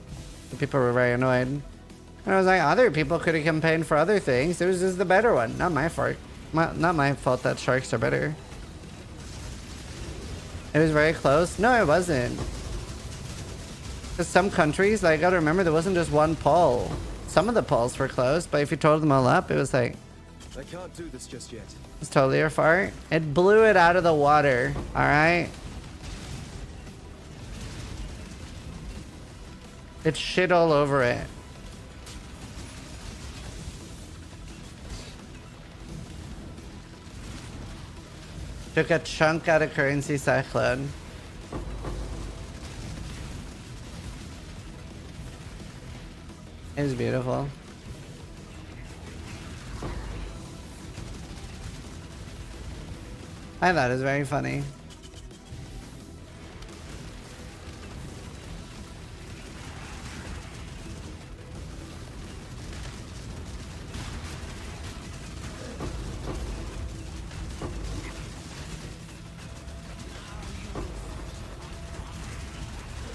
So people were very annoyed. And I was like, other people could have campaigned for other things. It was just the better one. Not my fault. Not my fault that sharks are better. It was very close. No, it wasn't. Because some countries, like, I gotta remember, there wasn't just one poll. Some of the polls were close, but if you totaled them all up, it was like I can't do this just yet. It's totally your fart. It blew it out of the water. Alright? It shit all over it. Took a chunk out of currency cyclone. It was beautiful. I thought it was very funny.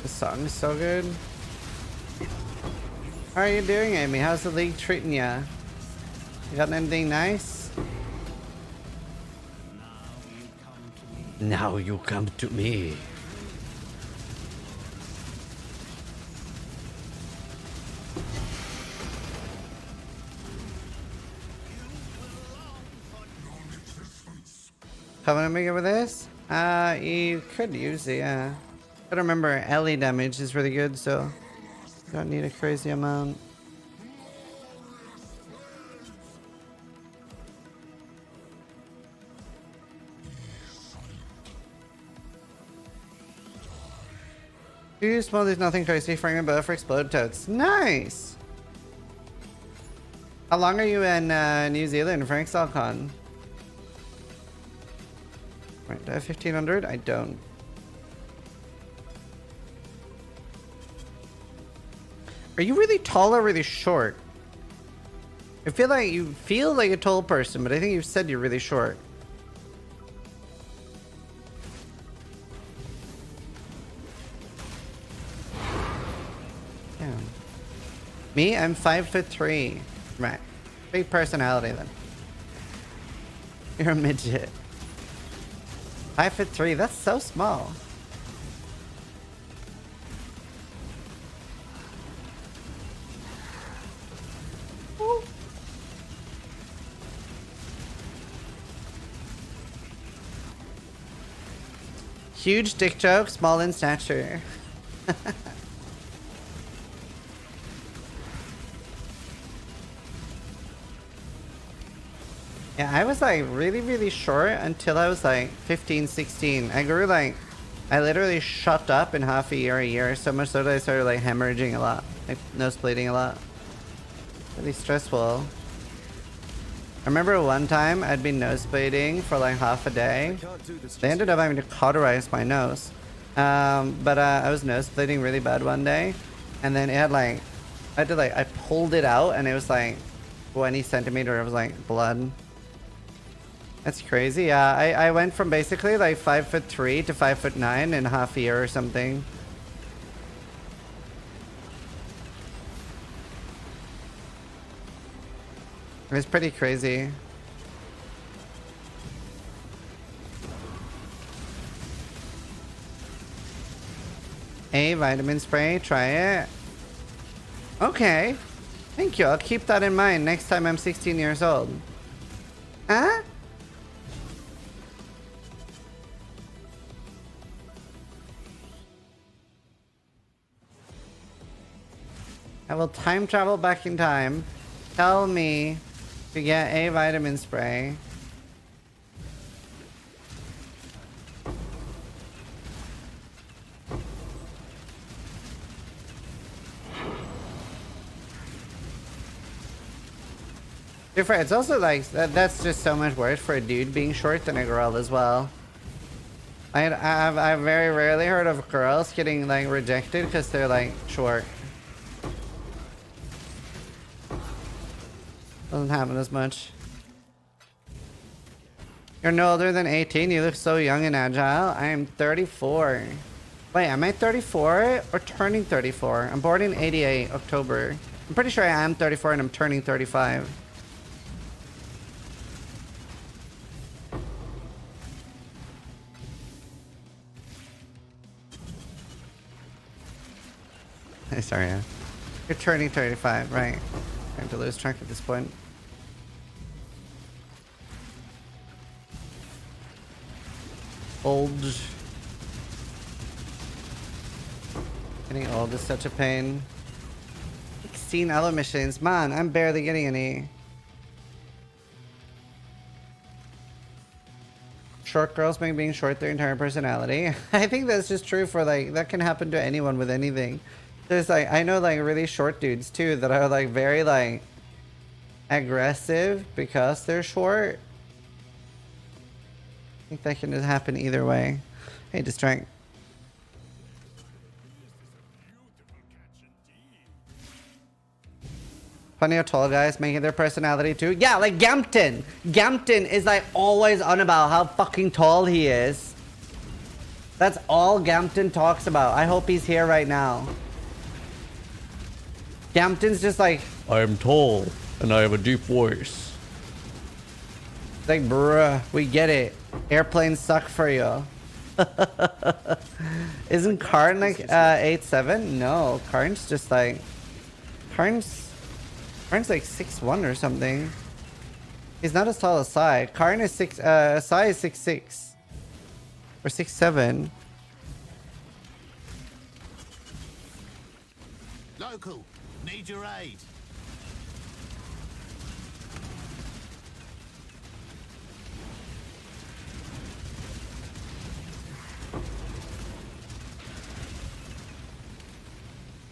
The song is so good. How are you doing, Amy? How's the league treating ya? You got anything nice? Now you come to me. Coming to make it with this? You could use it, yeah. But remember, LE damage is really good, so you don't need a crazy amount. Too small, there's nothing crazy. Frame and bow for explode totes. Nice! How long are you in New Zealand, Frank Salcon? Right, do I have 1500? I don't. Are you really tall or really short? I feel like you feel like a tall person, but I think you said you're really short. Yeah. Me, I'm 5'3". Right. Big personality then. You're a midget. 5'3", that's so small. Ooh. Huge dick joke, small in stature. Yeah, I was like really short until I was like 15, 16. I grew like, I literally shot up in half a year, so much so that I started like hemorrhaging a lot, like nosebleeding a lot. Really stressful. I remember one time I'd been nosebleeding for like half a day. They ended up having to cauterize my nose. But I was nosebleeding really bad one day, and then it had like, I pulled it out and it was like 20 centimeters of like blood. That's crazy. Yeah, I went from basically like 5'3" to 5'9" in half a year or something. It was pretty crazy. A vitamin spray, try it. Okay. Thank you. I'll keep that in mind next time I'm 16 years old. Huh? I will time travel back in time. Tell me to get a vitamin spray. It's also like, that's just so much worse for a dude being short than a girl as well. I've very rarely heard of girls getting like rejected because they're like short. Doesn't happen as much. You're no older than 18. You look so young and agile. I am 34. Wait, am I 34 or turning 34? I'm born in 88, October. I'm pretty sure I am 34 and I'm turning 35. Sorry, yeah. You're turning 35, right. Trying to lose track at this point. Old. Getting old is such a pain. 16 elo missions. Man, I'm barely getting any. Short girls make being short their entire personality. I think that's just true for like, that can happen to anyone with anything. There's like, I know like really short dudes too that are like very like aggressive because they're short. I think that can just happen either way. Hey, Distract. Funny how tall guys making their personality too. Yeah, like Gampton. Gampton is like always on about how fucking tall he is. That's all Gampton talks about. I hope he's here right now. Gampton's just like, I am tall and I have a deep voice. It's like, bruh, we get it. Airplanes suck for you. Isn't Karn like 8'7"? No, Karn's just like, Karn's like 6'1" or something. He's not as tall as Sai. Karn is Sai is 6'6" or 6'7". Local, need your aid.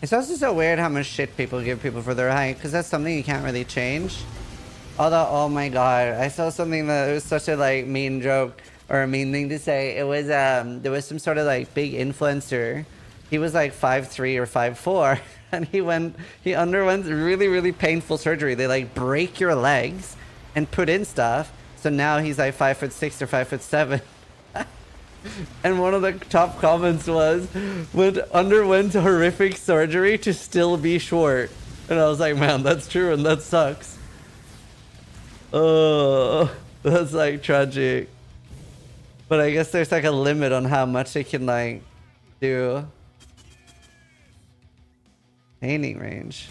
It's also so weird how much shit people give people for their height, because that's something you can't really change. Although, oh my god, I saw something that was such a like mean joke or a mean thing to say. It was there was some sort of like big influencer. He was like 5'3" or 5'4", and he underwent really painful surgery. They like break your legs and put in stuff. So now he's like 5'6" or 5'7". And one of the top comments was, underwent horrific surgery to still be short. And I was like, man, that's true and that sucks. Oh, that's like tragic. But I guess there's like a limit on how much it can like do. Painting range.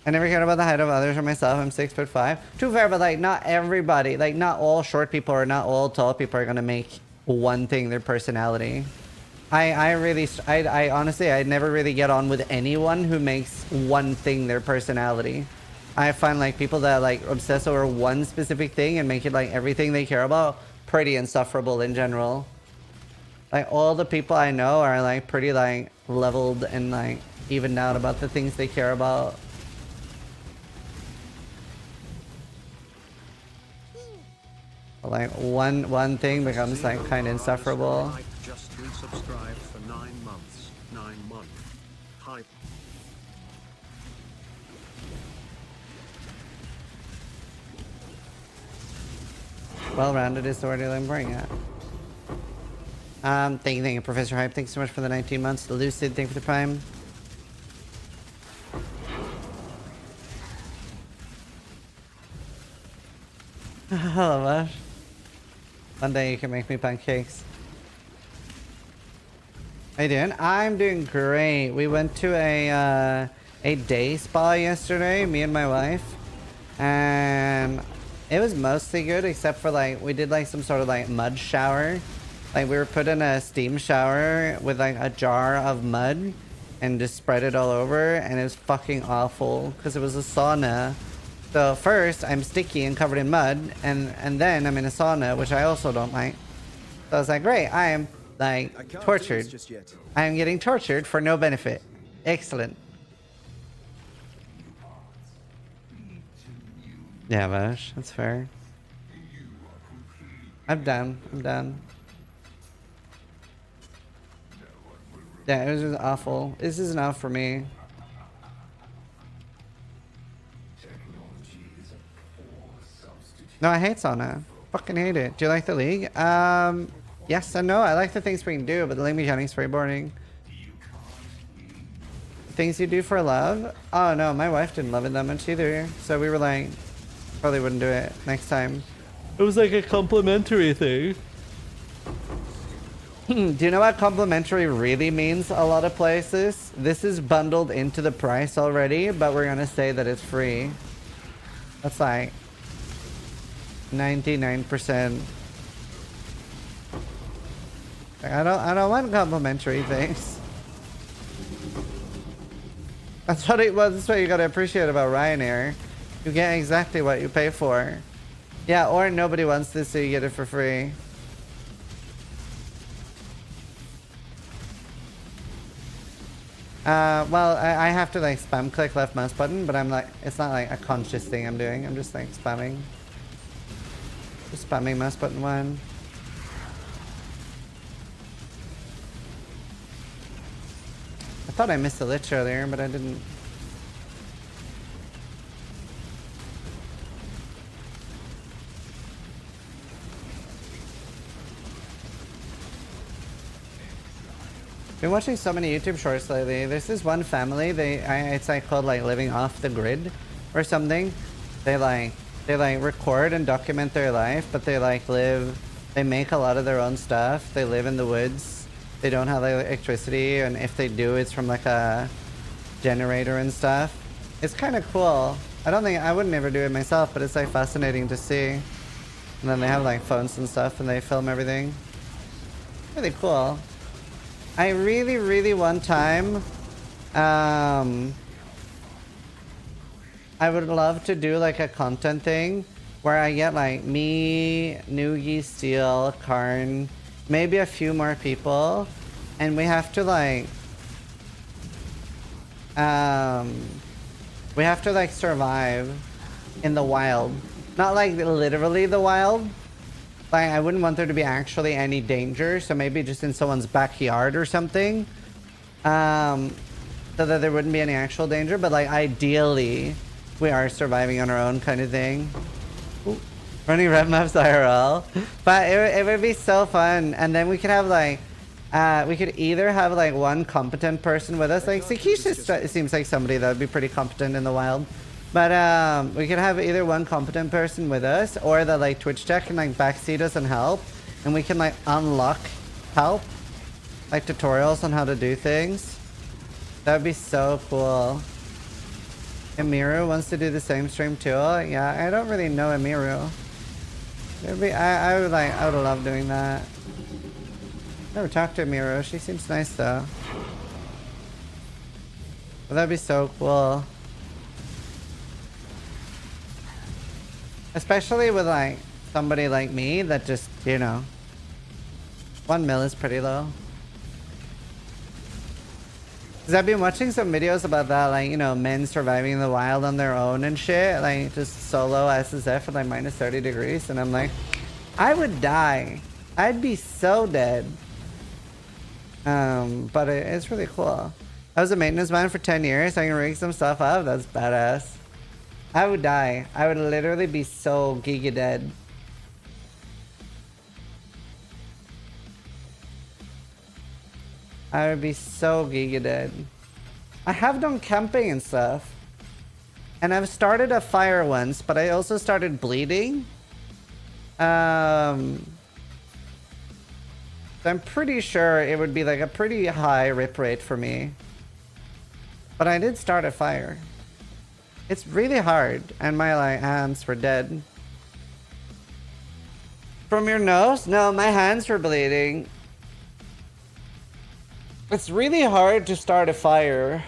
I never cared about the height of others or myself. I'm 6'5". Too fair, but like not everybody, like not all short people or not all tall people are gonna make one thing their personality. I honestly, I never really get on with anyone who makes one thing their personality. I find like people that like obsess over one specific thing and make it like everything they care about pretty insufferable in general. Like all the people I know are like pretty like leveled and like evened out about the things they care about. Like one thing becomes like kind of insufferable. Just resubscribed for 9 months. 9 months. Hype. Well-rounded is the word I'm bringing at. Thank you, Professor Hype. Thanks so much for the 19 months. Lucid, thank you for the prime. Hello, Vash. One day you can make me pancakes. How you doing? I'm doing great. We went to a day spa yesterday, me and my wife, and it was mostly good except for like we did like some sort of like mud shower. Like we were put in a steam shower with like a jar of mud and just spread it all over, and it was fucking awful because it was a sauna. So first I'm sticky and covered in mud, and then I'm in a sauna, which I also don't like. So I was like, great, I am like tortured. I am getting tortured for no benefit. Excellent. Yeah, Vash, that's fair. I'm done. I'm done. Yeah, it was just awful. This is enough for me. No, I hate sauna. Fucking hate it. Do you like the league? Yes and no. I like the things we can do, but the league mechanic's very boring. Things you do for love? Oh no, my wife didn't love it that much either. So we were like, probably wouldn't do it next time. It was like a complimentary thing. Do you know what complimentary really means a lot of places? This is bundled into the price already, but we're gonna say that it's free. That's like... 99%. I don't want complimentary things. That's what you gotta appreciate about Ryanair. You get exactly what you pay for. Yeah, or nobody wants this, so you get it for free. Well, I have to like spam click left mouse button, but I'm like, it's not like a conscious thing I'm doing. I'm just like spamming. Just spamming mouse button 1. I thought I missed a lich earlier, but I didn't. Been watching so many YouTube shorts lately. There's this one family. It's like called like living off the grid or something. They like record and document their life, but they like live. They make a lot of their own stuff. They live in the woods. They don't have electricity, and if they do, it's from like a generator and stuff. It's kind of cool. I wouldn't ever do it myself, but it's like fascinating to see. And then they have like phones and stuff, and they film everything. Really cool. I really one time, I would love to do like a content thing where I get like me, Noogie, Steel, Karn, maybe a few more people, and we have to like, survive in the wild. Not like literally the wild. Like, I wouldn't want there to be actually any danger, so maybe just in someone's backyard or something. So that there wouldn't be any actual danger, but like ideally, we are surviving on our own kind of thing. Ooh. Running red maps IRL. But it would be so fun, and then we could have like, we could either have like one competent person with us, like Sakisha seems like somebody that would be pretty competent in the wild. But we could have either one competent person with us, or the like Twitch tech can like backseat us and help, and we can like unlock help, like tutorials on how to do things. That would be so cool. Emiru wants to do the same stream too. Yeah, I don't really know Emiru. It'd be, I would love doing that. Never talked to Emiru. She seems nice though. But that'd be so cool. Especially with like somebody like me that just, you know, 1 mil is pretty low. Cause I've been watching some videos about that, like, you know, men surviving in the wild on their own and shit, like just solo SSF at like minus 30 degrees, and I'm like, I would die. I'd be so dead. But it's really cool. I was a maintenance man for 10 years. I can rig some stuff up. That's badass. I would die. I would literally be so giga dead. I would be so giga dead. I have done camping and stuff. And I've started a fire once, but I also started bleeding. So I'm pretty sure it would be like a pretty high rip rate for me. But I did start a fire. It's really hard, and my like hands were dead. From your nose? No, my hands were bleeding. It's really hard to start a fire.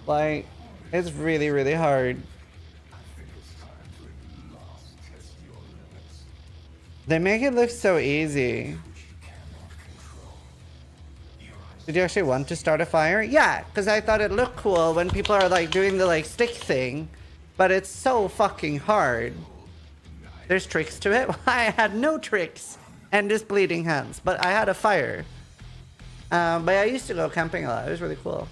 Like, it's really hard. They make it look so easy. Did you actually want to start a fire? Yeah, because I thought it looked cool when people are like doing the like stick thing. But it's so fucking hard. There's tricks to it. I had no tricks and just bleeding hands, but I had a fire. But I used to go camping a lot. It was really cool.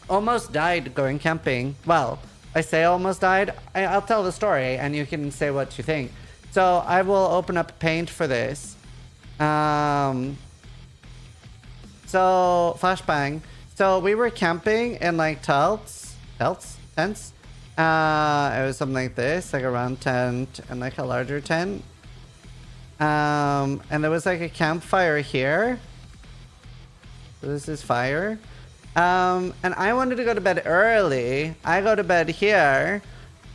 Almost died going camping. Well, I say almost died. I'll tell the story and you can say what you think. So I will open up paint for this. So flashbang. So we were camping in like tents. It was something like this, like a round tent and like a larger tent. And there was like a campfire here. So this is fire. And I wanted to go to bed early. I go to bed here.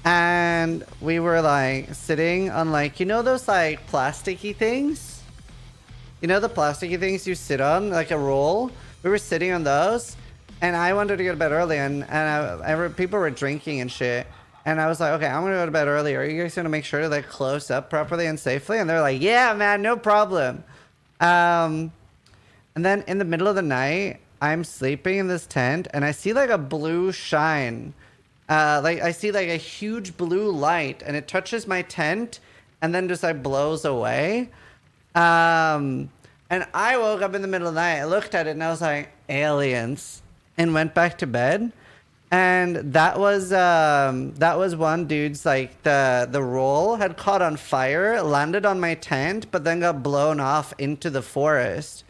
And we were like sitting on like, you know those like plasticky things? You know the plasticky things you sit on, like a roll? We were sitting on those, and I wanted to go to bed early, and people were drinking and shit. And I was like, okay, I'm gonna go to bed early. Are you guys gonna make sure to like close up properly and safely? And they're like, yeah, man, no problem. And then in the middle of the night, I'm sleeping in this tent, and I see like a blue shine. Like I see like a huge blue light, and it touches my tent, and then just like blows away. And I woke up in the middle of the night. I looked at it, and I was like, aliens, and went back to bed. And that was one dude's like the roll had caught on fire, landed on my tent, but then got blown off into the forest.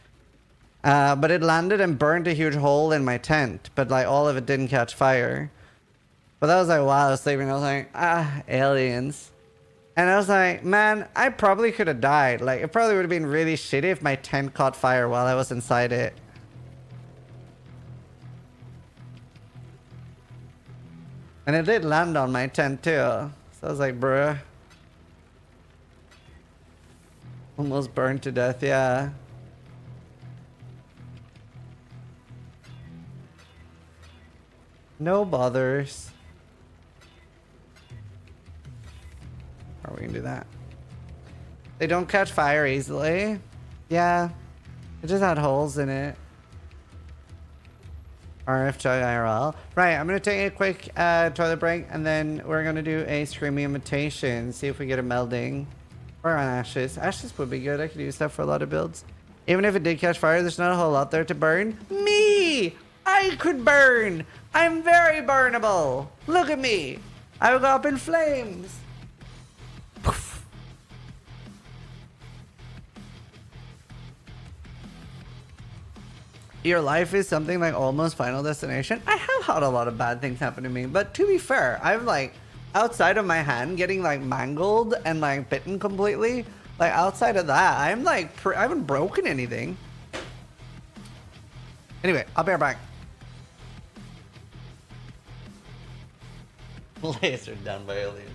But it landed and burned a huge hole in my tent, but like all of it didn't catch fire. But that was like while I was sleeping, I was like, aliens. And I was like, man, I probably could have died. Like it probably would have been really shitty if my tent caught fire while I was inside it. And it did land on my tent too. So I was like, bruh. Almost burned to death, yeah. No bothers. Or we can do that. They don't catch fire easily. Yeah. It just had holes in it. RFJ IRL. Right, I'm going to take a quick toilet break, and then we're going to do a Screaming Invitation, see if we get a melding. Or on Ashes. Ashes would be good. I could use that for a lot of builds. Even if it did catch fire, there's not a whole lot there to burn. Me! I could burn! I'm very burnable! Look at me! I will go up in flames! Poof. Your life is something like almost Final Destination. I have had a lot of bad things happen to me, but to be fair, I've like outside of my hand getting like mangled and like bitten completely, like outside of that, I'm like I haven't broken anything. Anyway, I'll be right back. Lasered down by aliens.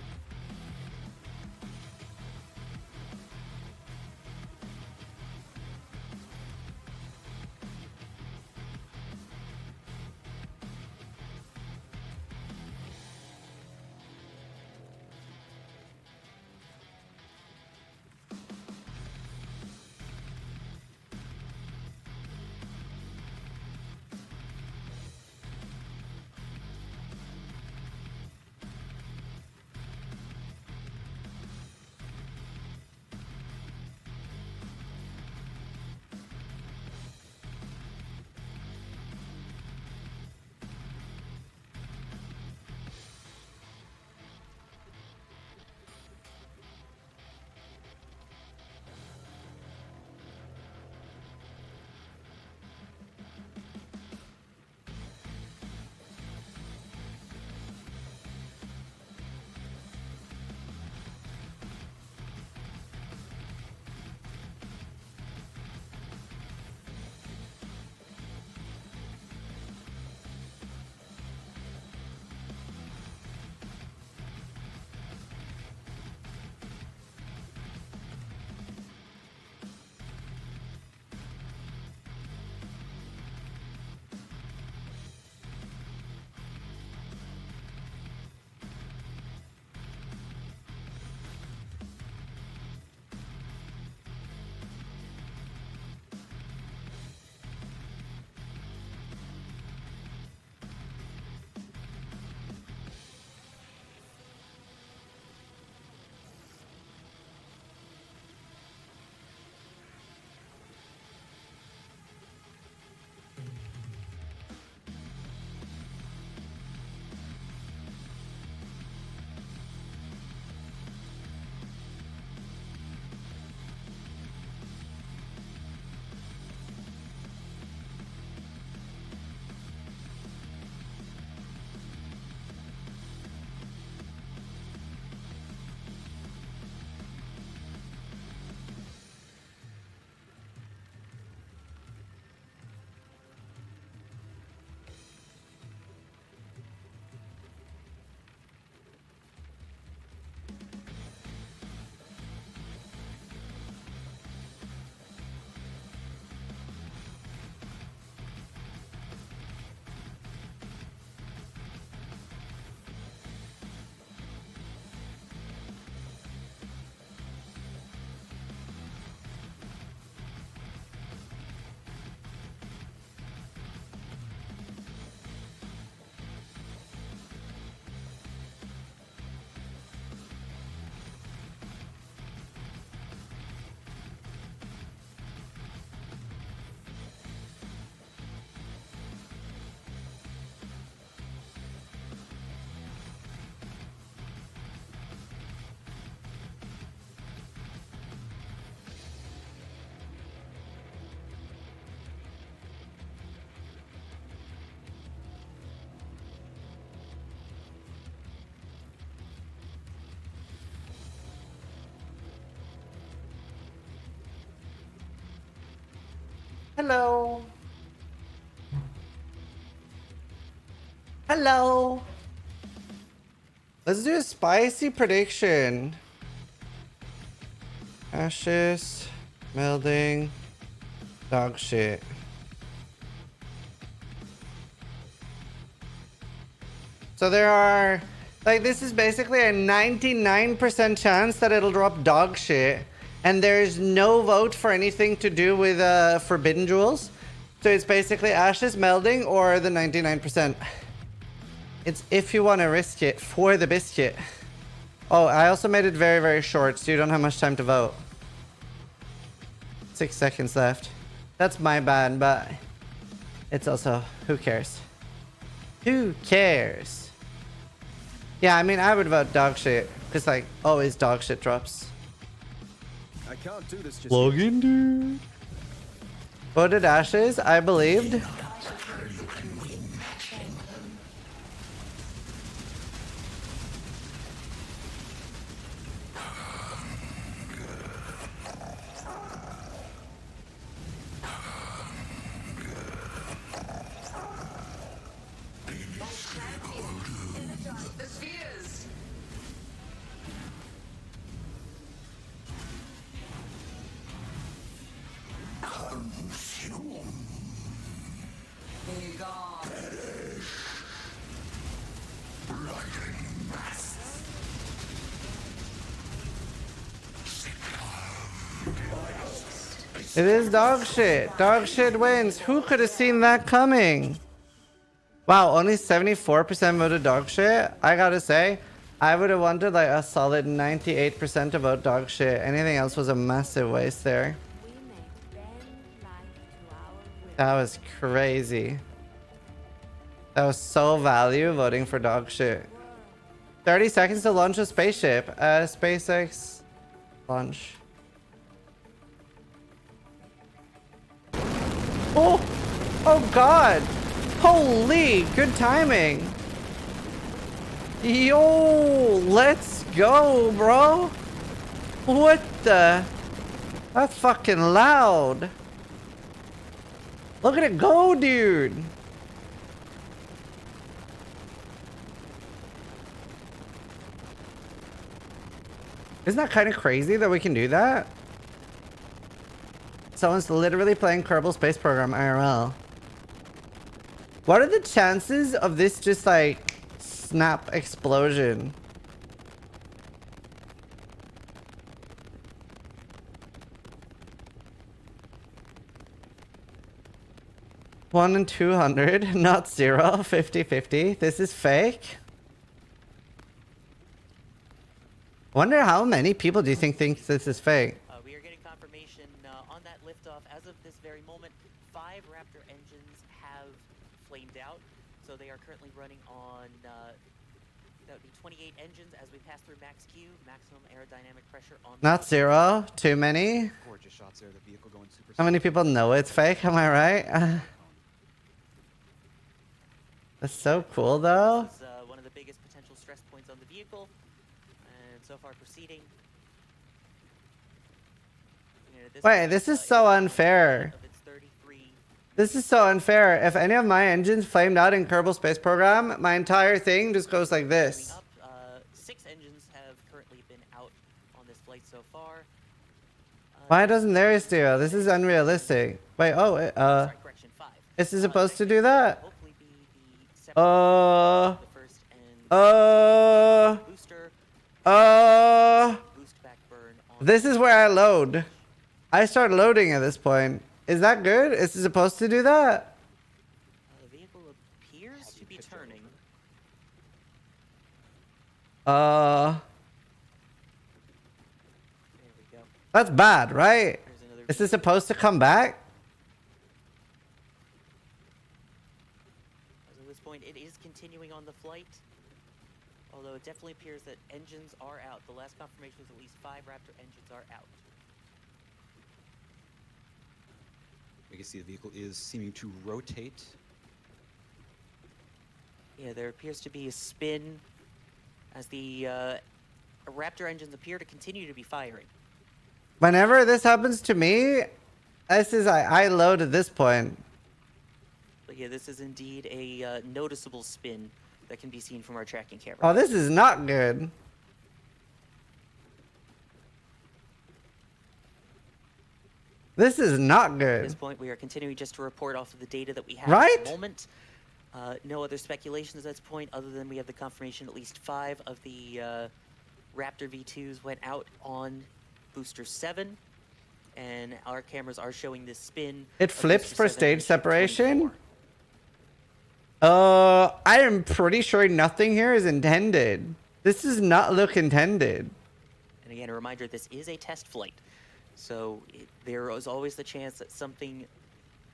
Hello. Hello. Let's do a spicy prediction. Ashes, melding, dog shit. So there are, like, this is basically a 99% chance that it'll drop dog shit. And there's no vote for anything to do with forbidden jewels. So it's basically ashes, melding, or the 99%. It's if you want to risk it for the biscuit. Oh, I also made it very, very short, so you don't have much time to vote. 6 seconds left. That's my bad, but it's also, who cares? Who cares? Yeah, I mean, I would vote dog shit, because, like, always dog shit drops. I can't do this just Login, dude. Voted ashes, I believed. It is dog shit. Dog shit wins. Who could have seen that coming? Wow, only 74% voted dog shit. I gotta say, I would have wanted like a solid 98% to vote dog shit. Anything else was a massive waste there. That was crazy. That was so value voting for dog shit. 30 seconds to launch a spaceship. SpaceX launch. Oh! Oh god! Holy! Good timing! Yo! Let's go, bro! What the? That's fucking loud! Look at it go, dude! Isn't that kind of crazy that we can do that? Someone's literally playing Kerbal Space Program IRL. What are the chances of this just like snap explosion? One in 200, not 0, 50-50. This is fake. Wonder how many people do you think this is fake? We are getting confirmation on that liftoff. As of this very moment, 5 Raptor engines have flamed out. So they are currently running on, that would be 28 engines as we pass through max Q, maximum aerodynamic pressure on... Not 0, too many. Gorgeous shots there, the vehicle going super... How many people know it's fake? Am I right? That's so cool though. This is one of the biggest potential stress points on the vehicle. And so far proceeding. Wait, this is so unfair. This is so unfair. If any of my engines flamed out in Kerbal Space Program, my entire thing just goes like this. 6 engines have currently been out on this flight so far. Why doesn't theirs do? This is unrealistic. Wait, oh, is this supposed to do that? This is where I load. I start loading at this point. Is that good? Is it supposed to do that? The vehicle appears to be turning. That's bad, right? Is this supposed to come back? As of this point, it is continuing on the flight. Although it definitely appears that engines are out. The last confirmation was at least 5 Raptor engines are out. You can see the vehicle is seeming to rotate. Yeah, there appears to be a spin as the Raptor engines appear to continue to be firing. Whenever this happens to me, This is I load at this point. But yeah, this is indeed a noticeable spin that can be seen from our tracking camera. Oh, this is not good. This is not good. At this point, we are continuing just to report off of the data that we have Right? at the moment. No other speculations at this point, other than we have the confirmation at least 5 of the Raptor V2s went out on Booster 7, and our cameras are showing this spin. It flips Booster for 7 stage and separation. 24. I am pretty sure nothing here is intended. This does not look intended. And again, a reminder, this is a test flight. So there is always the chance that something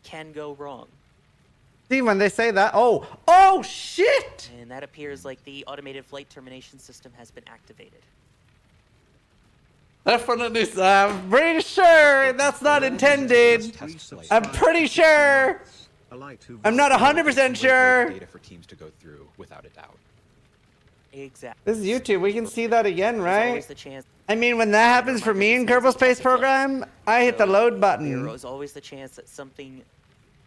can go wrong. See, when they say that, oh shit! And that appears like the automated flight termination system has been activated. Definitely, I'm pretty sure that's not intended. I'm pretty sure. I'm not 100% sure. Data for teams to go through without a doubt. Exactly. This is YouTube. We can see that again, There's right? always the chance. I mean, when that happens for me in Kerbal Space Program, I hit the load button. There is always the chance that something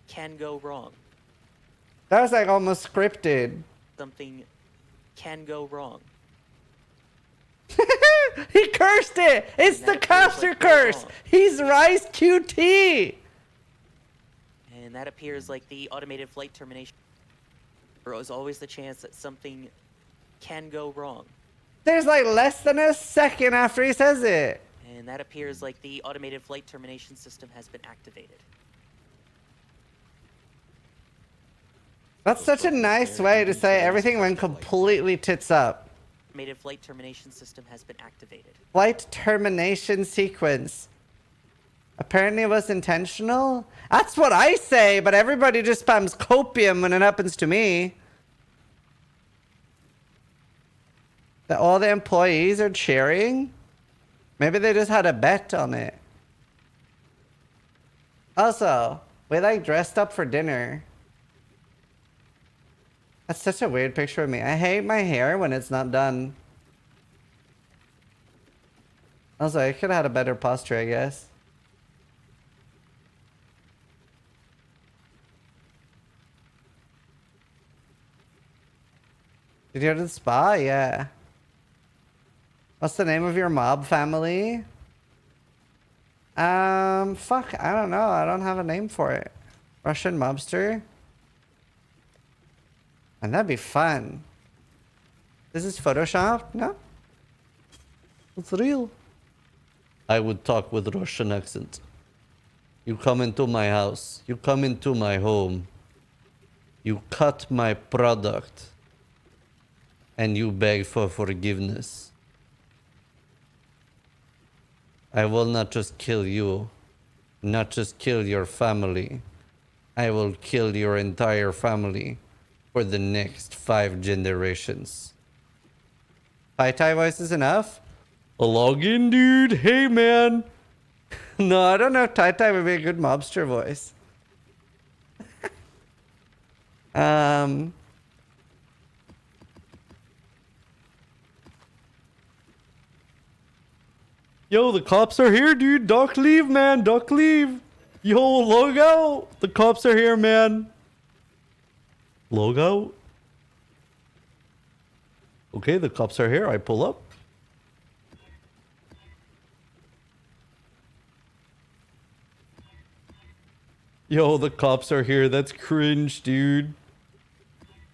can go wrong. That was like almost scripted. Something can go wrong. He cursed it! It's the caster curse! He's Rice QT! And that appears like the automated flight termination. There is always the chance that something can go wrong. There's like less than a second after he says it. And that appears like the automated flight termination system has been activated. That's such a nice way to say everything went completely tits up. Automated flight termination system has been activated. Flight termination sequence. Apparently it was intentional? That's what I say, but everybody just spams copium when it happens to me. That all the employees are cheering? Maybe they just had a bet on it. Also, we like dressed up for dinner. That's such a weird picture of me. I hate my hair when it's not done. Also, I could have had a better posture, I guess. Did you go to the spa? Yeah. What's the name of your mob family? Fuck, I don't know. I don't have a name for it. Russian mobster? And that'd be fun. This is Photoshop? No? It's real. I would talk with Russian accent. You come into my house. You come into my home. You cut my product. And you beg for forgiveness. I will not just kill you. Not just kill your family. I will kill your entire family. For the next 5 generations. Tai voice is enough? A login, dude. Hey, man. No, I don't know if Tai would be a good mobster voice. Yo, the cops are here, dude. Duck leave, man. Duck leave. Yo, logo. The cops are here, man. Logo? Okay, the cops are here. I pull up. Yo, the cops are here. That's cringe, dude.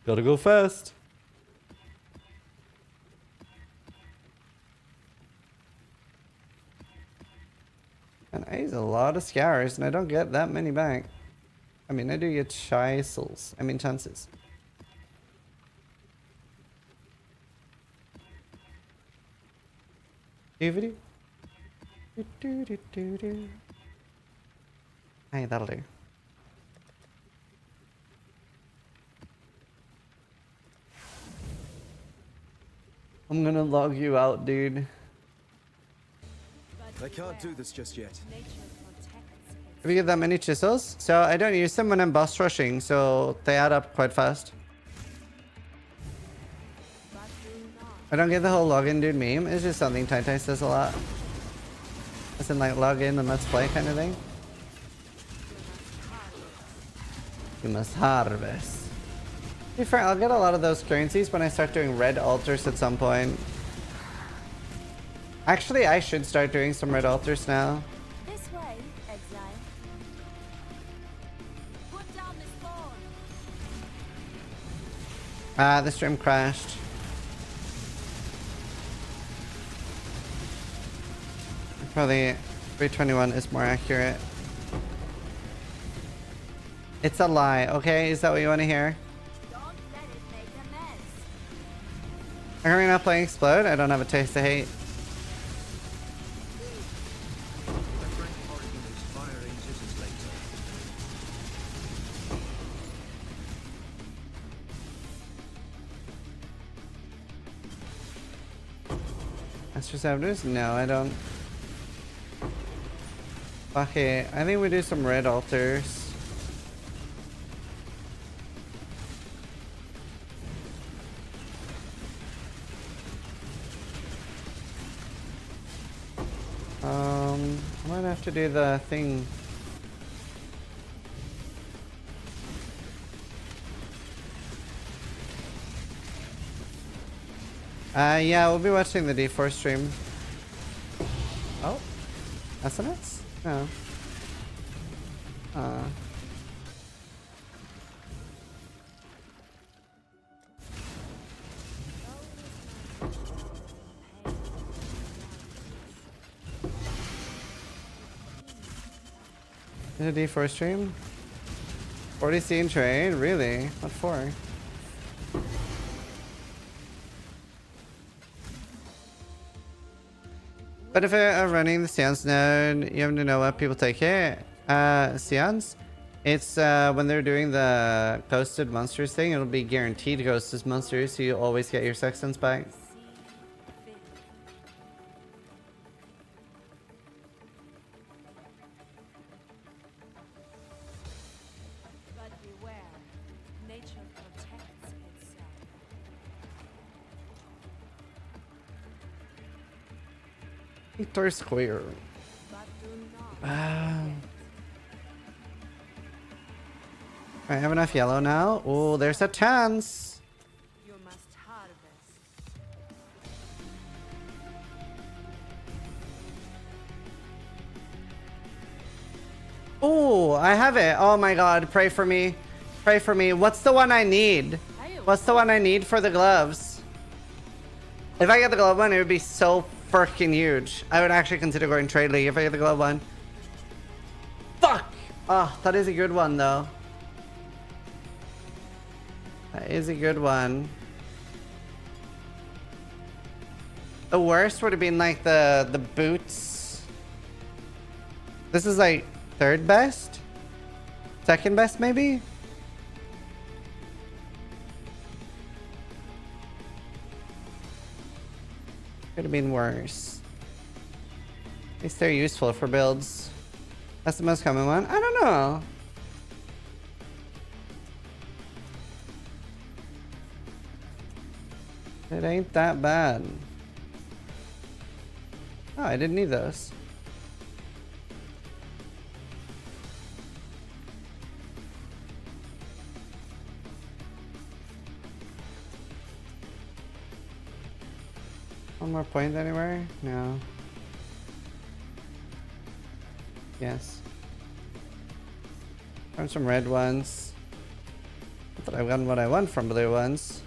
Gotta go fast. And I use a lot of scours, and I don't get that many back. I mean, I do get chances. Chances. Hey, that'll do. I'm gonna log you out, dude. I can't do this just yet. If you get that many chisels, so I don't use them when I'm boss rushing, so they add up quite fast. I don't get the whole login dude meme. It's just something Tai says a lot. As in like log in and let's play kind of thing. You must harvest. To be fair, I'll get a lot of those currencies when I start doing red altars at some point. Actually, I should start doing some red altars now. This way, exile. Put down this thorn. Ah, the stream crashed. Probably 321 is more accurate. It's a lie, okay? Is that what you want to hear? Don't let it make a mess. Are we not playing Explode? I don't have a taste of hate. Master Saboteurs? No, I don't. Okay, I think we do some red altars. I might have to do the thing. Yeah, we'll be watching the D4 stream. Oh, SMS? No. Is it a D4 stream? 40C in trade? Really? What for? But if you're running the Seance node, you have to know what people take here. Seance? It's when they're doing the ghosted monsters thing, it'll be guaranteed ghosted monsters, so you always get your sextants back. But beware, nature protects itself. Victor Square. But do not. I have enough yellow now. Oh, there's a chance. You must harvest. Oh, I have it. Oh my god, pray for me. Pray for me. What's the one I need? What's the one I need for the gloves? If I get the glove one, it would be so freaking huge. I would actually consider going trade league if I get the glove one. Fuck! Oh, that is a good one though. That is a good one. The worst would have been like the boots. This is like third best? Second best maybe? Could have been worse. At least they're useful for builds. That's the most common one? I don't know. It ain't that bad. Oh, I didn't need those. One more point anywhere? No. Yes. From some red ones. Not that I got what I want from blue ones.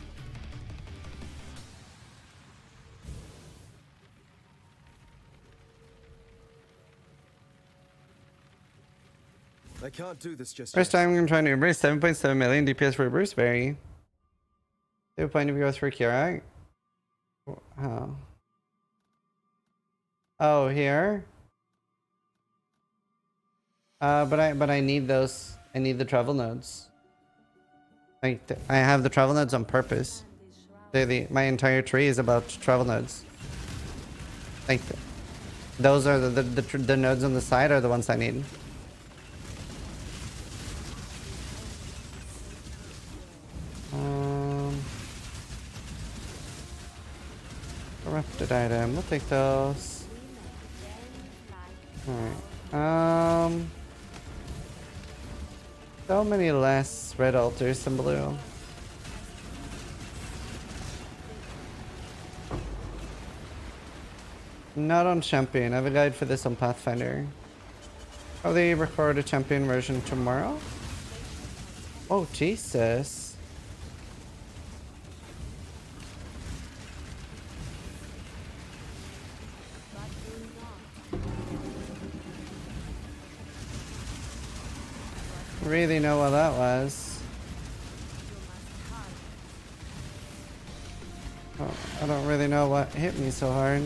I can't do this just First time I'm trying to embrace 7.7 million DPS for Bruce Berry. Do a point of growth for Kira. Oh. Oh, here? But I need those. I need the travel nodes. I have the travel nodes on purpose. My entire tree is about travel nodes. Like those are the nodes on the side are the ones I need. Corrupted item. We'll take those. Alright. So many less red altars than blue. Not on champion. I have a guide for this on Pathfinder. Probably record a champion version tomorrow. Oh, Jesus. Really know what that was. Oh, I don't really know what hit me so hard.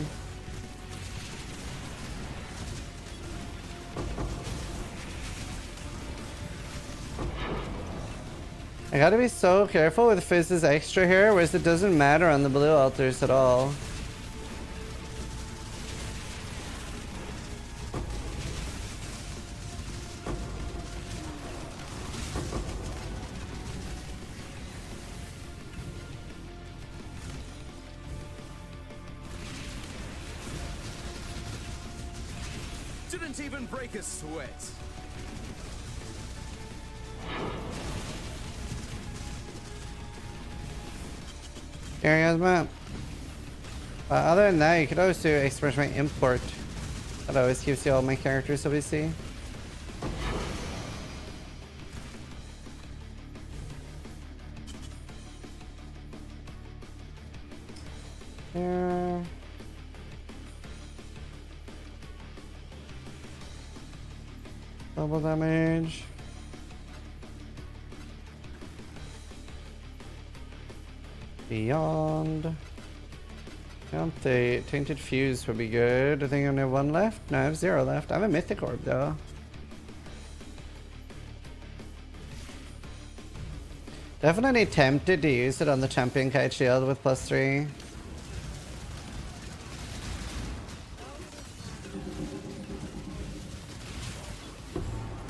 I gotta be so careful with Fizz's extra here, whereas it doesn't matter on the blue altars at all. Didn't even break a sweat. Areas map. Other than that, you could always do express rank import. That always keeps you all my characters obviously. There. Double damage. Beyond. The Tainted Fuse would be good. I think I only have 1 left. No, I have 0 left. I have a Mythic Orb though. Definitely tempted to use it on the Champion Kite Shield with +3.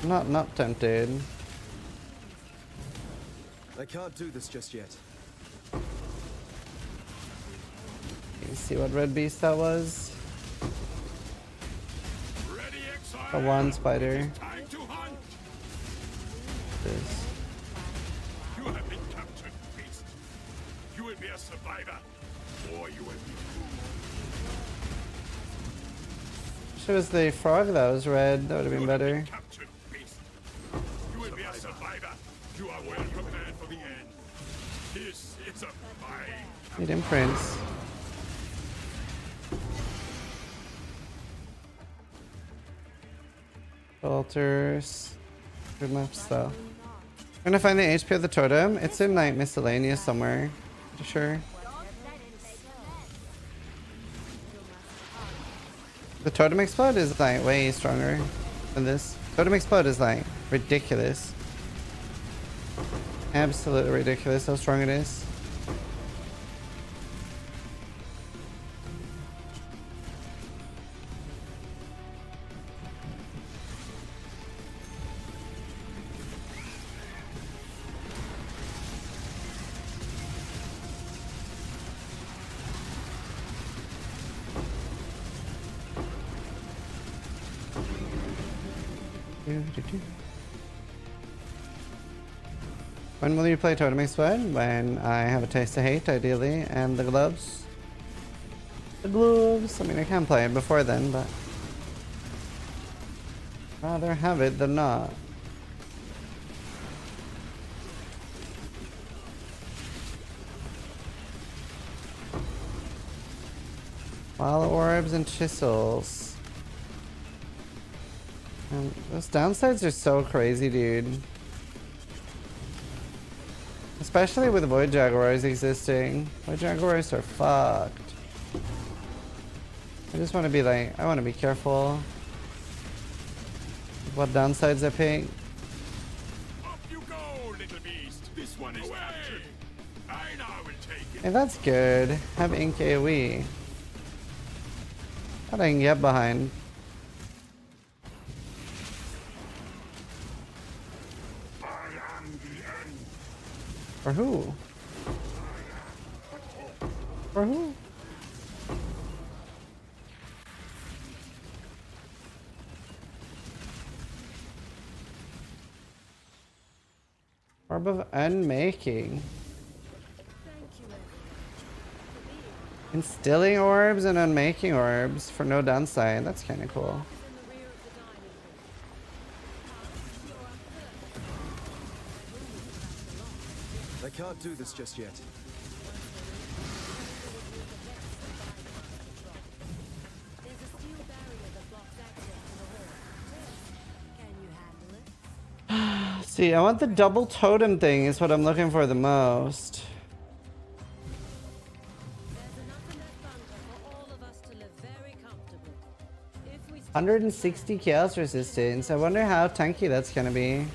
Not tempted. I can't do this just yet. You see what red beast that was? A 1 spider. This. You have been captured, beast. You will be a survivor, or you will be Wish it was the frog that was red. That would have been better. captured, beast. You will be a survivor. You are well prepared for the end. This is a fight. Need imprints. Altars. Good maps though. I'm gonna find the HP of the totem. It's in like miscellaneous somewhere. Pretty sure. The totem explode is like way stronger than this. Totem explode is like ridiculous. Absolutely ridiculous how strong it is. When will you play Totem Explode? When I have a taste of hate, ideally, and the gloves. The gloves! I mean, I can play it before then, but rather have it than not. Wild orbs and chisels. And those downsides are so crazy, dude. Especially with Void Jaguars existing. Void Jaguars are fucked. I just want to be like, I want to be careful what downsides I pick. Up you go, little beast. This one is captured. I now will take it. Hey, that's good. Have Ink AoE. That I can get behind. For who? For who? Orb of Unmaking. Instilling orbs and unmaking orbs for no downside. That's kind of cool. I can't do this just yet. See, I want the double totem thing is what I'm looking for the most. 160 chaos resistance. I wonder how tanky that's gonna be.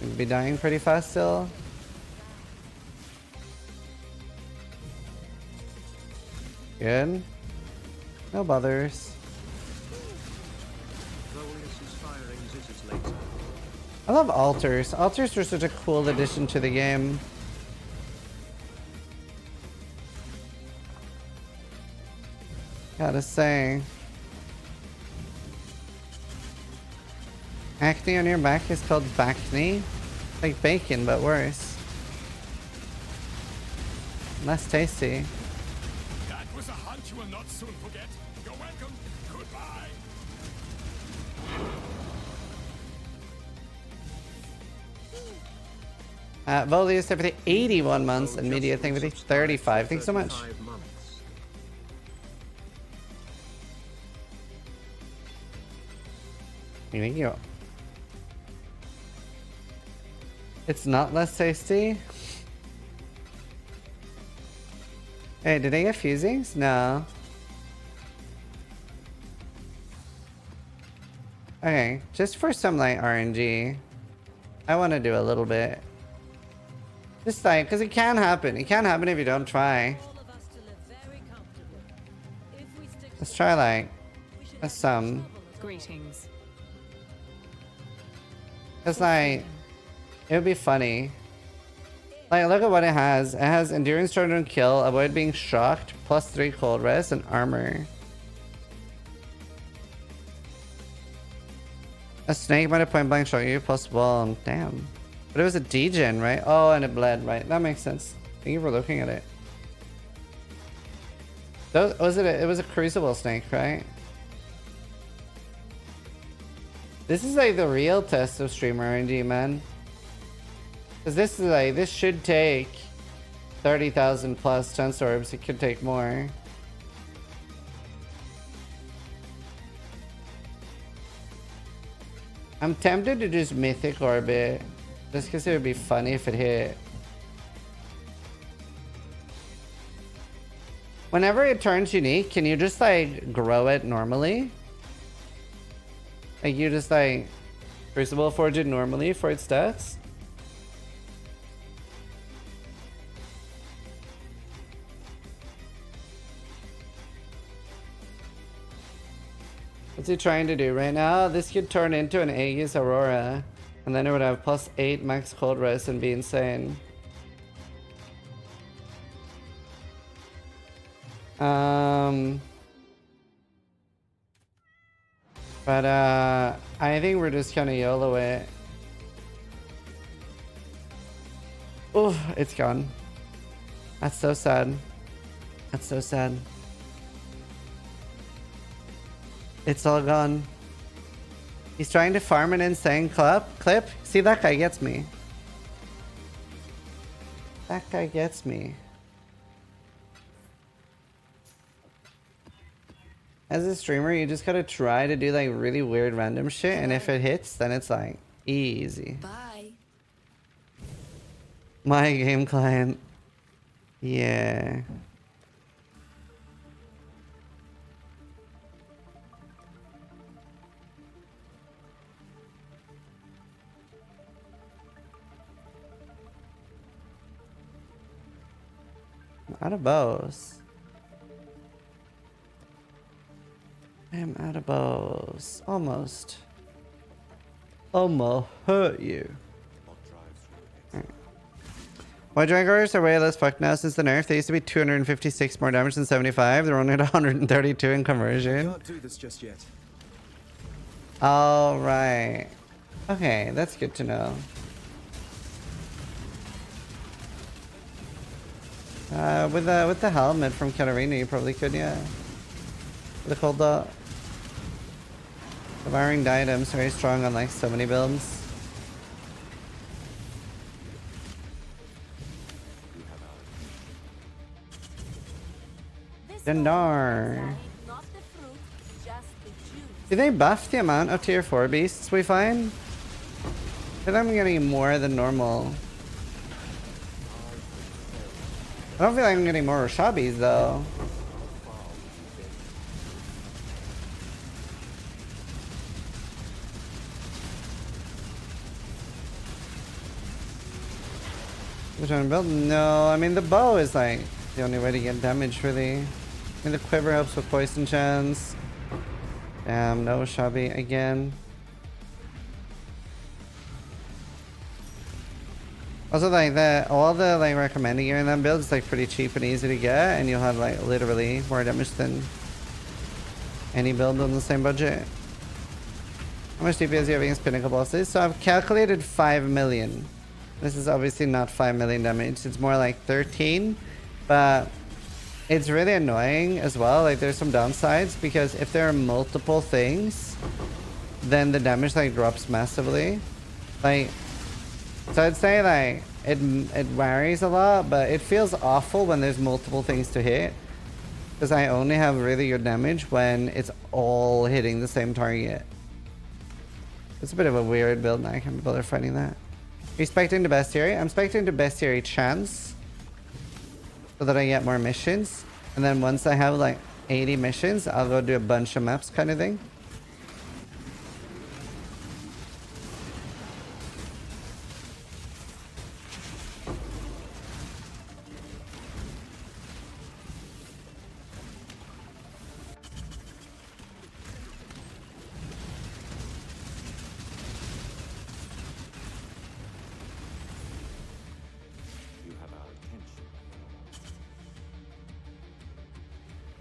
Gonna be dying pretty fast still. Good. No bothers. I love altars. Altars were such a cool addition to the game. Gotta say. Acne on your back is called backney. Like bacon, but worse. Less tasty. That was a hunt you will not soon forget. You're welcome. Goodbye. VODs for the 81 months and media thing for the 35. Thanks so much. Thank you. It's not less tasty. Hey, did I get fusings? No. Okay, just for some like RNG, I want to do a little bit. Just like, because it can happen. It can happen if you don't try. Let's try like some. Greetings. It's like, it would be funny. Like, look at what it has. It has endurance, charge and kill, avoid being shocked, +3 cold rest, and armor. A snake might have point blank shot you, +1. Damn. But it was a degen, right? Oh, and it bled, right? That makes sense. Thank you for looking at it. It was a Crucible snake, right? This is like the real test of streamer RNG, man. Because this is like, this should take 30,000 plus chance orbs. It could take more. I'm tempted to just mythic orbit. Just because it would be funny if it hit. Whenever it turns unique, can you just like grow it normally? Like you just like Crucible forge it normally for its stats? What's he trying to do right now? This could turn into an Aegis Aurora. And then it would have +8 max cold rest and be insane. But I think we're just gonna YOLO it. Oh, it's gone. That's so sad. That's so sad. It's all gone. He's trying to farm an insane clip. See, that guy gets me. That guy gets me. As a streamer, you just gotta try to do like really weird random shit, and if it hits, then it's like easy. Bye. My game client. Yeah. Out of bows. I'm out of bows. Almost. Almost hurt you. Right. Why Dragors are way less fucked now since the nerf? They used to be 256 more damage than 75. They're only at 132 in conversion. Can't do this just yet. All right. Okay, that's good to know. With the helmet from Katarina, you probably could, yeah. The cold dot. Devouring items, very strong on like so many builds. Dinar. Do they buff the amount of tier 4 beasts we find? I feel like I'm getting more than normal. I don't feel like I'm getting more Rashabis though. Which one build? No, I mean the bow is like the only way to get damage really. I mean the quiver helps with poison chance. Damn, no Shabi again. Also like all the like recommended gear in that build is like pretty cheap and easy to get, and you'll have like literally more damage than any build on the same budget. How much DPS do you have against pinnacle bosses? So I've calculated 5 million. This is obviously not 5 million damage, it's more like 13, but it's really annoying as well. Like there's some downsides because if there are multiple things, then the damage like drops massively. Like, so I'd say like it varies a lot, but it feels awful when there's multiple things to hit. Because I only have really good damage when it's all hitting the same target. It's a bit of a weird build and I can't bother fighting that. Are you specting the bestiary? I'm specting the bestiary chance. So that I get more missions. And then once I have like 80 missions, I'll go do a bunch of maps kind of thing.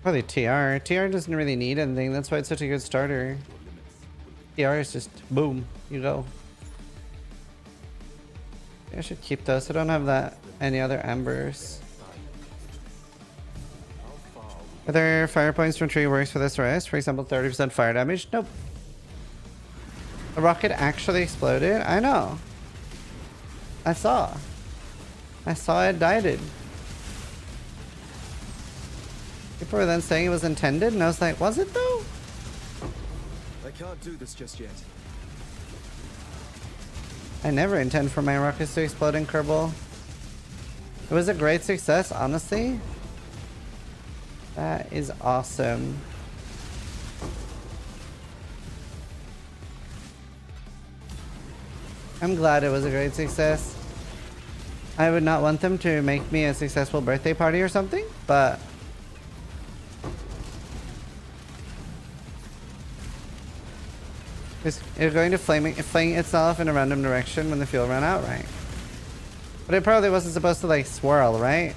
Probably TR. TR doesn't really need anything. That's why it's such a good starter. TR is just boom, you go. I should keep those. I don't have that any other embers. Whether fire points from tree works for this race, for example 30% fire damage. Nope. The rocket actually exploded. I know. I saw it died. People were then saying it was intended, and I was like, was it though? I can't do this just yet. I never intend for my rockets to explode in Kerbal. It was a great success, honestly. That is awesome. I'm glad it was a great success. I would not want them to make me a successful birthday party or something, but it's going to fling itself in a random direction when the fuel ran out, right? But it probably wasn't supposed to like swirl, right?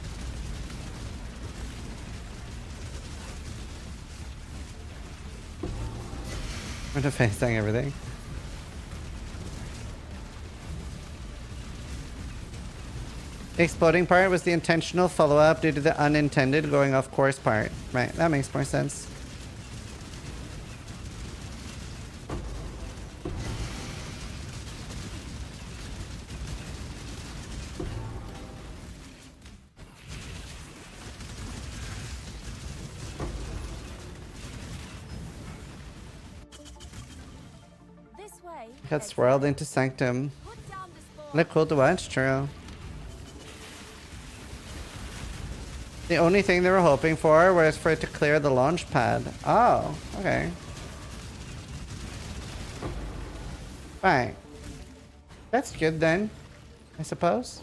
I'm just facing everything. The exploding part was the intentional follow-up due to the unintended going off course part. Right, that makes more sense. Got swirled into Sanctum. Look cool to watch, true. The only thing they were hoping for was for it to clear the launch pad. Oh, okay. Right. That's good then, I suppose.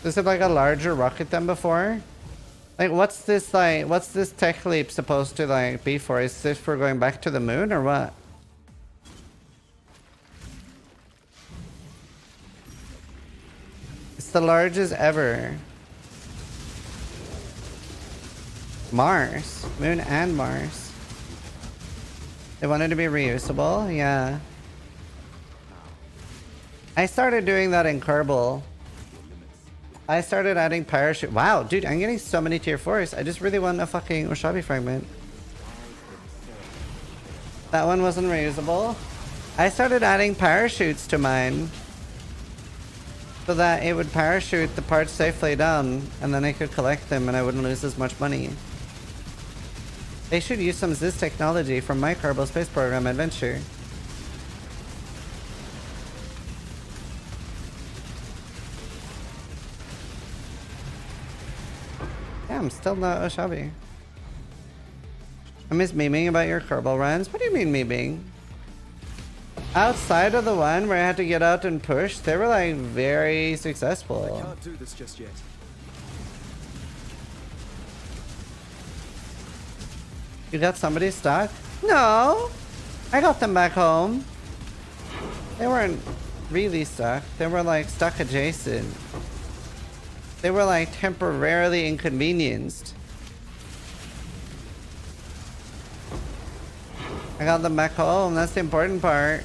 Is it like a larger rocket than before? Like what's this tech leap supposed to like be for? Is this for going back to the moon or what? the largest ever. Mars. Moon and Mars. They wanted to be reusable? Yeah. I started doing that in Kerbal. I started adding parachute. Wow, dude, I'm getting so many tier 4s. I just really want a fucking Ushabi fragment. That one wasn't reusable. I started adding parachutes to mine so that it would parachute the parts safely down and then I could collect them and I wouldn't lose as much money. They should use some Ziz technology from my Kerbal Space Program adventure. Yeah, I'm still not Ushabi. I miss memeing about your Kerbal runs. What do you mean memeing? Outside of the one where I had to get out and push, they were like very successful. I can't do this just yet. You got somebody stuck? No! I got them back home. They weren't really stuck. They were like stuck adjacent. They were like temporarily inconvenienced. I got them back home. That's the important part.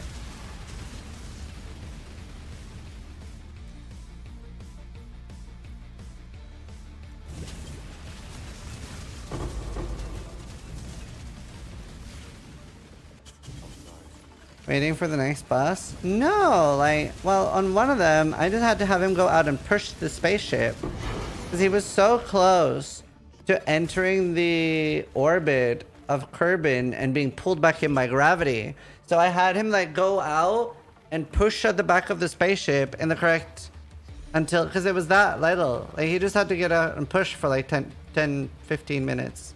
Waiting for the next boss? No, like, well, on one of them, I just had to have him go out and push the spaceship. Because he was so close to entering the orbit of Kerbin and being pulled back in by gravity. So I had him, like, go out and push at the back of the spaceship in the correct... until... because it was that little. Like, he just had to get out and push for, like, 10, 15 minutes.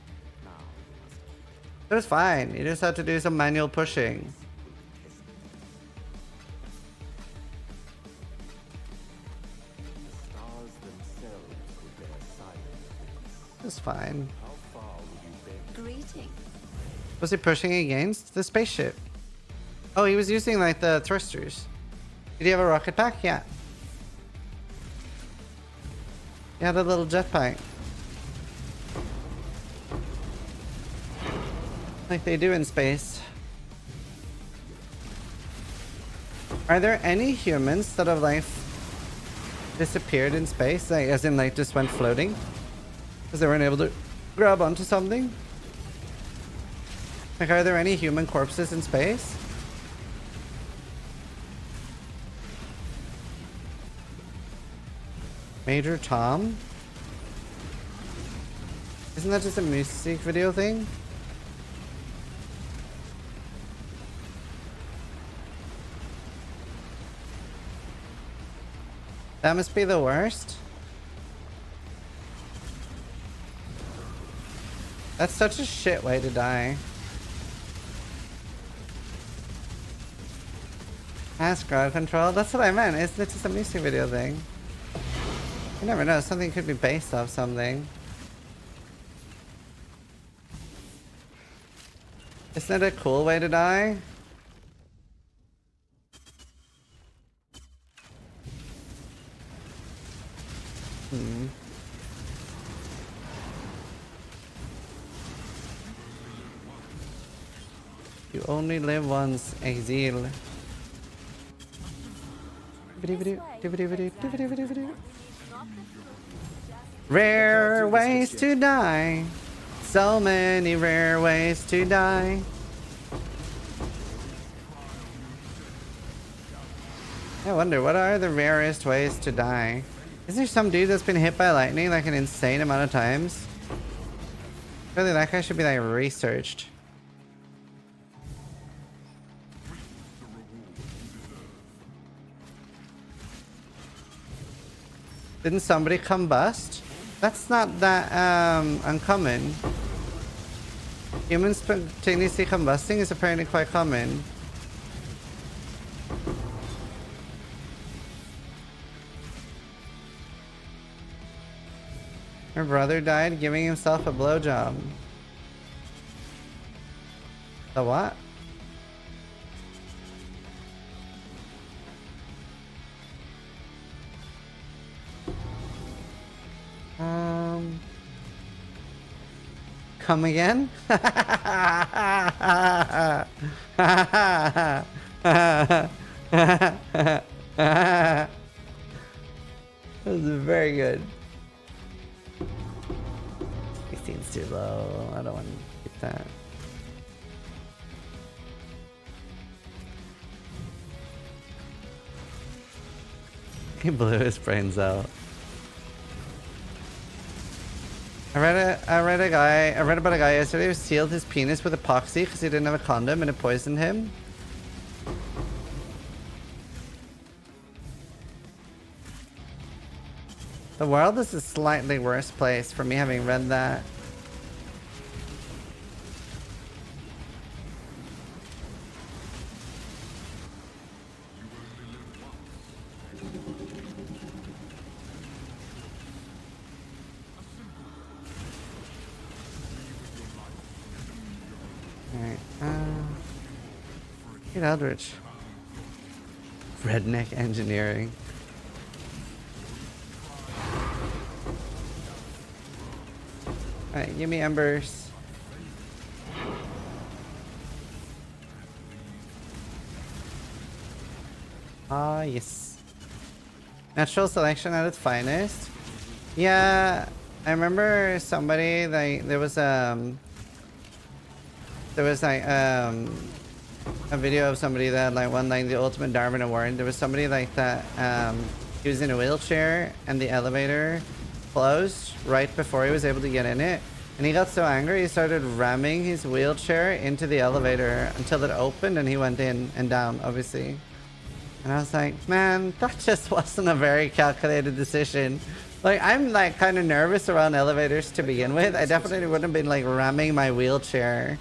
It was fine. He just had to do some manual pushing. It's fine. Greeting. Was he pushing against the spaceship? Oh, he was using like the thrusters. Did he have a rocket pack? Yeah. He had a little jetpack. Like they do in space. Are there any humans that have like disappeared in space? Like, as in like just went floating? Because they weren't able to grab onto something? Like, are there any human corpses in space? Major Tom? Isn't that just a music video thing? That must be the worst. That's such a shit way to die. Ask crowd control? That's what I meant. It's just a music video thing. You never know. Something could be based off something. Isn't it a cool way to die? You only live once, exile. Rare ways to die. So many rare ways to die. I wonder, what are the rarest ways to die? Is there some dude that's been hit by lightning like an insane amount of times? Really, that guy should be like researched. Didn't somebody combust? That's not that uncommon. Humans spontaneously combusting is apparently quite common. Her brother died giving himself a blowjob. The what? Come again? That was very good. 16's too low. I don't want to keep that. He blew his brains out. I read about a guy yesterday who sealed his penis with epoxy because he didn't have a condom and it poisoned him. The world is a slightly worse place for me having read that. Alright, get Eldritch. Redneck engineering. Alright, give me embers. Ah, yes. Natural selection at its finest. Yeah, I remember somebody like there was like a video of somebody that like won like the ultimate Darwin award. There was somebody like that he was in a wheelchair and the elevator closed right before he was able to get in it, and he got so angry he started ramming his wheelchair into the elevator until it opened and he went in and down, obviously. And I was like, man, that just wasn't a very calculated decision. Like, I'm like kind of nervous around elevators to begin with. I definitely wouldn't have been like ramming my wheelchair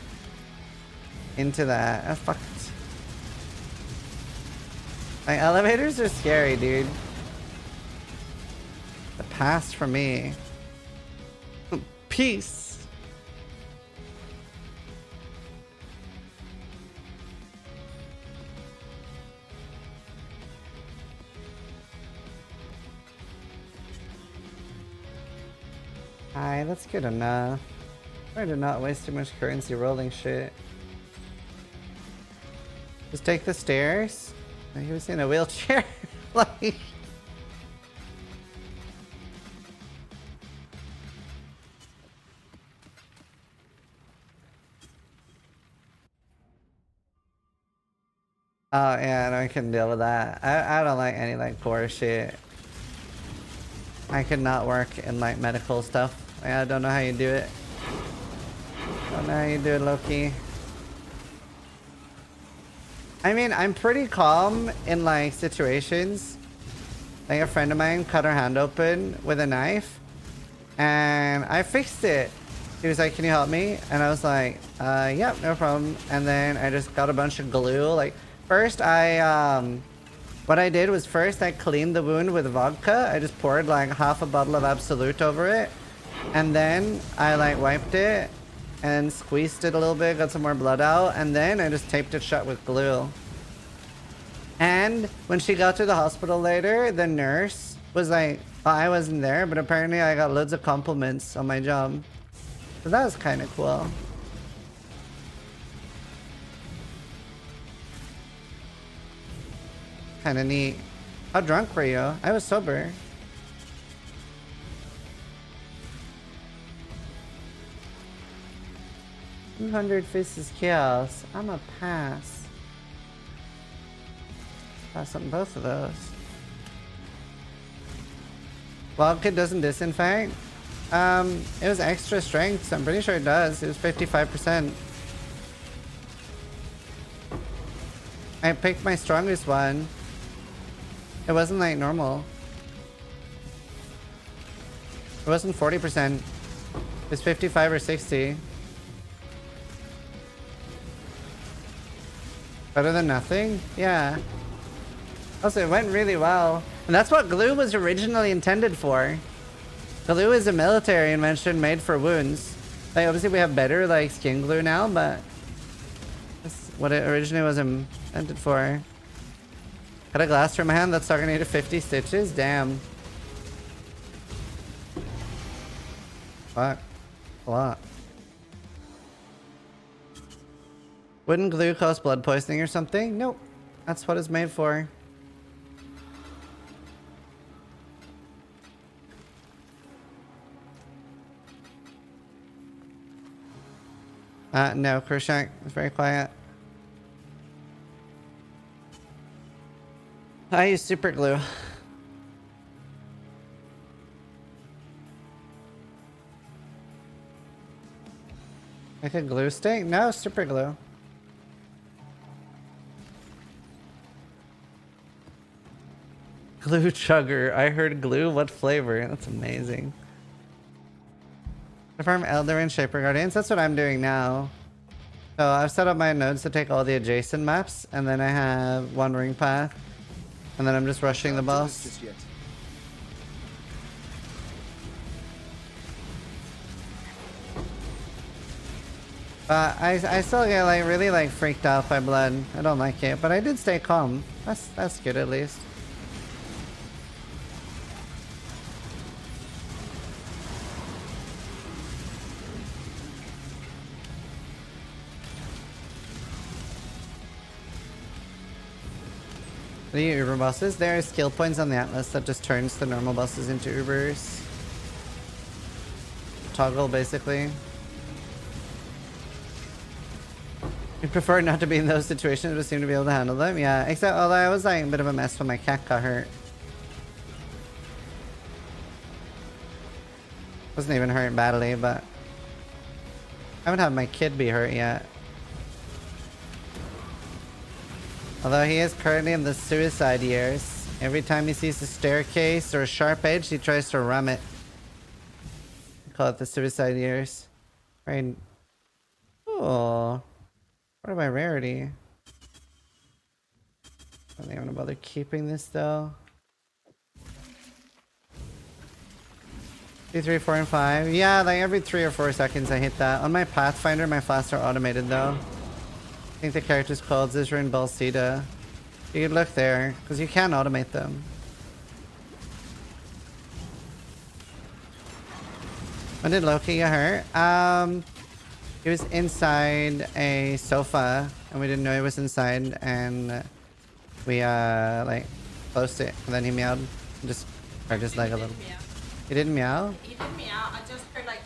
into that. I fucked. Like, elevators are scary, dude. The past for me. Peace. Alright, that's good enough. Try to not waste too much currency rolling shit. Just take the stairs. He was in a wheelchair. Like. Oh yeah, no, I couldn't deal with that. I don't like any like poor shit. I could not work in like medical stuff. I don't know how you do it. Don't know how you do it, Loki. I mean, I'm pretty calm in like situations. Like a friend of mine cut her hand open with a knife and I fixed it. He was like, can you help me? And I was like, yep, no problem. And then I just got a bunch of glue. Like first what I did was first I cleaned the wound with vodka. I just poured like half a bottle of Absolute over it. And then I like wiped it and squeezed it a little bit, got some more blood out. And then I just taped it shut with glue. And when she got to the hospital later, the nurse was like, oh, I wasn't there, but apparently I got loads of compliments on my job. So that was kind of cool. Kind of neat. How drunk were you? I was sober. $200 fists is chaos. I'm a pass. Pass on both of those. Vodka doesn't disinfect. It was extra strength, so I'm pretty sure it does. It was 55%. I picked my strongest one. It wasn't like normal. It wasn't 40%. It was 55 or 60. Better than nothing? Yeah. Also, it went really well. And that's what glue was originally intended for. Glue is a military invention made for wounds. Like, obviously we have better like skin glue now, but that's what it originally was intended for. Cut a glass from my hand, that's talking to 50 stitches? Damn. Fuck. A lot. Wouldn't glue cause blood poisoning or something? Nope. That's what it's made for. No, Krishank is very quiet. I use super glue. Like a glue stick? No, super glue. Glue chugger. I heard glue. What flavor? That's amazing. I farm Elder and Shaper Guardians. That's what I'm doing now. So I've set up my nodes to take all the adjacent maps, and then I have one ring path, and then I'm just rushing the boss. I still get like really like freaked out by blood. I don't like it, but I did stay calm. That's good at least. The Uber bosses, there are skill points on the Atlas that just turns the normal bosses into Ubers. Toggle basically. You prefer not to be in those situations but seem to be able to handle them? Yeah, except although I was like a bit of a mess when my cat got hurt. Wasn't even hurt badly, but I haven't had my kid be hurt yet. Although he is currently in the suicide years. Every time he sees a staircase or a sharp edge, he tries to ram it. We call it the suicide years. Right. Oh. What about rarity? Don't even wanna bother keeping this though. 2, 3, 4, and 5. Yeah, like every 3 or 4 seconds I hit that. On my Pathfinder, my flasks are automated though. I think the character's called Zizaran and Ballista. You can look there, because you can automate them. When did Loki get hurt? He was inside a sofa, and we didn't know he was inside, and we like closed it, and then he meowed, and just hurt his leg a little. He didn't meow? He didn't meow. I just heard like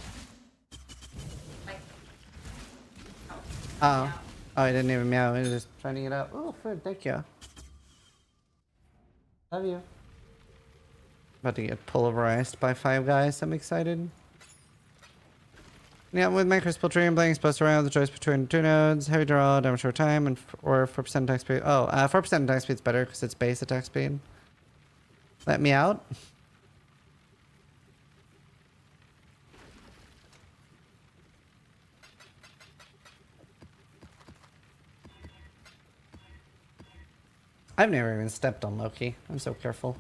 Oh. Oh, he didn't even meow. He was just trying to get up. Oh, food. Thank you. Love you. About to get pulverized by 5 guys. I'm excited. Yeah, with my Crucible tree and playing supposed to around the choice between 2 nodes, heavy draw, damage over time, and or 4% attack speed. Oh, 4% attack speed's better because it's base attack speed. Let me out. I've never even stepped on Loki. I'm so careful.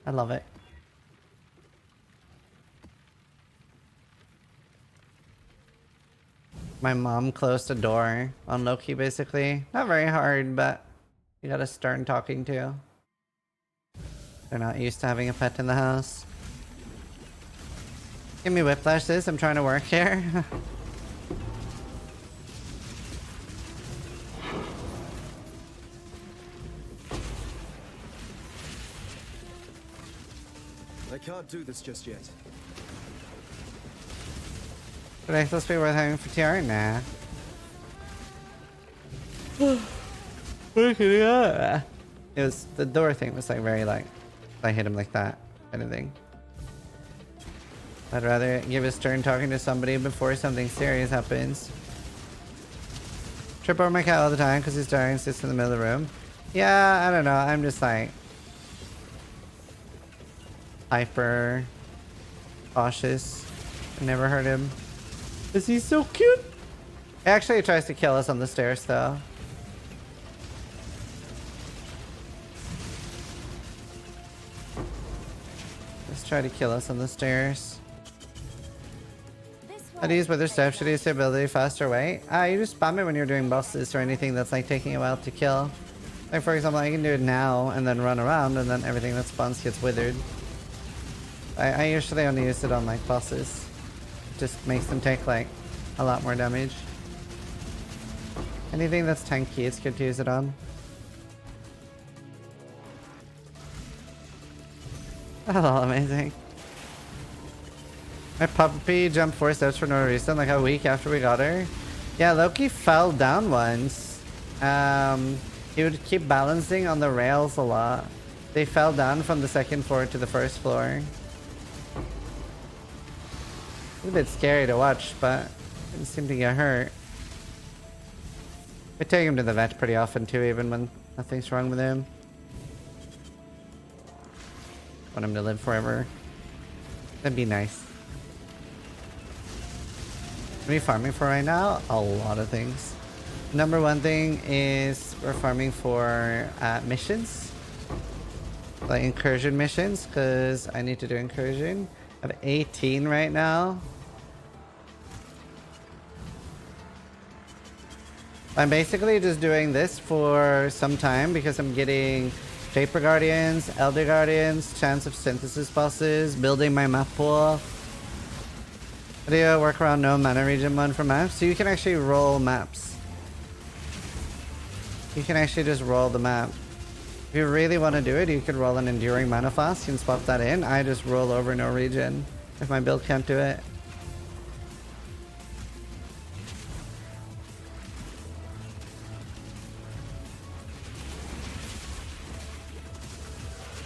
I love it. My mom closed a door on Loki, basically. Not very hard, but you gotta start talking to. They're not used to having a pet in the house. Give me whiplash, sis. I'm trying to work here. I can't do this just yet. Would I supposed to be worth having for TR? Nah. It was the door thing was like very like I hit him like that kind of thing. I'd rather give his turn talking to somebody before something serious happens. Trip over my cat all the time because he's dying and sits in the middle of the room. Yeah, I don't know. I'm just like hyper cautious. I never hurt him. Is he so cute? He actually tries to kill us on the stairs though. Let's try to kill us on the stairs. How do you use Wither Staff? Should you use the ability faster way? You just spam it when you're doing bosses or anything that's like taking a while to kill. Like for example, I can do it now and then run around and then everything that spawns gets withered. I usually only use it on like bosses. Just makes them take like a lot more damage. Anything that's tanky, it's good to use it on. Oh, amazing. My puppy jumped 4 steps for no reason, like a week after we got her. Yeah, Loki fell down once. He would keep balancing on the rails a lot. They fell down from the 2nd floor to the 1st floor. It's a bit scary to watch, but didn't seem to get hurt. We take him to the vet pretty often too, even when nothing's wrong with him. Want him to live forever. That'd be nice. What are we farming for right now? A lot of things. Number one thing is we're farming for missions. Like incursion missions, because I need to do incursion. I have 18 right now. I'm basically just doing this for some time because I'm getting Vapor Guardians, Elder Guardians, Chance of Synthesis bosses, building my map pool. I do a work around no mana region one for maps, so you can actually roll maps. You can actually just roll the map. If you really want to do it, you could roll an Enduring Mana Flask and swap that in. I just roll over no region if my build can't do it.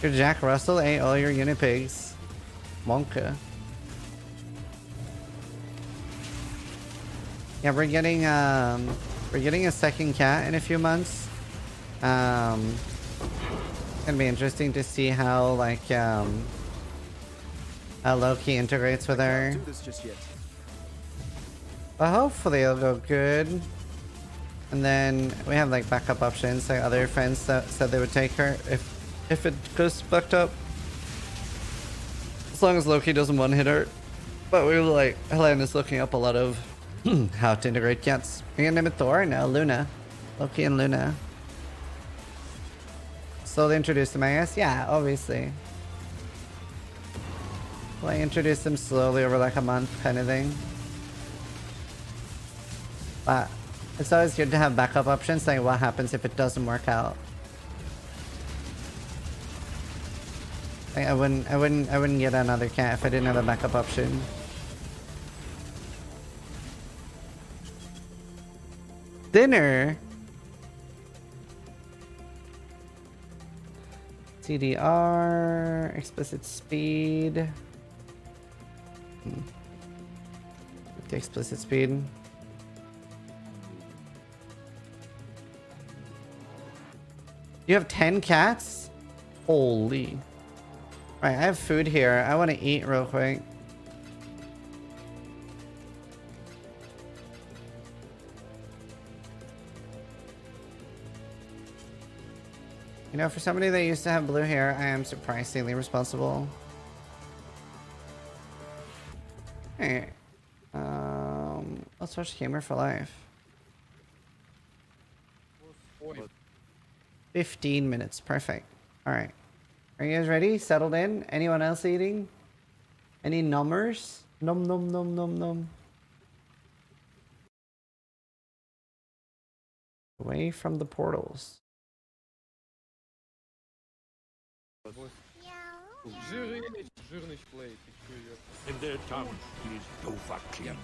Your Jack Russell ate all your guinea pigs. Wonka. Yeah, we're getting a 2nd cat in a few months. It's gonna be interesting to see how like how Loki integrates with her. But hopefully it'll go good. And then we have like backup options, like other friends that said they would take her if it goes fucked up. As long as Loki doesn't one-hit her. But we were like, Helen is looking up a lot of how to integrate cats. Are you gonna name it Thor? No, Luna. Loki and Luna. Slowly introduce them, I guess? Yeah, obviously. Well, I introduce them slowly over like a month kind of thing. But it's always good to have backup options, like what happens if it doesn't work out. Like I wouldn't get another cat if I didn't have a backup option. Dinner. CDR, explicit speed. The explicit speed. You have 10 cats? Holy. Right, I have food here. I want to eat real quick. You know, for somebody that used to have blue hair, I am surprisingly responsible. Hey, let's watch Gamer for Life. 15 minutes, perfect. All right, are you guys ready? Settled in? Anyone else eating? Any numbers? Nom nom nom nom nom. Away from the portals. In their tongue, he is Dovahkiin.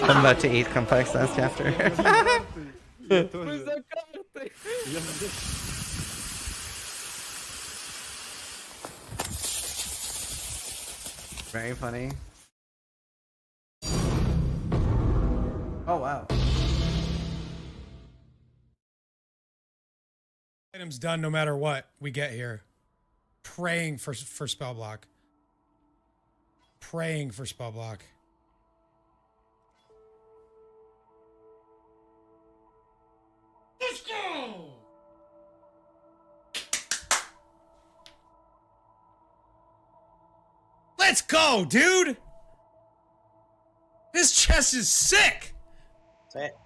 I'm about to eat complex last after. Very funny. Oh wow. Items done no matter what we get here. Praying for spell block. Praying for spell block. Let's go! Let's go, dude! This chest is sick! That's it.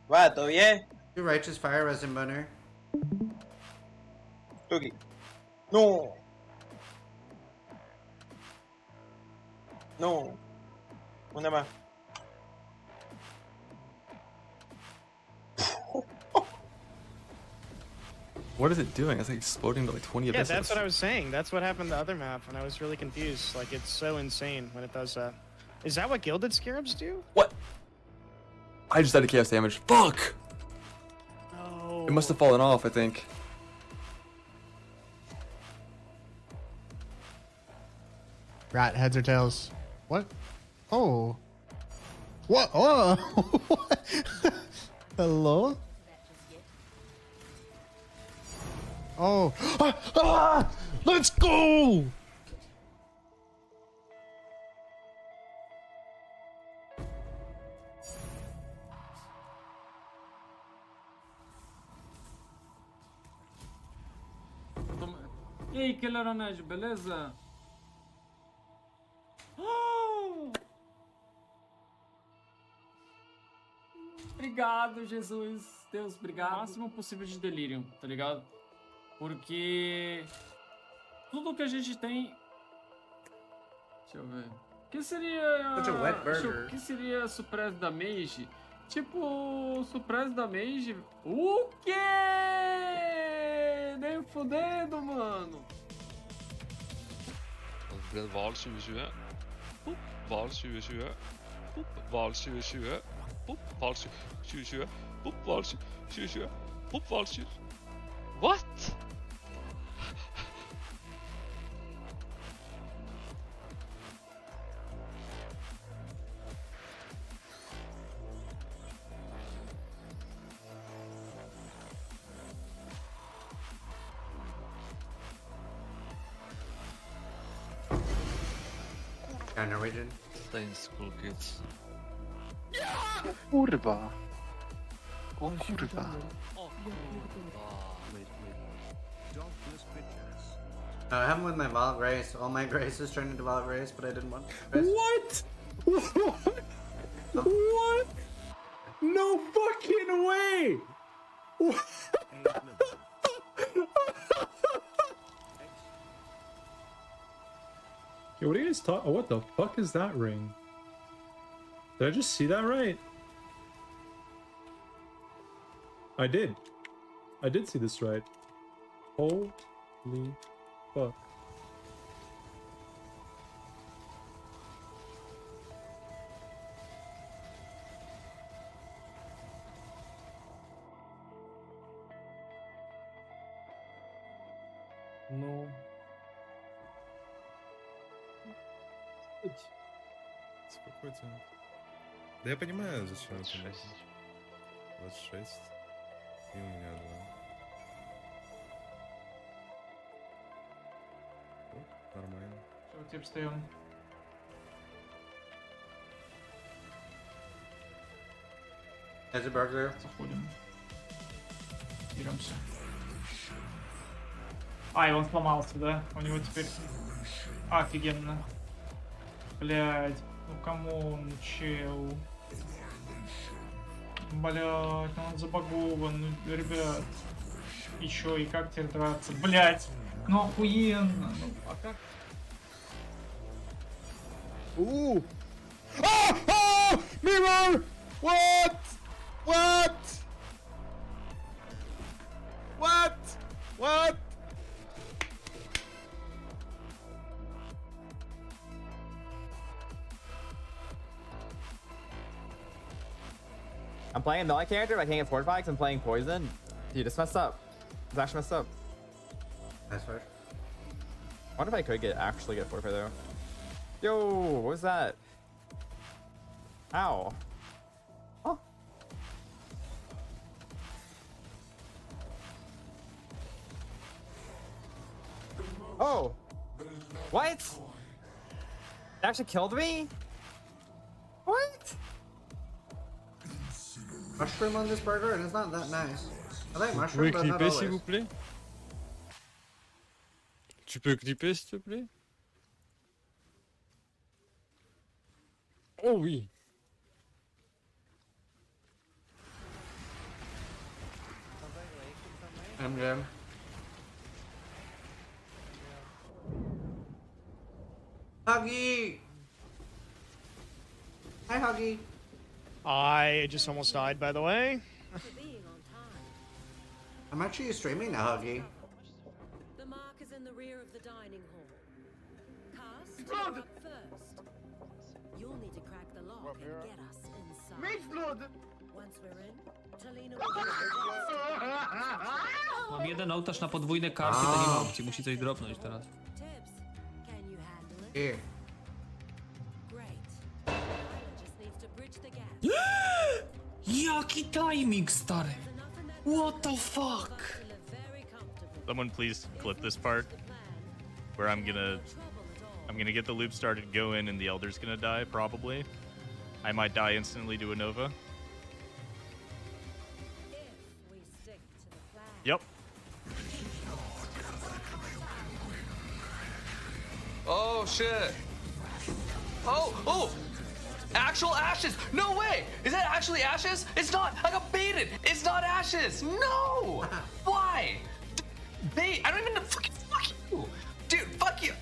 Va, ¿todo bien? You righteous fire resin boner. Tuki. No. No. Una más. What is it doing? It's like exploding to like 20 abysses. Yeah, that's what I was saying. That's what happened the other map, and I was really confused. Like, it's so insane when it does that. Is that what Gilded Scarabs do? What? I just had a chaos damage. Fuck! No. It must have fallen off, I think. Rat, heads or tails? What? Oh. What? Oh. What? Hello? Oh. Ah! Ah! Let's go! E aí, que Laranjo, beleza? Oh! Obrigado, Jesus. Deus, obrigado. O máximo possível de delírio, tá ligado? Porque tudo que a gente tem... Deixa eu ver. O que seria... Such a wet burger. O que seria Suppress da Mage? Tipo, Suppress da Mage... O quê? Nem fudendo, mano. Val 2020. Boop, Val 2020. Boop, Val 2020. Boop, Val 2020. Boop, Val 2020. Boop, Val 2020. What? Yeah, Norwegian. Stay school, kids. Kurwa. O kurwa. I haven't with my Vault Grace. All my graces turned into Vault Grace, but I didn't want Grace. What? What? No fucking way! Yo, what are you guys talking? Oh, what the fuck is that ring? Did I just see that right? I did. I did see this right. Holy fuck. No. Спокойно. Да я понимаю, зачем это нужно. 26. И у меня 2. О, нормально. Что, тип встаем? There's a burger. Заходим. Беремся. А, и он сломался, да? У него теперь... Офигенно. Блядь. Ну камон, чел. Блядь, ну он забагован, ну, ребят. И чё, и как теперь драться? Блядь, ну охуенно. Ну, а как? Oh! Mirror! What? What? What? What? I'm playing melee character, but I can't get fortified because I'm playing poison. Dude, it's messed up. It's actually messed up. That's fair. I wonder if I could actually get fortified though. Yo, what was that? Ow. Oh. Oh. What? It actually killed me? What? Mushroom on this burger, and it's not that nice. I like mushroom, but not s'il always. vous plaît? Tu peux clipper, s'il te plaît? Oh oui. MJ. Huggy! Hi, Huggy. I just almost died, by the way. I'm actually streaming now, Huggy. The mark is in the rear of the dining hall. Cast, you're up first. You'll need to crack the lock and get us inside. Once we're in, Talina will Mam jeden ołtarz na podwójne karty, to nie ma opcji, musi coś dropnąć teraz. Tips. Can you handle it? Here. Great. Tyler just needs to bridge the gap. Jaki timing, stary! What the fuck? Someone please clip this part where I'm gonna get the loop started, go in, and the Elder's gonna die, probably. I might die instantly to a Nova. Yep. Oh shit. Oh! Actual ashes! No way! Is that actually ashes? It's not! I got baited! It's not ashes! No! Why? Bait! I don't even know. Fuck you! Dude, fuck you!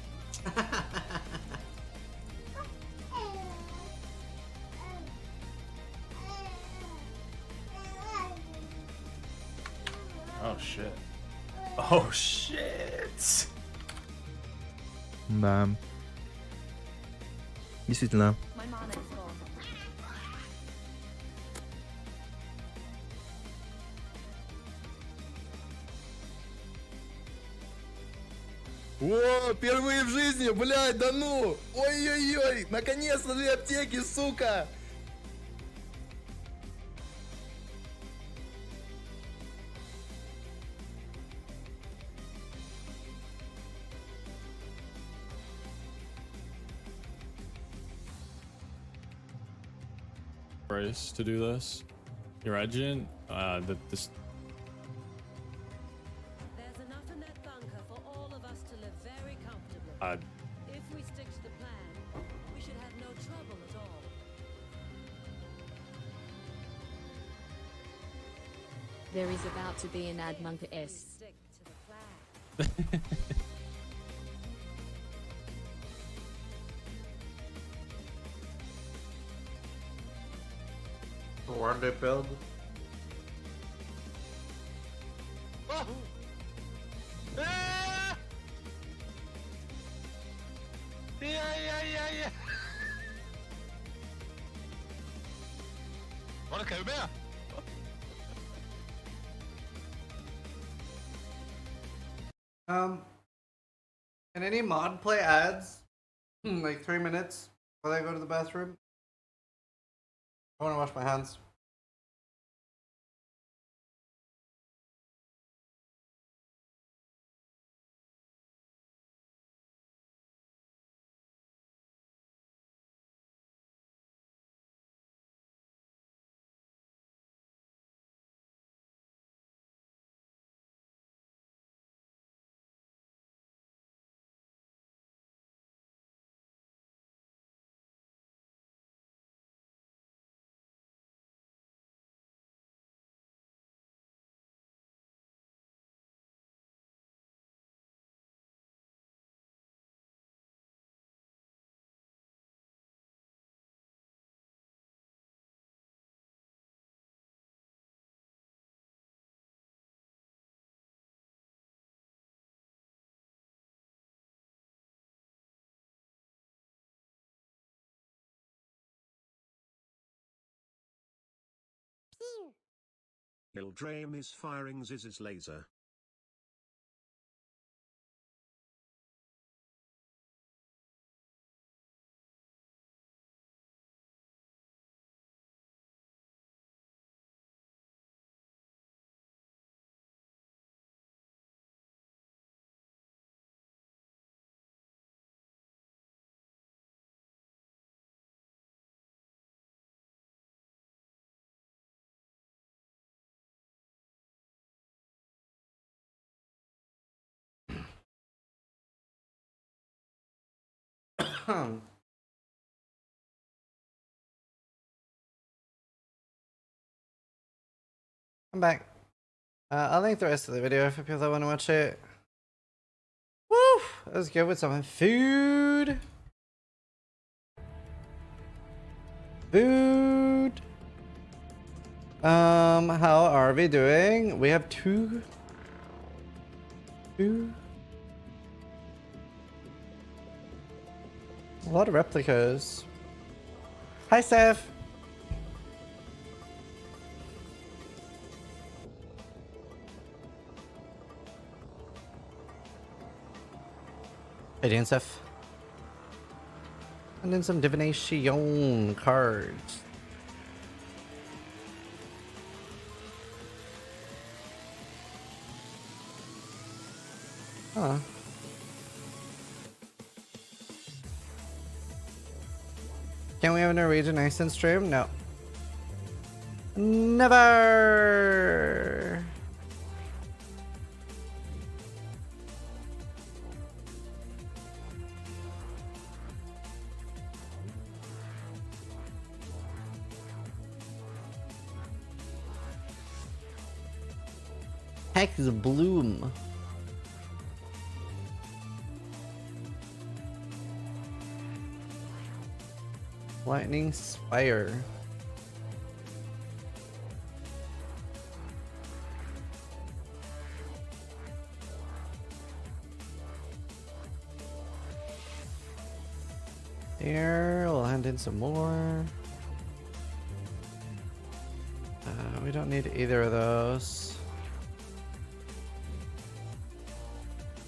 Oh shit. Oh shit! Bam. Действительно. My mana is gone. О, впервые в жизни, блядь, да ну! Ой-ой-ой, наконец-то 2 аптеки, сука! Price to do this. Your agent, this. There's enough in that bunker for all of us to live very comfortably. If we stick to the plan, we should have no trouble at all. There is about to be an Admunker-esque. Stick to the plan. Where they build? Oh! Ah! Ja. Var det KB? Can any mod play ads? Like 3 minutes while I go to the bathroom? I want to wash my hands. Mildraim is firing Ziz's laser. I'm back. I'll link the rest of the video for people that want to watch it. Woo! Let's go with some food. Food. How are we doing? We have two. A lot of replicas. Hi, Steph. Hey, Dan, Steph. And then some divination cards. Huh. Can we have a Norwegian accent stream? No. Never! Hex Bloom. Lightning Spire. There, we'll hand in some more. We don't need either of those.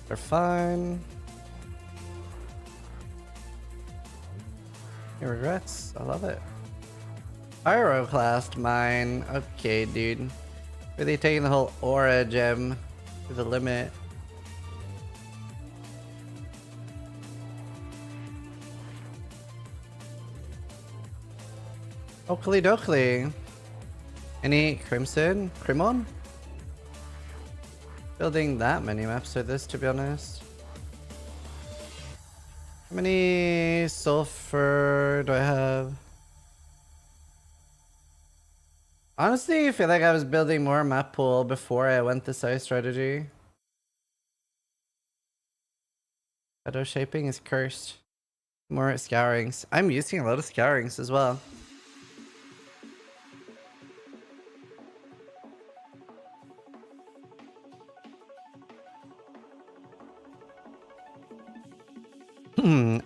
They're fine. Any regrets? I love it. Pyroclast mine. Okay, dude. Really taking the whole aura gem to the limit. Oakley dokley. Any Crimson? Crimon? Building that many maps with this, to be honest. How many sulfur do I have? Honestly, I feel like I was building more map pool before I went this ice strategy. Shadow shaping is cursed. More scourings. I'm using a lot of scourings as well.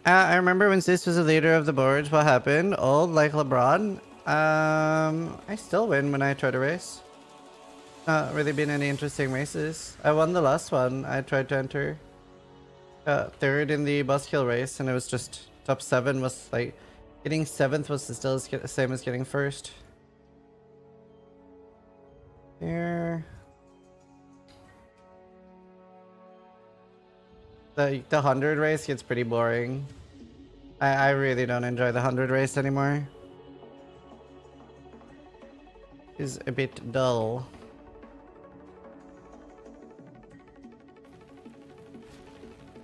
I remember when Sis was the leader of the board, what happened? Old like LeBron. I still win when I try to race. Not really been any interesting races. I won the last one. I tried to enter. Third in the boss kill race, and it was just top 7 was like getting 7th was still the same as getting first. Here. The 100 race gets pretty boring. I really don't enjoy the 100 race anymore. It's a bit dull.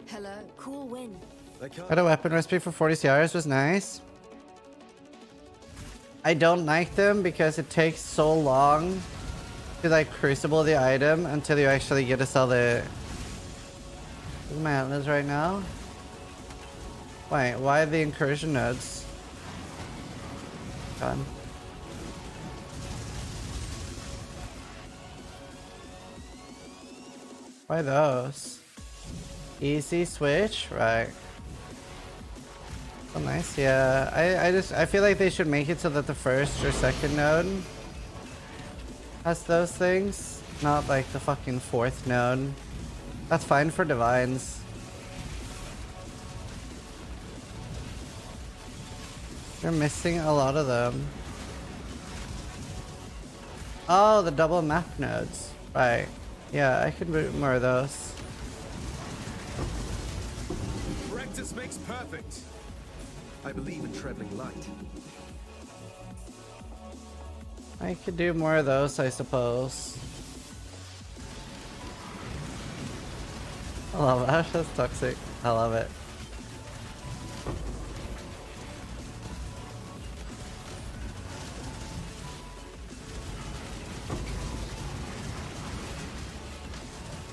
Hello, cool win. Got a weapon recipe for 40 CRs was nice. I don't like them because it takes so long to like crucible the item until you actually get to sell the my atlas right now. Wait, why the incursion nodes? Gone. Why those? Easy switch, right? Oh, nice. Yeah, I feel like they should make it so that the first or second node has those things, not like the fucking 4th node. That's fine for divines. You're missing a lot of them. Oh, the double map nodes. Right. Yeah, I could do more of those. Practice makes perfect. I believe in traveling light. I could do more of those, I suppose. I love that. That's toxic. I love it.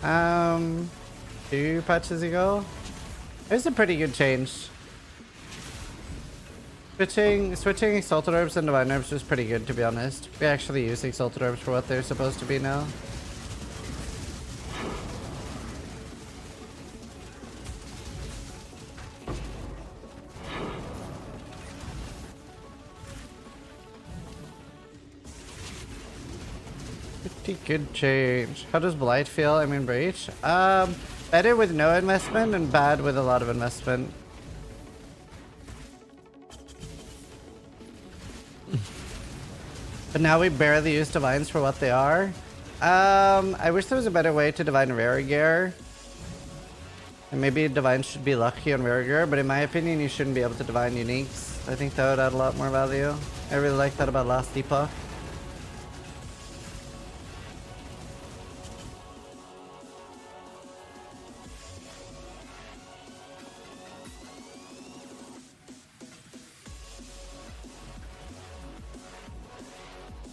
2 patches ago. It was a pretty good change. Switching Exalted Orbs and Divine Orbs was pretty good, to be honest. We actually use Exalted Orbs for what they're supposed to be now. Pretty good change. How does Blight feel? I mean, Breach? Better with no investment and bad with a lot of investment. But now we barely use Divines for what they are. I wish there was a better way to Divine Rare Gear. And maybe Divine should be lucky on Rare Gear, but in my opinion, you shouldn't be able to Divine Uniques. I think that would add a lot more value. I really like that about last Epoch.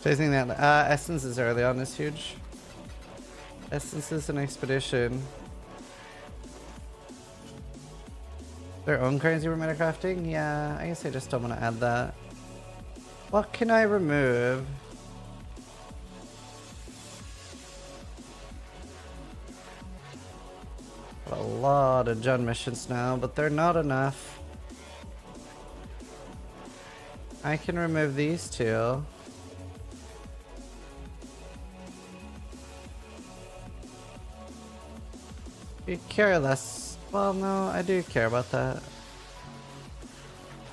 Chasing that Essence is early on is huge. Essence is an expedition. Their own currency for metacrafting? Yeah, I guess I just don't want to add that. What can I remove? A lot of Jund missions now, but they're not enough. I can remove these two. You care less. Well, no, I do care about that.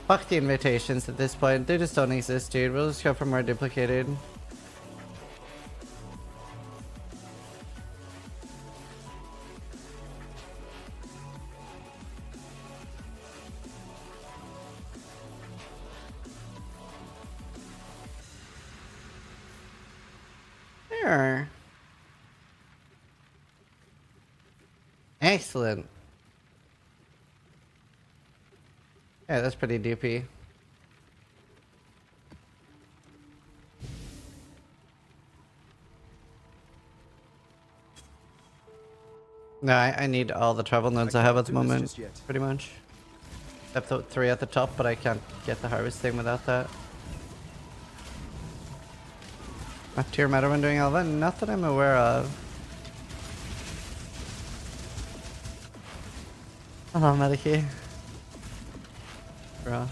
Fuck the invitations at this point. They just don't exist, dude. We'll just go for more duplicated. There. Excellent. Yeah, that's pretty dupy. No, I need all the travel nodes I have at the moment, pretty much. Except the 3 at the top, but I can't get the harvesting without that. What tier matter when doing Alva? Not that I'm aware of. Hello, Medikey. Bro.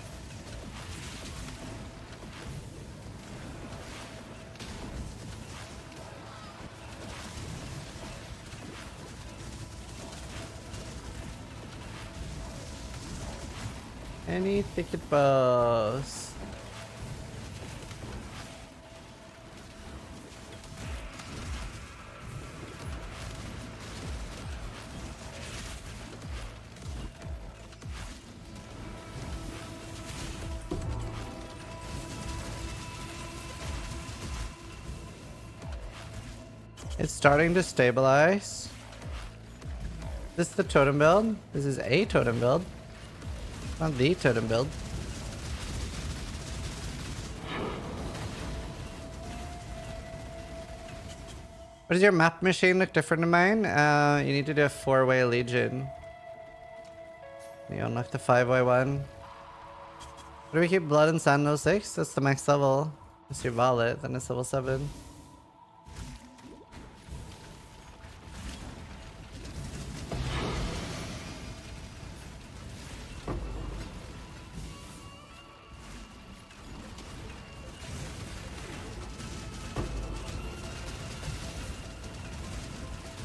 Any thicket bows? It's starting to stabilize. This is the totem build. This is a totem build. Not the totem build. What does your map machine look different to mine? You need to do a 4-way Legion. You unlock the 5-way one. What do we keep? Blood and Sand no 6? That's the max level. Unless you vol it, then it's level 7.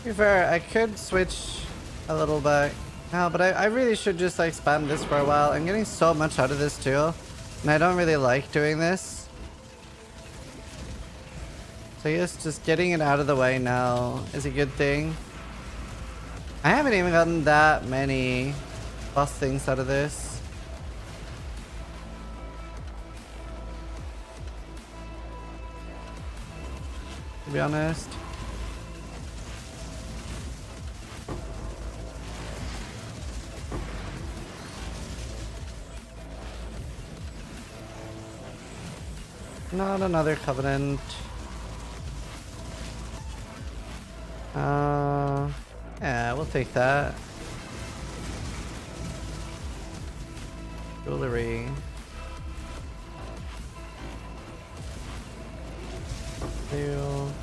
To be fair, I could switch a little back. No, but I really should just like spam this for a while. I'm getting so much out of this too. And I don't really like doing this. So I guess just getting it out of the way now is a good thing. I haven't even gotten that many boss things out of this. To be honest. Not another covenant. Yeah, we'll take that. Jewelry.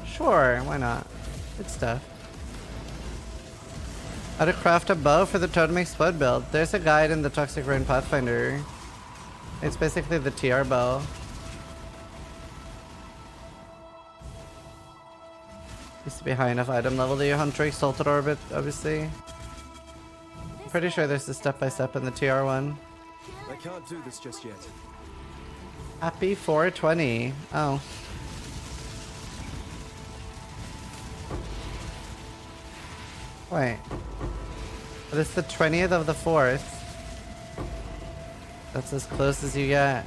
Sure, why not? Good stuff. How to craft a bow for the Totem Explode build. There's a guide in the Toxic Ruin Pathfinder. It's basically the TR bow. Needs to be high enough item level that you hunt Drake Salted Orbit, obviously. I'm pretty sure there's a step-by-step in the TR one. I can't do this just yet. Happy 420. Oh. Wait. But it's the 20th of the 4th. That's as close as you get.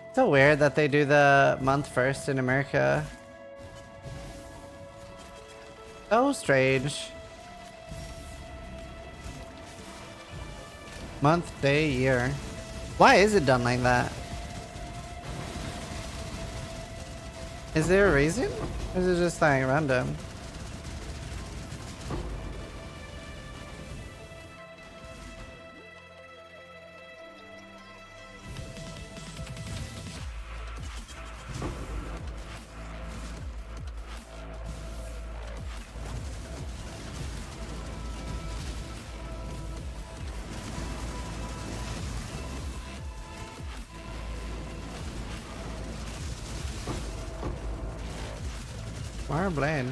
It's so weird that they do the month first in America. So strange. Month, day, year. Why is it done like that? Is there a reason? Or is it just like random? Blade.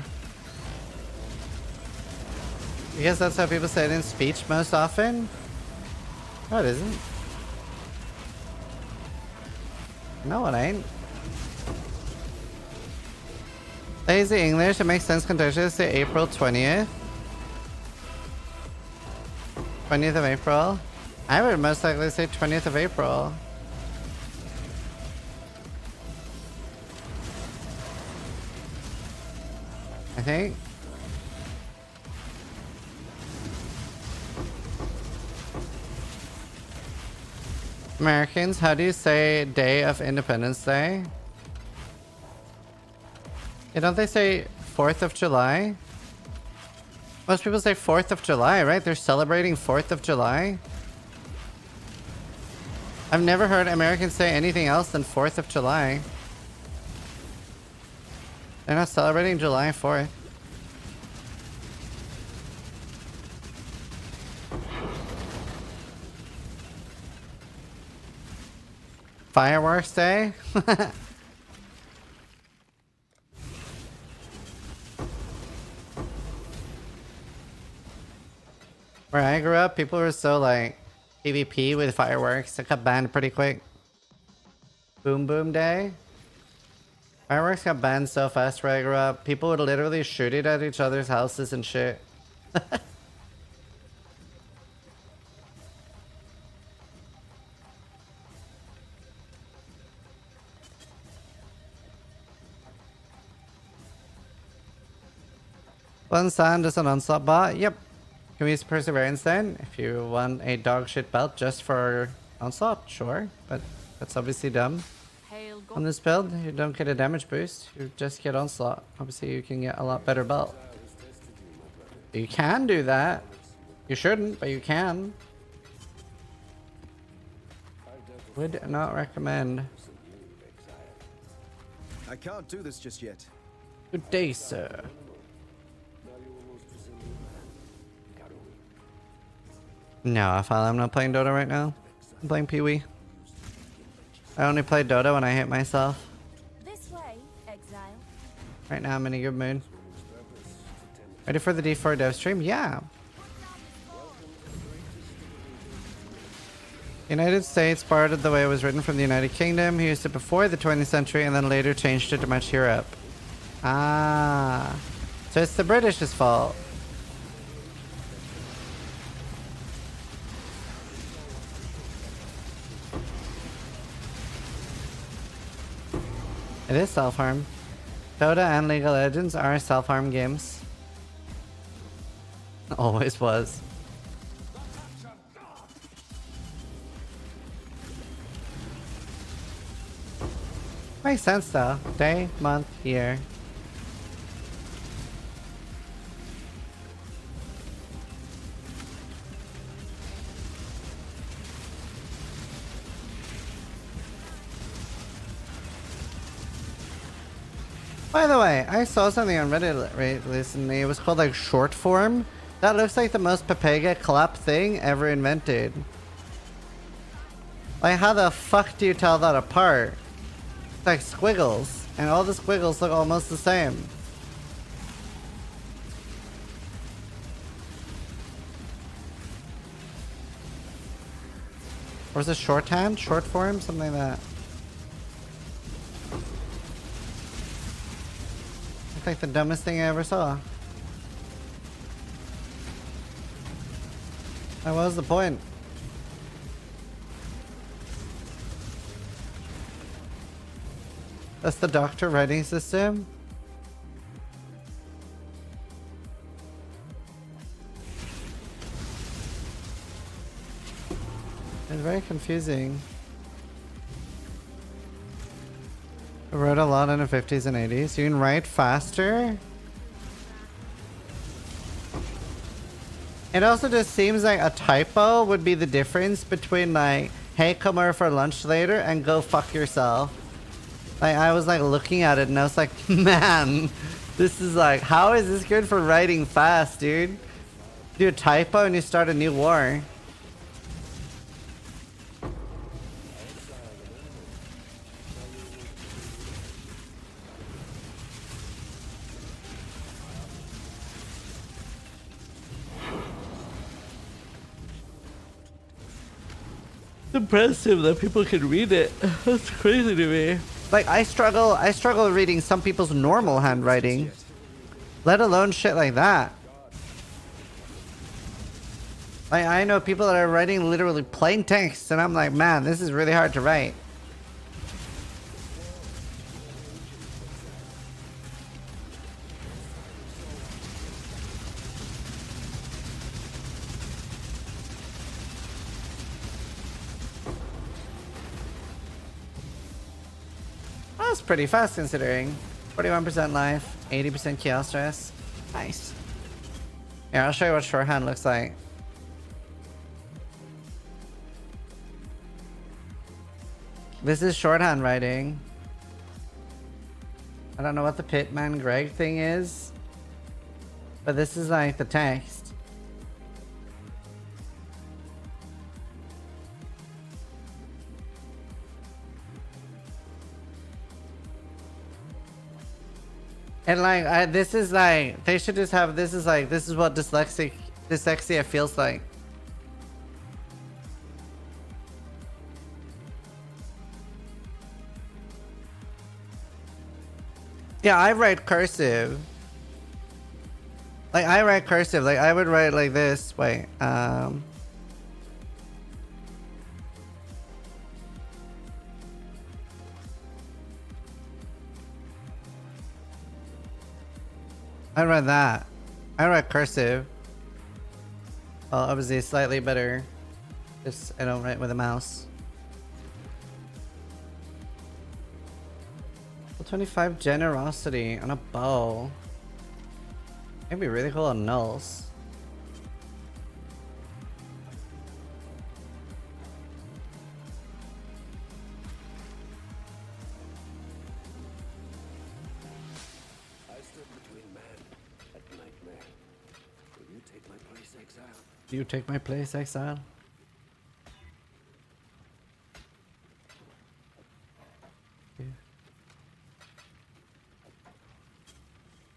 I guess that's how people say it in speech most often. No, it isn't. No, it ain't. Lazy English, it makes sense contextually to say April 20th. 20th of April. I would most likely say 20th of April. I think. Americans, how do you say Day of Independence Day? Yeah, don't they say 4th of July? Most people say 4th of July, right? They're celebrating 4th of July. I've never heard Americans say anything else than 4th of July. They're not celebrating July 4th. Fireworks Day? Where I grew up, people were so like PvP with fireworks. It got banned pretty quick. Boom Boom Day? Fireworks got banned so fast where I grew up. People would literally shoot it at each other's houses and shit. One sand is an onslaught bot. Yep. Can we use Perseverance then? If you want a dog shit belt just for onslaught, sure. But that's obviously dumb. On this build, you don't get a damage boost. You just get onslaught. Obviously, you can get a lot better belt. You can do that. You shouldn't, but you can. Would not recommend. I can't do this just yet. Good day, sir. No, I'm not playing Dota right now. I'm playing Pee-wee. I only play Dota when I hit myself. This way, exile. Right now I'm in a good mood. Ready for the D4 dev stream? Yeah. United States borrowed it the way it was written from the United Kingdom. He used it before the 20th century and then later changed it to match Europe. Ah. So it's the British's fault. It is self-harm. Dota and League of Legends are self-harm games. Always was. Makes sense though. Day, month, year. By the way, I saw something on Reddit recently. It was called like short form. That looks like the most Pepega clap thing ever invented. Like, how the fuck do you tell that apart? It's like squiggles, and all the squiggles look almost the same. Or is it shorthand? Short form? Something like that. It's like the dumbest thing I ever saw. What was the point? That's the doctor writing system? It's very confusing. I wrote a lot in the 50s and 80s. You can write faster? It also just seems like a typo would be the difference between like, hey, come over for lunch later and go fuck yourself. Like, I was like looking at it and I was like, man, this is like, how is this good for writing fast, dude? Do a typo and you start a new war. Impressive that people can read it. That's crazy to me. Like, I struggle reading some people's normal handwriting, let alone shit like that. Like, I know people that are writing literally plain text and I'm like, man, this is really hard to write. That's pretty fast considering. 41% life, 80% kill stress. Nice. Here, I'll show you what shorthand looks like. This is shorthand writing. I don't know what the Pitman Greg thing is, but this is like the text. And like, this is like, they should just have, this is like, this is what dyslexia feels like. Yeah, I write cursive. Like, I write cursive, like I would write like this, wait, I write that. I write cursive. Well, obviously slightly better. Just I don't write with a mouse. 25 generosity on a bow. It'd be really cool on nulls. Do you take my place, exile?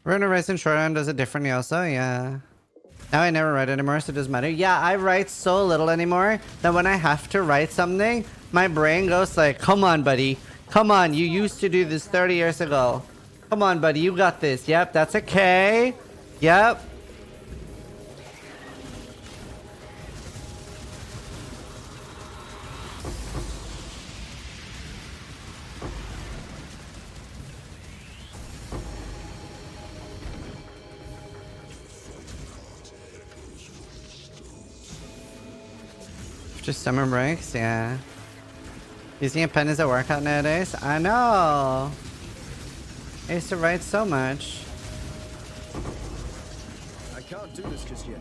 Runa writes in shorthand does it differently also, yeah. Now I never write anymore, so it doesn't matter. Yeah, I write so little anymore that when I have to write something, my brain goes like, come on, buddy. Come on, you used to do this 30 years ago. Come on, buddy, you got this. Yep, that's okay. Yep. Just summer breaks, yeah. Using a pen is a workout nowadays. I know. I used to write so much. I can't do this just yet.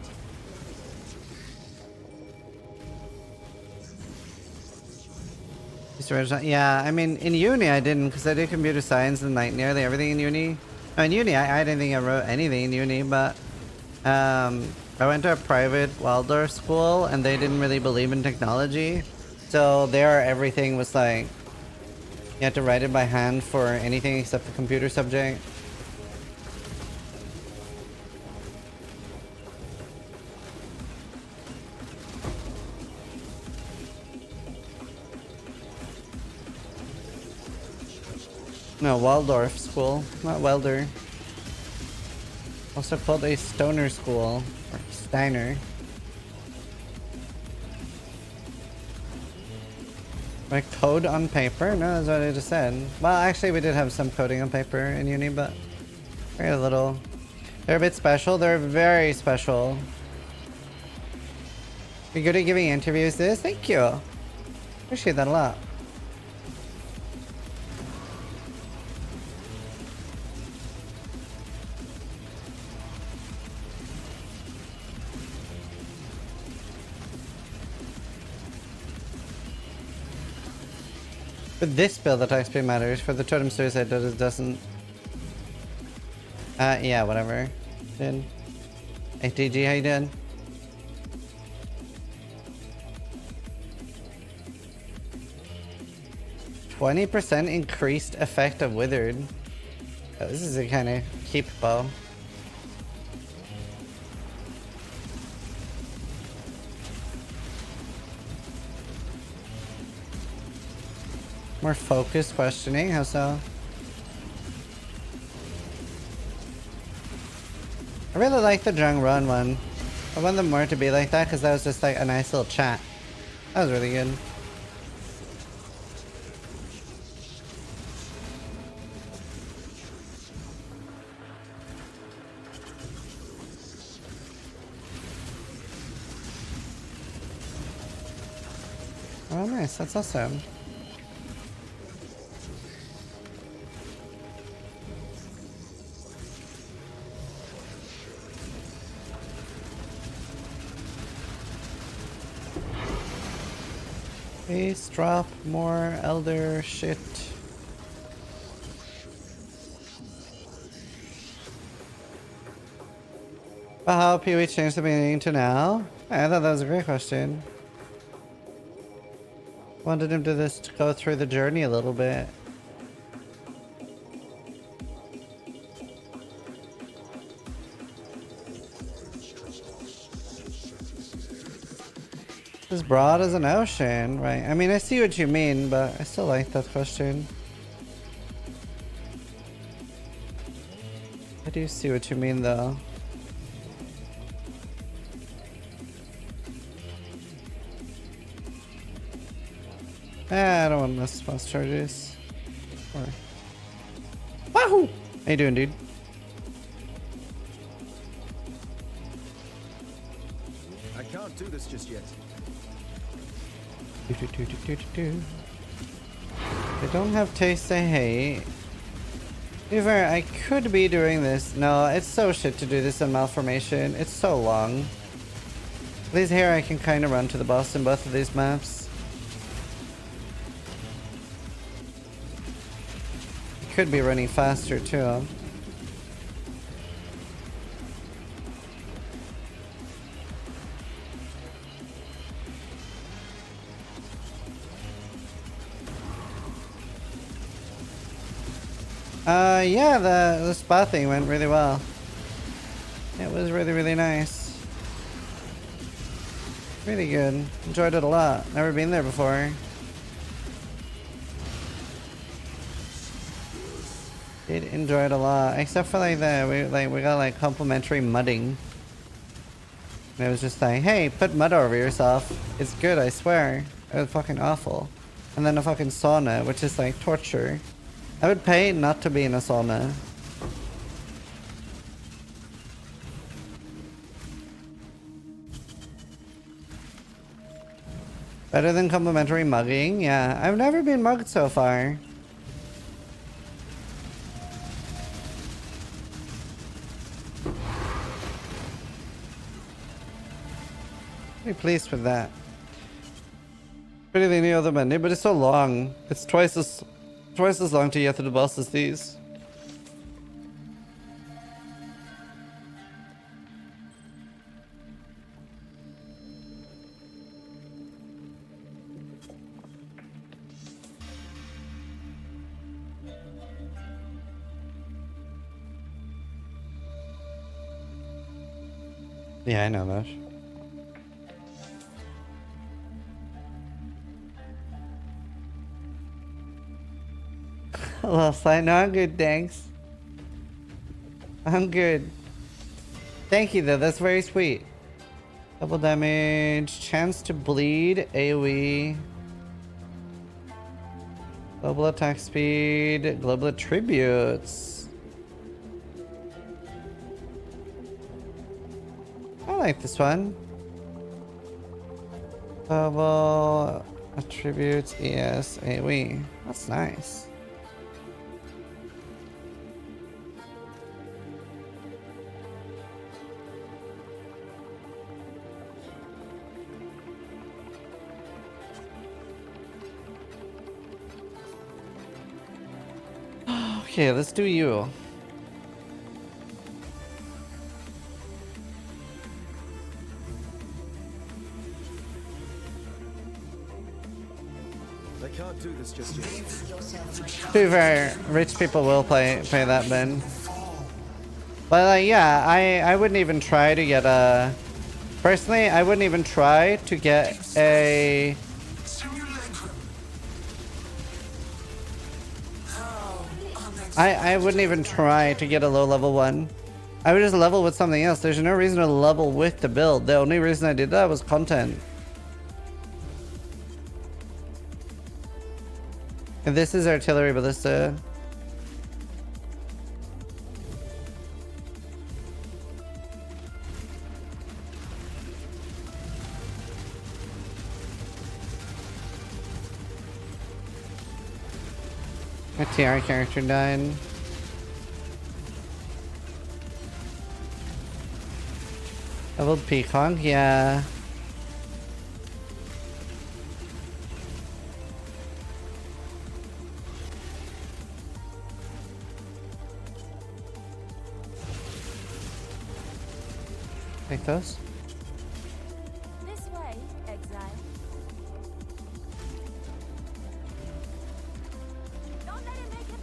Used to write, yeah, I mean, in uni I didn't, because I did computer science and like nearly everything in uni In uni, I didn't think I wrote anything in uni, but I went to a private Waldorf school and they didn't really believe in technology. So there, everything was like, you had to write it by hand for anything except the computer subject. No, Waldorf school, not Welder. Also called a stoner school, or Steiner. Like code on paper? No, that's what I just said. Well, actually we did have some coding on paper in uni, but very little. They're a bit special. They're very special. You're good at giving interviews this? Thank you. Appreciate that a lot. For this build, the XP matters. For the totem suicide, it doesn't. Yeah, whatever. Did. ATG, how you doing? %20 increased effect of withered. Oh, this is a kind of keep bow. More focused questioning, how so? I really like the Jung Run one. I want them more to be like that because that was just like a nice little chat. That was really good. Oh nice, that's awesome. Please drop more elder shit. How PoE changed the beginning to now? I thought that was a great question. Wanted him to just go through the journey a little bit. As broad as an ocean, right? I mean, I see what you mean, but I still like that question. I do see what you mean, though. I don't want to miss fast charges. Or... Wahoo! How you doing, dude? I can't do this just yet. They don't have taste I hate. To be fair, I could be doing this. No, it's so shit to do this in Malformation. It's so long. At least here I can kind of run to the boss in both of these maps. I could be running faster too. Yeah, the spa thing went really well. It was really, really nice. Really good. Enjoyed it a lot. Never been there before. Did enjoy it a lot, except for like we got like complimentary mudding. And it was just like, hey, put mud over yourself. It's good, I swear. It was fucking awful. And then a fucking sauna, which is like torture. I would pay not to be in a sauna. Better than complimentary mugging? Yeah, I've never been mugged so far. Pretty pleased with that. Better than any other menu, but it's so long. It's twice as long to get to the boss as these. Yeah, I know that. Well, I know I'm good, thanks. I'm good. Thank you, though. That's very sweet. Double damage, chance to bleed, AoE. Global attack speed, global attributes. I like this one. Global attributes, ES, AoE. That's nice. Okay, let's do you. I can't do this just yet. To be fair, rich people will pay that bin. But like, yeah, I wouldn't even try to get a... Personally, I wouldn't even try to get a... I wouldn't even try to get a low level one. I would just level with something else. There's no reason to level with the build. The only reason I did that was content. And this is artillery ballista. My TR character died. Leveled Peacock, yeah. Take those. This way, exile.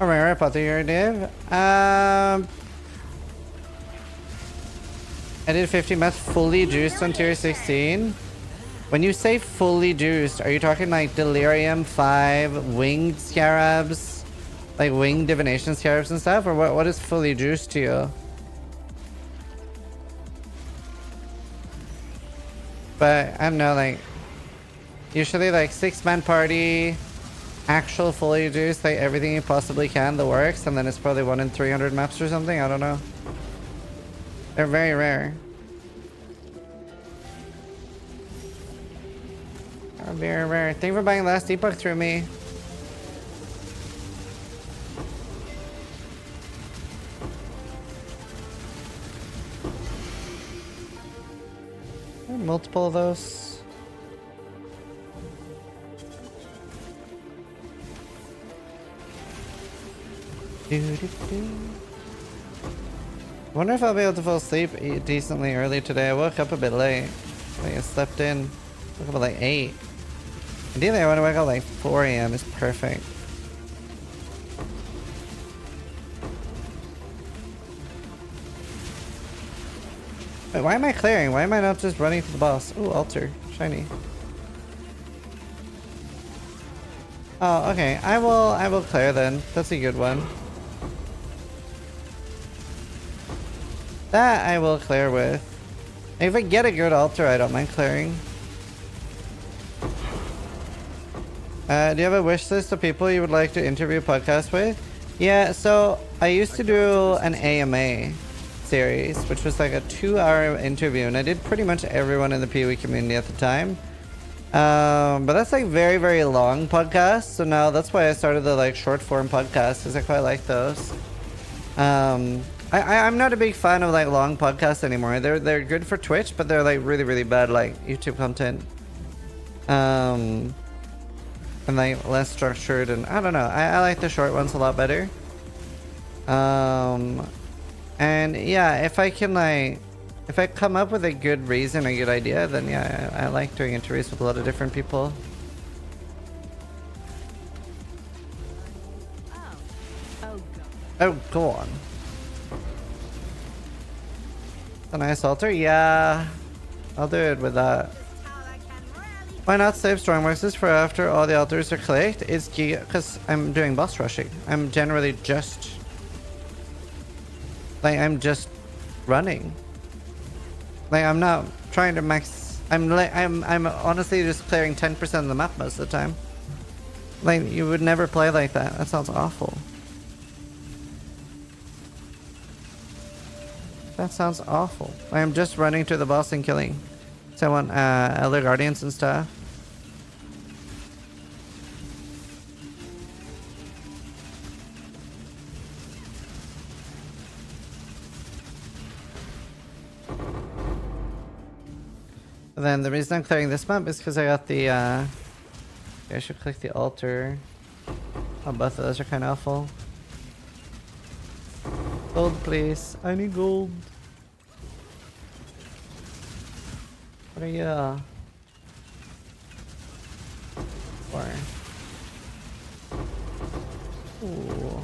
Alright, right about the year, Dave. I did 50 meth fully juiced on tier 16. When you say fully juiced, are you talking like Delirium 5, winged scarabs? Like winged divination scarabs and stuff? Or what is fully juiced to you? But I don't know, like usually like 6-man party, actual fully juiced, like everything you possibly can that works, and then it's probably 1 in 300 maps or something. I don't know. They're very rare. They're very rare. Thank you for buying last epoch through me. There are multiple of those. I wonder if I'll be able to fall asleep decently early today. I woke up a bit late. Like I slept in. Woke up at like 8. Ideally I want to wake up like 4 AM. It's perfect. Wait, why am I clearing? Why am I not just running to the boss? Ooh, altar. Shiny. Oh, okay. I will clear then. That's a good one. That I will clear with. If I get a good altar, I don't mind clearing. Do you have a wish list of people you would like to interview podcasts with? Yeah, so I used to do an AMA series, which was like a 2-hour interview, and I did pretty much everyone in the PoE community at the time. But that's like very, very long podcasts, so now that's why I started the like short form podcasts, because I quite like those. I'm not a big fan of like long podcasts anymore. They're good for Twitch, but they're like really, really bad like YouTube content. And like less structured, and I don't know. I like the short ones a lot better. And yeah, if I can like, if I come up with a good reason, a good idea, then yeah, I like doing interviews with a lot of different people. Oh, go on. A nice altar? Yeah. I'll do it with that. Why not save Strongboxes for after all the altars are clicked? It's because I'm doing boss rushing. I'm generally just... like, I'm just running. Like, I'm not trying to max... I'm honestly just clearing 10% of the map most of the time. Like, you would never play like that. That sounds awful. That sounds awful. I'm just running to the boss and killing someone, Elder Guardians and stuff. Then the reason I'm clearing this map is because I got the, I should click the altar. Oh, both of those are kind of awful. Gold, please. I need gold. What are you? For? Ooh.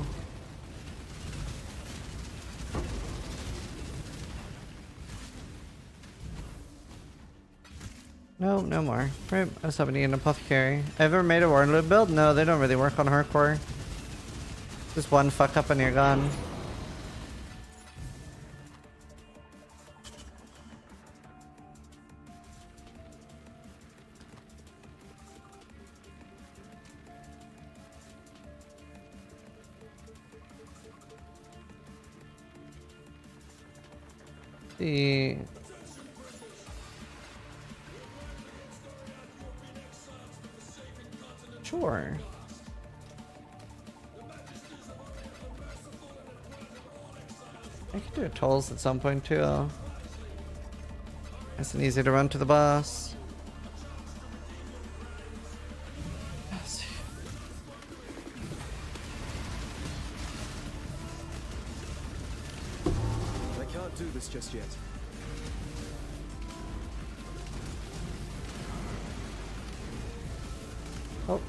No, no more. Right, I was hoping to get an apothecary. Ever made a warlock build? No, they don't really work on hardcore. Just one fuck up and you're gone. The sure. I could do tolls at some point too. Nice and easy to run to the boss. I can't do this just yet. Oh.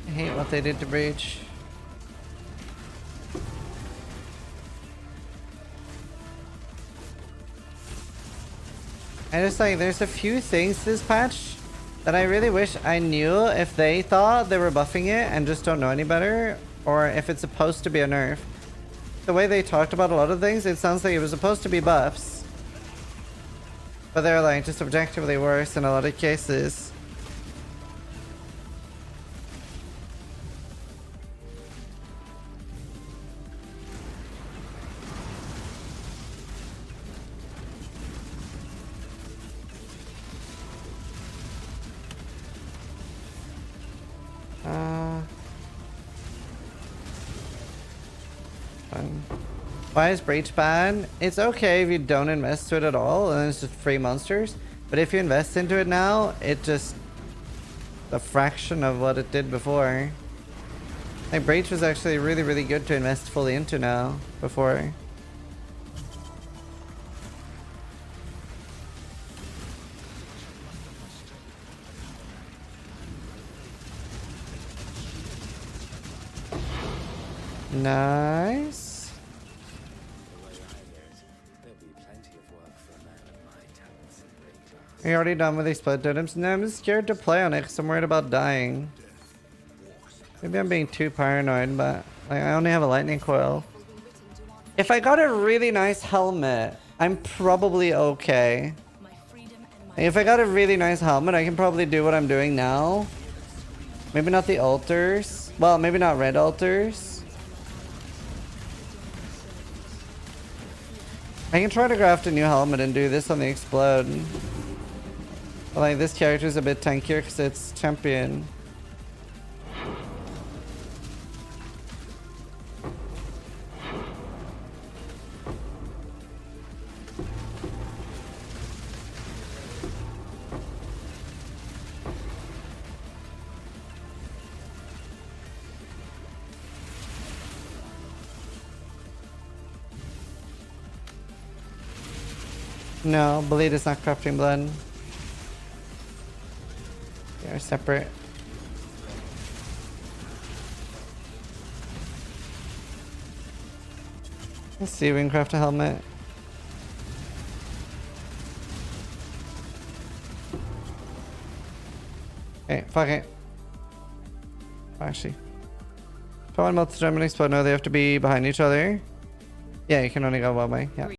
I hate what they did to Breach. I just like, there's a few things this patch that I really wish I knew if they thought they were buffing it and just don't know any better, or if it's supposed to be a nerf. The way they talked about a lot of things, it sounds like it was supposed to be buffs. But they're like just objectively worse in a lot of cases. Why is Breach bad? It's okay if you don't invest to it at all and it's just free monsters. But if you invest into it now, it just a fraction of what it did before. Like Breach was actually really, really good to invest fully into now before. Nice. Are you already done with these split totems? No, I'm just scared to play on it because I'm worried about dying. Maybe I'm being too paranoid, but like, I only have a lightning coil. If I got a really nice helmet, I'm probably okay. If I got a really nice helmet, I can probably do what I'm doing now. Maybe not the altars. Well, maybe not red altars. I can try to craft a new helmet and do this on the explode. But like this character is a bit tankier because it's champion. No, Blade is not corrupting blood. They are separate. Let's see if we can craft a helmet. Okay, fuck it. Actually. If I want multi-diamond explode, no, they have to be behind each other. Yeah, you can only go one way. Yeah.